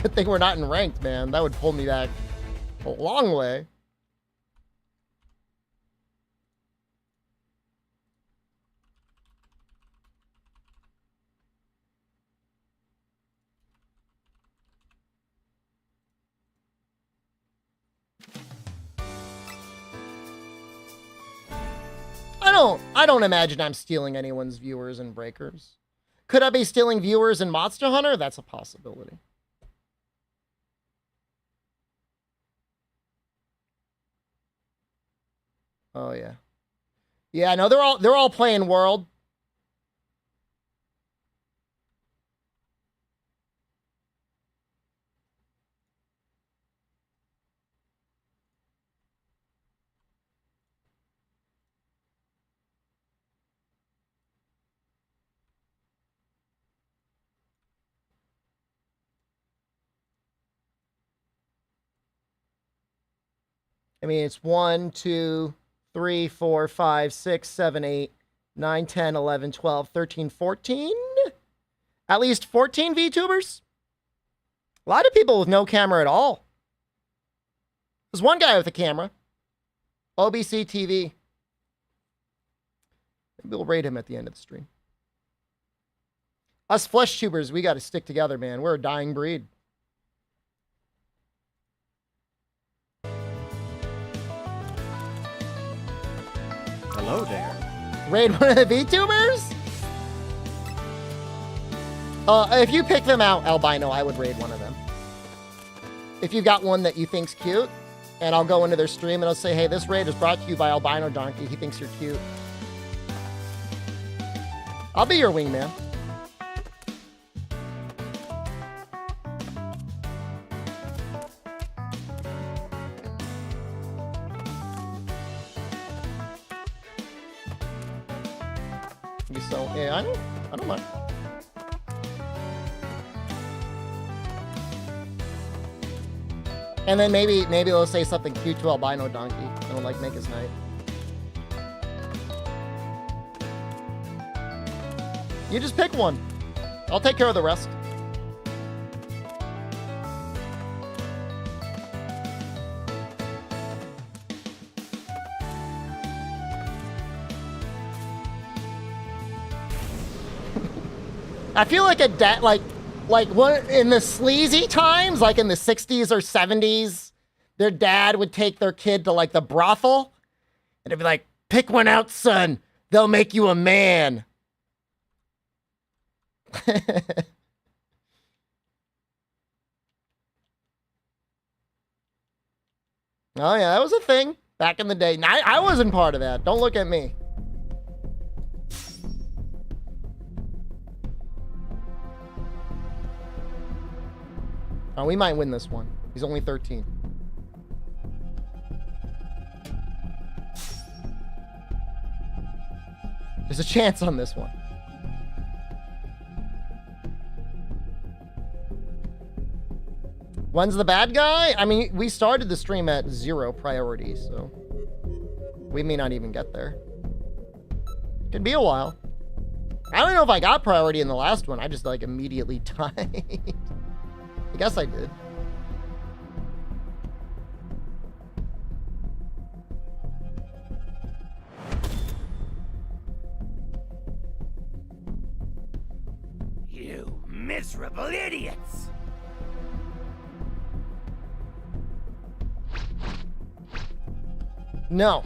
Good thing we're not in ranked, man. That would pull me back a long way. I don't imagine I'm stealing anyone's viewers and breakers. Could I be stealing viewers in Monster Hunter? That's a possibility. Oh yeah. Yeah, no, they're all playing World. I mean, it's 1, 2, 3, 4, 5, 6, 7, 8, 9, 10, 11, 12, 13, 14. At least 14 VTubers. A lot of people with no camera at all. There's one guy with a camera. OBC TV. Maybe we'll raid him at the end of the stream. Us flesh tubers, we got to stick together, man. We're a dying breed. Hello there. Raid one of the VTubers? If you pick them out, Albino, I would raid one of them. If you've got one that you think's cute, and I'll go into their stream and I'll say, hey, this raid is brought to you by Albino Donkey. He thinks you're cute. I'll be your wingman. So yeah, I don't mind. And then maybe they'll say something cute to Albino Donkey. It'll like make his night. You just pick one. I'll take care of the rest. I feel like a dad, like what in the sleazy times, like in the 60s or 70s, their dad would take their kid to like the brothel, and it'd be like, pick one out, son. They'll make you a man. Oh yeah, that was a thing back in the day. I wasn't part of that. Don't look at me. Oh, we might win this one. He's only 13. There's a chance on this one. When's the bad guy? I mean, we started the stream at 0 priority, so we may not even get there. Could be a while. I don't know if I got priority in the last one. I just like immediately died. I guess I did. You miserable idiots! No.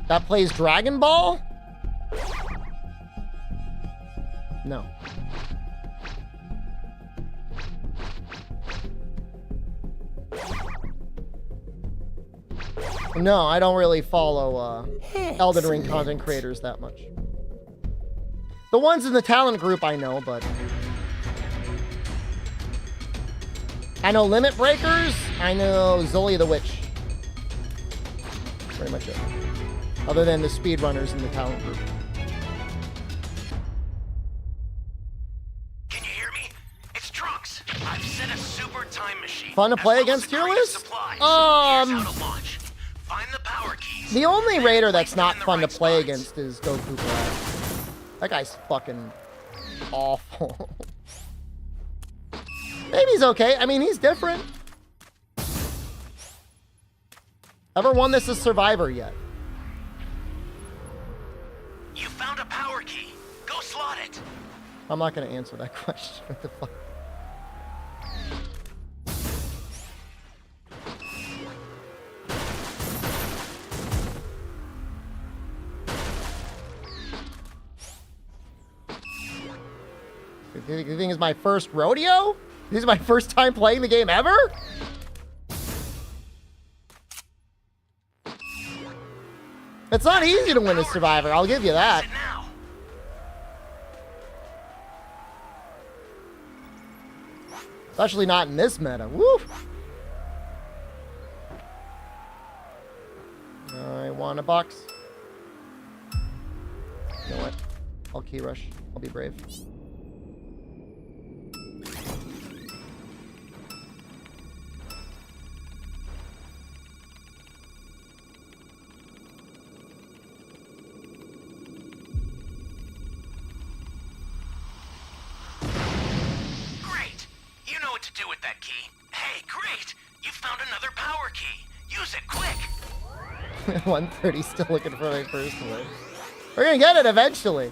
That plays Dragon Ball? No. No, I don't really follow Elden Ring content creators that much. The ones in the talent group I know, but I know Limit Breakers, I know Zully the Witch. Pretty much it. Other than the speedrunners in the talent group. Can you hear me? It's Trunks. I've set a super time machine. Fun to play against tier list? The only raider that's not fun to play against is Goku Black. That guy's fucking awful. Maybe he's okay. I mean, he's different. Ever won this as Survivor yet? You found a power key. Go slot it. I'm not going to answer that question. What the fuck? You think it's my first rodeo? This is my first time playing the game ever? It's not easy to win a Survivor, I'll give you that. Use it now. Especially not in this meta. Woo! I want a box. You know what? I'll key rush. I'll be brave. Great. You know what to do with that key. Hey, great. You found another power key. Use it quick. 130 still looking for my first one. We're gonna get it eventually.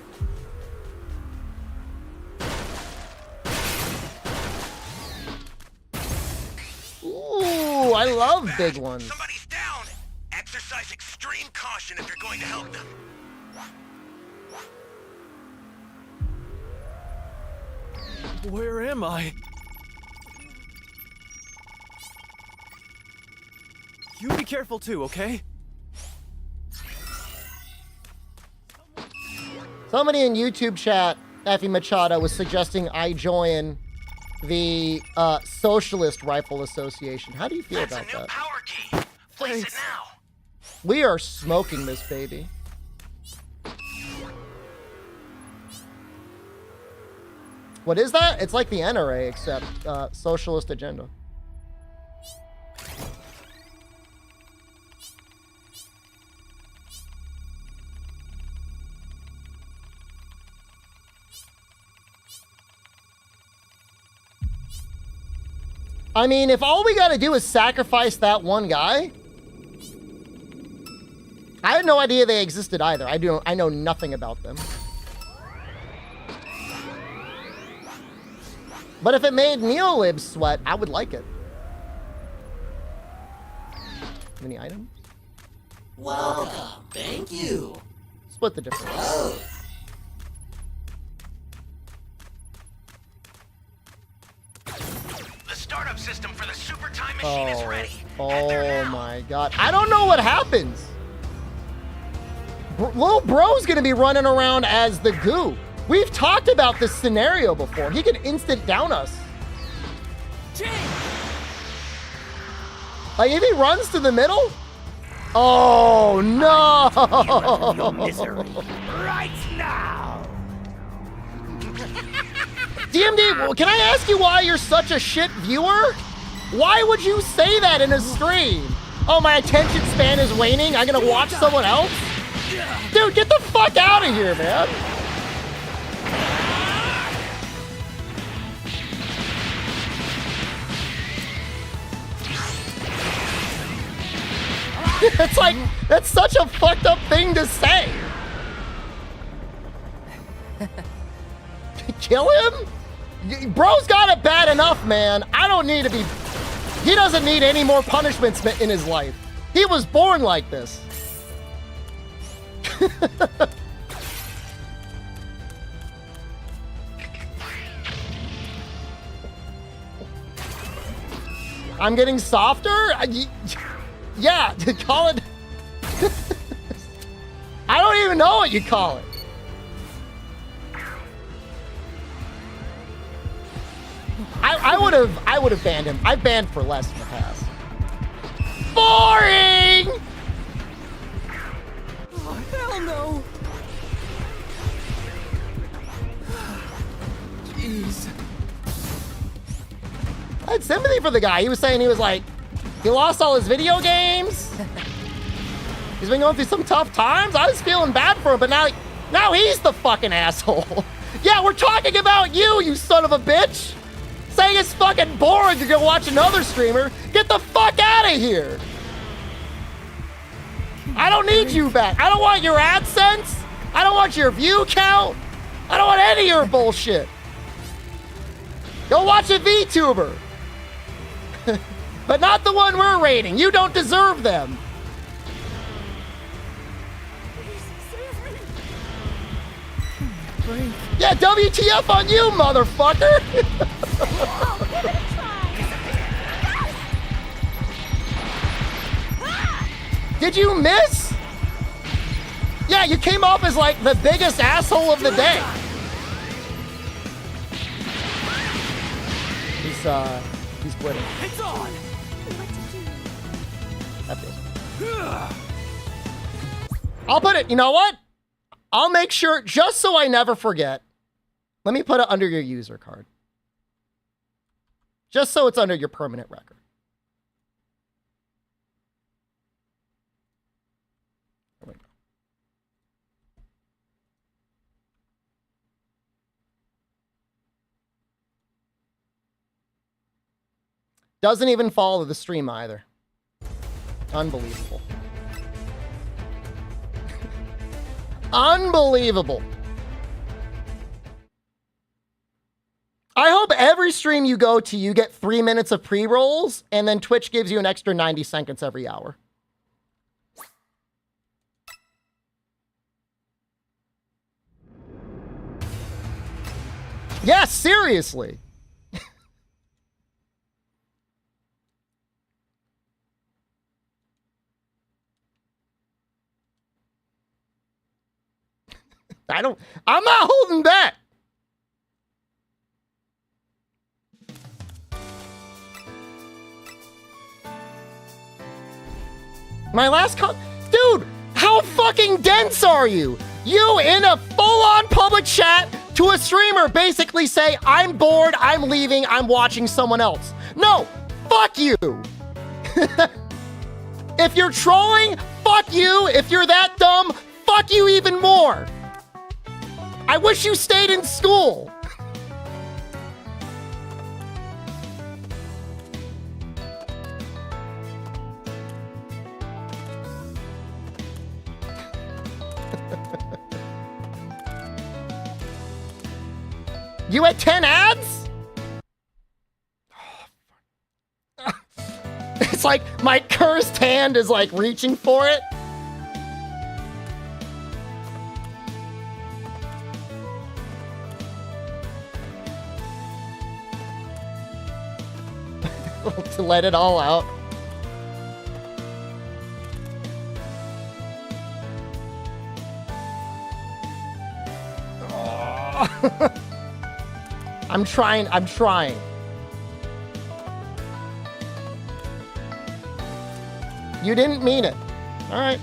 Ooh, I love big ones. Somebody's down. Exercise extreme caution if you're going to help them. Where am I? You be careful too, okay? Somebody in YouTube chat, Effie Machado, was suggesting I join the Socialist Rifle Association. How do you feel That's about a new that? power key. Place it now. We are smoking this baby. What is that? It's like the NRA, except Socialist Agenda. I mean, if all we gotta do is sacrifice that one guy, I had no idea they existed either. I know nothing about them. But if it made Neolib sweat, I would like it. Any items? Welcome. Thank you. Split the difference. The startup system for the super time machine is ready. Head Oh there now. my god. I don't know what happens. Little bro's gonna be running around as the goo. We've talked about this scenario before. He can instant down us. Like if he runs to the middle? Oh no! Your misery right now. DMD, can I ask you why you're such a shit viewer? Why would you say that in a stream? Oh, my attention span is waning. I'm gonna watch someone else? Dude, get the fuck out of here, man. It's like, that's such a fucked up thing to say. Kill him? Bro's got it bad enough, man. I don't need to be... He doesn't need any more punishments in his life. He was born like this. I'm getting softer? Yeah, to call it... I don't even know what you call it. I would have banned him. I've banned for less in the past. Boring! Oh, hell no! Jeez. I had sympathy for the guy. He was saying he was like, he lost all his video games. He's been going through some tough times. I was feeling bad for him, but now he's the fucking asshole. Yeah, we're talking about you, you son of a bitch. Saying it's fucking boring to go watch another streamer. Get the fuck out of here. I don't need you back. I don't want your AdSense. I don't want your view count. I don't want any of your bullshit. Go watch a VTuber. But not the one we're rating. You don't deserve them. Yeah, WTF on you, motherfucker! Did you miss? Yeah, you came off as like the biggest asshole of the day. He's quitting. It's on! That feels. I'll put it, you know what? I'll make sure, just so I never forget, let me put it under your user card. Just so it's under your permanent record. There we go. Doesn't even follow the stream either. Unbelievable. Unbelievable. I hope every stream you go to, you get 3 minutes of pre-rolls, and then Twitch gives you an extra 90 seconds every hour. Yes, seriously. I'm not holding back. My last dude, how fucking dense are you? You in a full-on public chat to a streamer basically say, I'm bored, I'm leaving, I'm watching someone else. No, fuck you. If you're trolling, fuck you. If you're that dumb, fuck you even more. I wish you stayed in school. You had 10 ads? It's like my cursed hand is like reaching for it. To let it all out. Oh. I'm trying. You didn't mean it. All right.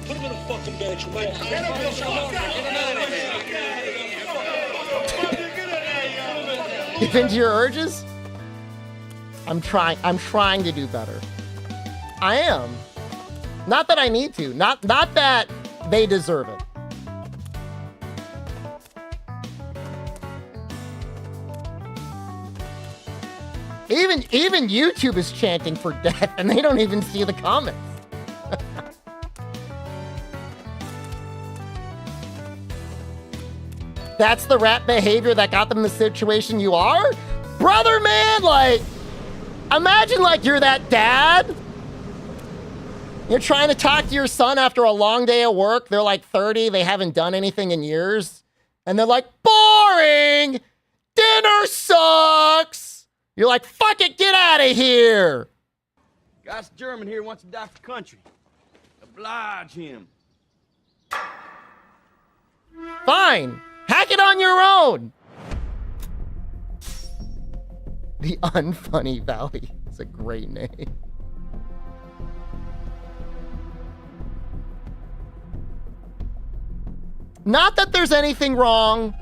Put him in a fucking bench, Mike. Give in to your urges? I'm trying to do better. I am. Not that I need to. Not that they deserve it. Even YouTube is chanting for death, and they don't even see the comments. That's the rat behavior that got them in the situation you are? Brother, man, like, imagine like you're that dad. You're trying to talk to your son after a long day of work. They're like 30. They haven't done anything in years. And they're like, boring. Dinner sucks. You're like, fuck it, get out of here. Guy's German here wants to die for country. Oblige him. Fine. Hack it on your own. The Unfunny Valley. It's a great name. Not that there's anything wrong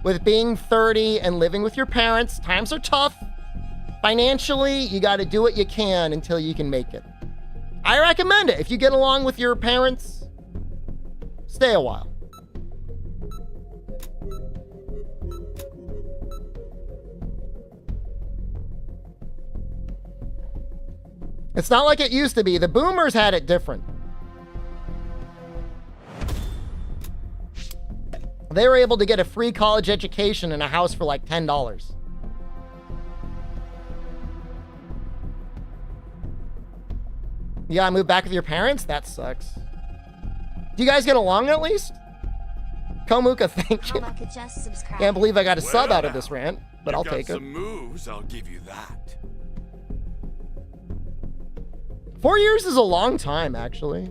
with being 30 and living with your parents. Times are tough. Financially, you got to do what you can until you can make it. I recommend it. If you get along with your parents, stay a while. It's not like it used to be. The boomers had it different. They were able to get a free college education in a house for like $10. You gotta move back with your parents? That sucks. Do you guys get along at least? Komuka, thank you. Komuka just subscribed. Can't believe I got a sub out of this rant, but I'll take it. Some moves, I'll give you that. 4 years is a long time, actually.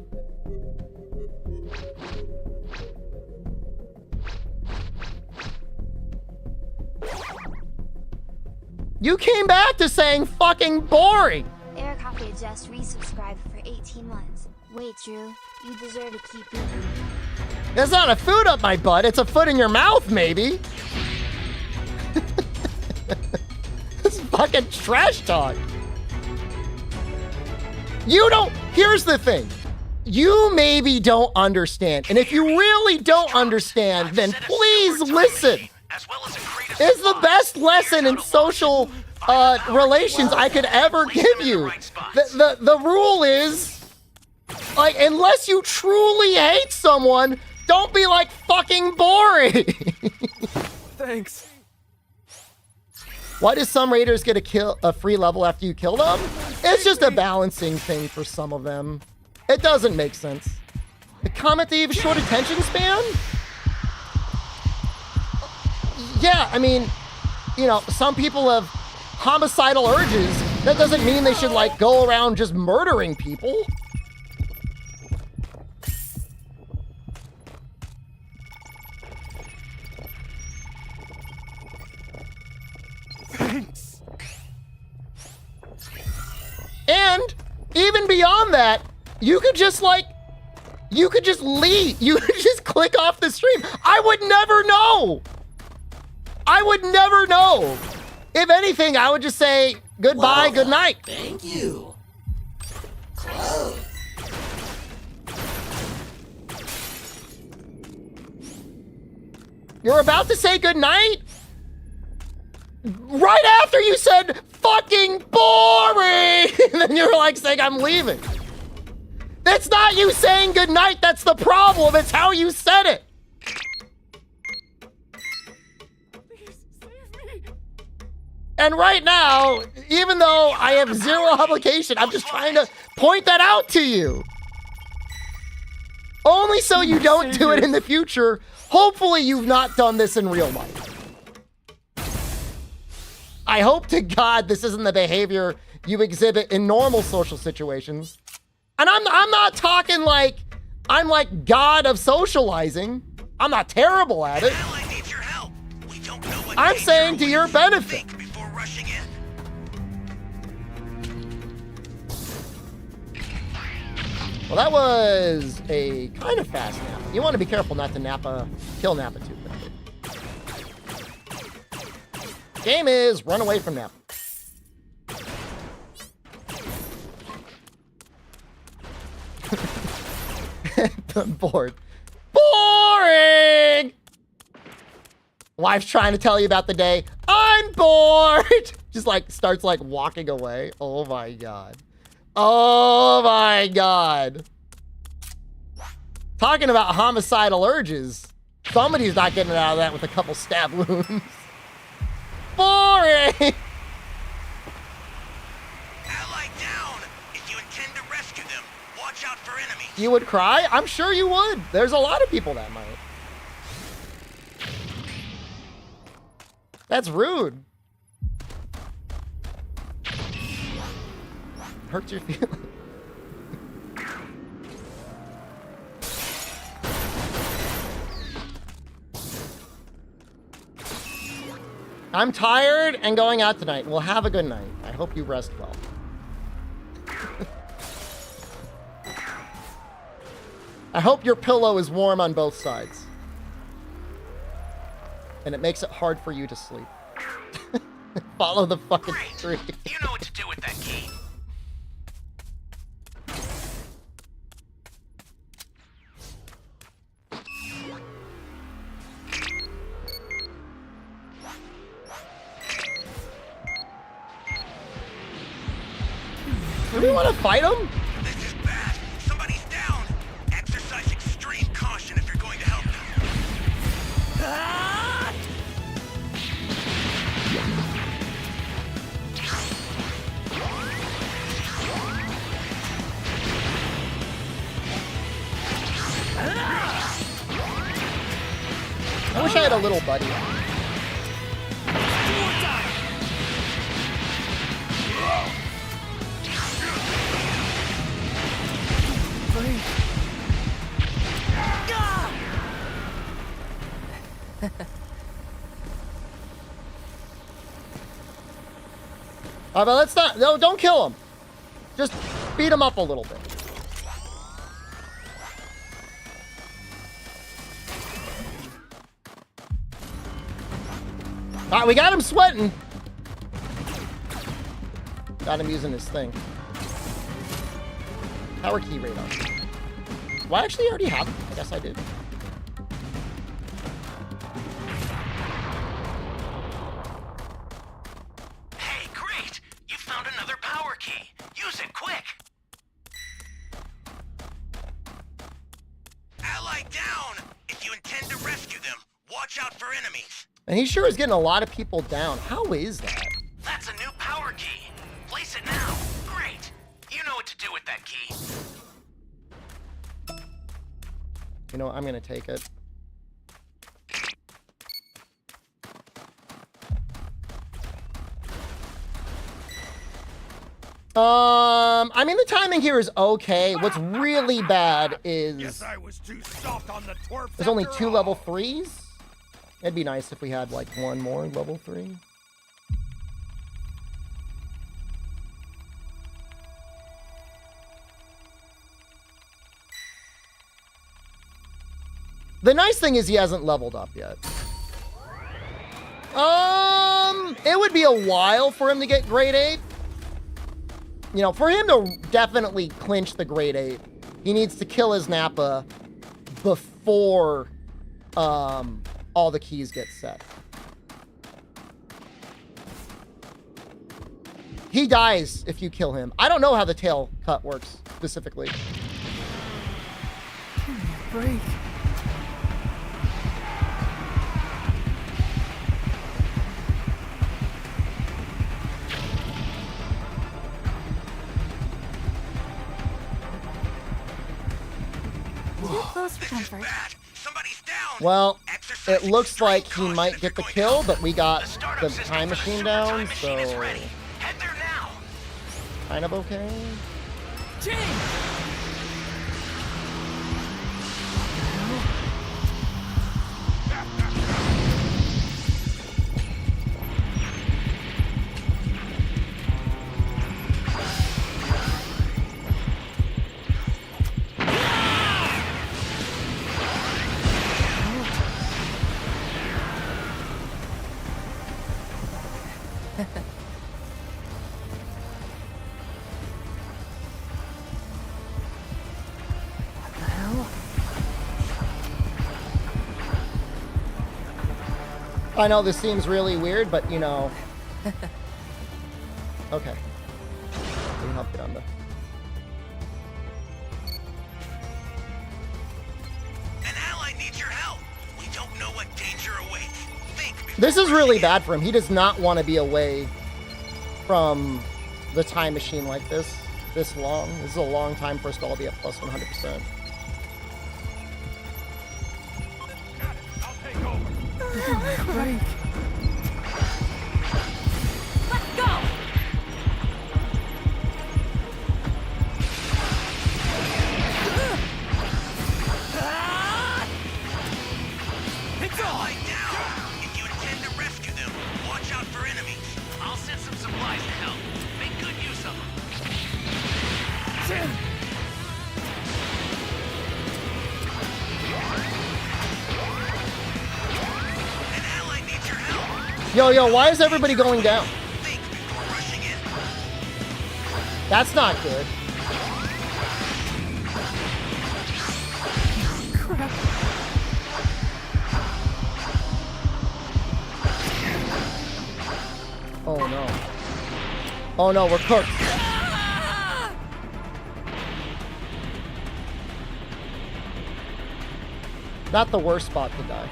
You came back to saying fucking boring. Eric Hockey just resubscribed for 18 months. Wait, Drew, you deserve to keep eating. That's not a foot up my butt. It's a foot in your mouth, maybe. This is fucking trash talk. You don't. Here's the thing. You maybe don't understand. And if you really don't understand, then please listen. It's the best lesson in social relations I could ever give you. The rule is, like, unless you truly hate someone, don't be like fucking boring. Thanks. Why do some raiders get a free level after you kill them? It's just a balancing thing for some of them. It doesn't make sense. The comment that you have a short attention span? Yeah, I mean, you know, some people have homicidal urges. That doesn't mean they should, like, go around just murdering people. Thanks. And even beyond that, you could just leave. You could just click off the stream. I would never know. I would never know. If anything, I would just say goodbye, good night. Thank you. Close. You're about to say good night? Right after you said fucking boring. And then you're like saying I'm leaving. That's not you saying good night. That's the problem. It's how you said it. And right now, even though I have zero obligation, I'm just trying to point that out to you. Only so you don't do it in the future. Hopefully you've not done this in real life. I hope to God this isn't the behavior you exhibit in normal social situations. And I'm not talking like I'm like God of socializing. I'm not terrible at it. I'm saying to your benefit. Well, that was a kind of fast nap. You want to be careful not to kill Nappa too quickly. Game is run away from Nappa. I'm bored. Boring! Wife's trying to tell you about the day. I'm bored! Just like starts like walking away. Oh my God. Oh my God. Talking about homicidal urges. Somebody's not getting out of that with a couple stab wounds. Boring! Ally down! If you intend to rescue them, watch out for enemies. You would cry? I'm sure you would. There's a lot of people that might. That's rude. Hurts your feelings. I'm tired and going out tonight. Well, have a good night. I hope you rest well. I hope your pillow is warm on both sides. And it makes it hard for you to sleep. Follow the fucking tree. You know what to do with that key. Do we want to fight him? This is bad. Somebody's down. Exercise extreme caution if you're going to help them. I wish I had a little buddy. But let's not. No, don't kill him. Just beat him up a little bit. All right, we got him sweating. Got him using his thing. Power key radar. Well, I actually already have it. I guess I did. Hey, great! You found another power key. Use it quick. Ally down! If you intend to rescue them, watch out for enemies. And he sure is getting a lot of people down. How is that? That's a new power key. Place it now. Great. You know what to do with that key. You know, I'm gonna take it. I mean, the timing here is okay. What's really bad is I was too soft on the twerp. there's only 2 level 3s. It'd be nice if we had like 1 more level 3. The nice thing is he hasn't leveled up yet. It would be a while for him to get grade 8. You know, for him to definitely clinch the grade 8, he needs to kill his Nappa before all the keys get set. He dies if you kill him. I don't know how the tail cut works specifically. Break. Close for comfort. Bad. Somebody's down. Well, Exercise it looks extreme like he caution might if get the you're going to kill, help but we got The the startup system time for the machine super down, time machine is so ready. Head there now. kind of okay. I know this seems really weird, but you know. Okay. We can help get on the. An ally needs your help. We don't know what danger awaits. Think before This is really rushing bad for him. He does not want to be away from the time machine like this long. This is a long time for us to all be at plus 100%. I'll take over. Break. Let's go! It's on. Ally down. If you intend to rescue them, watch out for enemies. I'll send some supplies to help. Make good use of them. An ally needs your help. Yo, why is everybody going down? Think before rushing in. That's not good. Crap. Oh no. Oh no, we're cooked. Not the worst spot to die.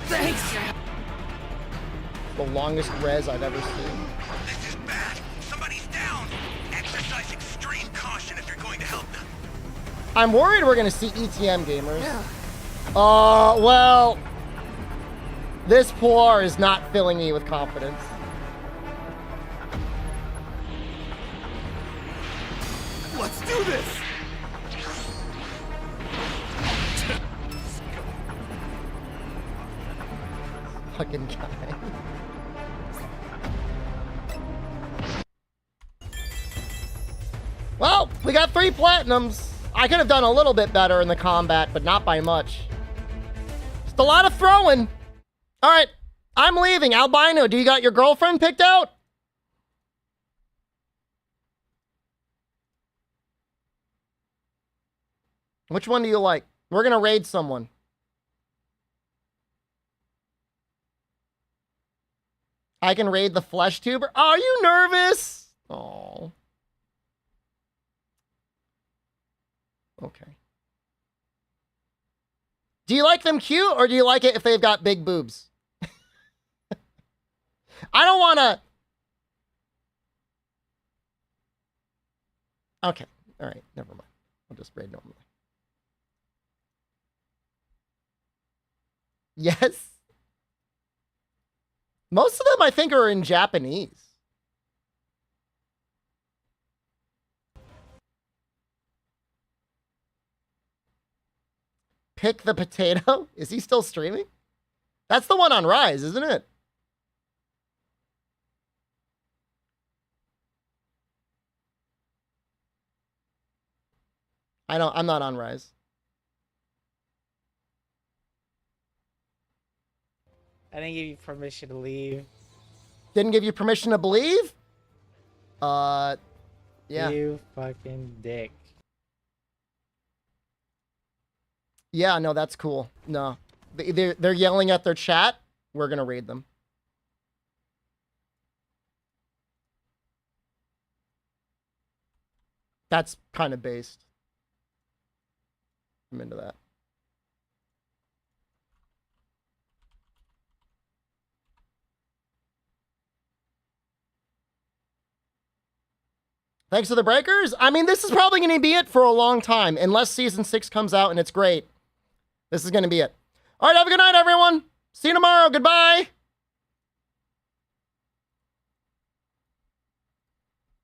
Thanks. The longest res I've ever seen. This is bad. Somebody's down. Exercise extreme caution if you're going to help them. I'm worried we're gonna see ETM gamers. Well, this poor is not filling me with confidence. Let's do this! Fucking guy. Well, we got 3 platinums. I could have done a little bit better in the combat, but not by much. Just a lot of throwing. All right, I'm leaving. Albino, do you got your girlfriend picked out? Which one do you like? We're gonna raid someone. I can raid the flesh tuber. Are you nervous? Oh. Okay. Do you like them cute or do you like it if they've got big boobs? I don't want to. Okay. All right. Never mind. I'll just raid normally. Yes. Most of them, I think, are in Japanese. Pick the potato? Is he still streaming? That's the one on Rise, isn't it? I'm not on Rise. I didn't give you permission to leave. Didn't give you permission to believe? Yeah. You fucking dick. Yeah, no, that's cool. No. They're yelling at their chat. We're gonna raid them. That's kind of based. I'm into that. Thanks to the breakers. I mean, this is probably going to be it for a long time, unless season 6 comes out and it's great. This is going to be it. All right, have a good night, everyone. See you tomorrow. Goodbye.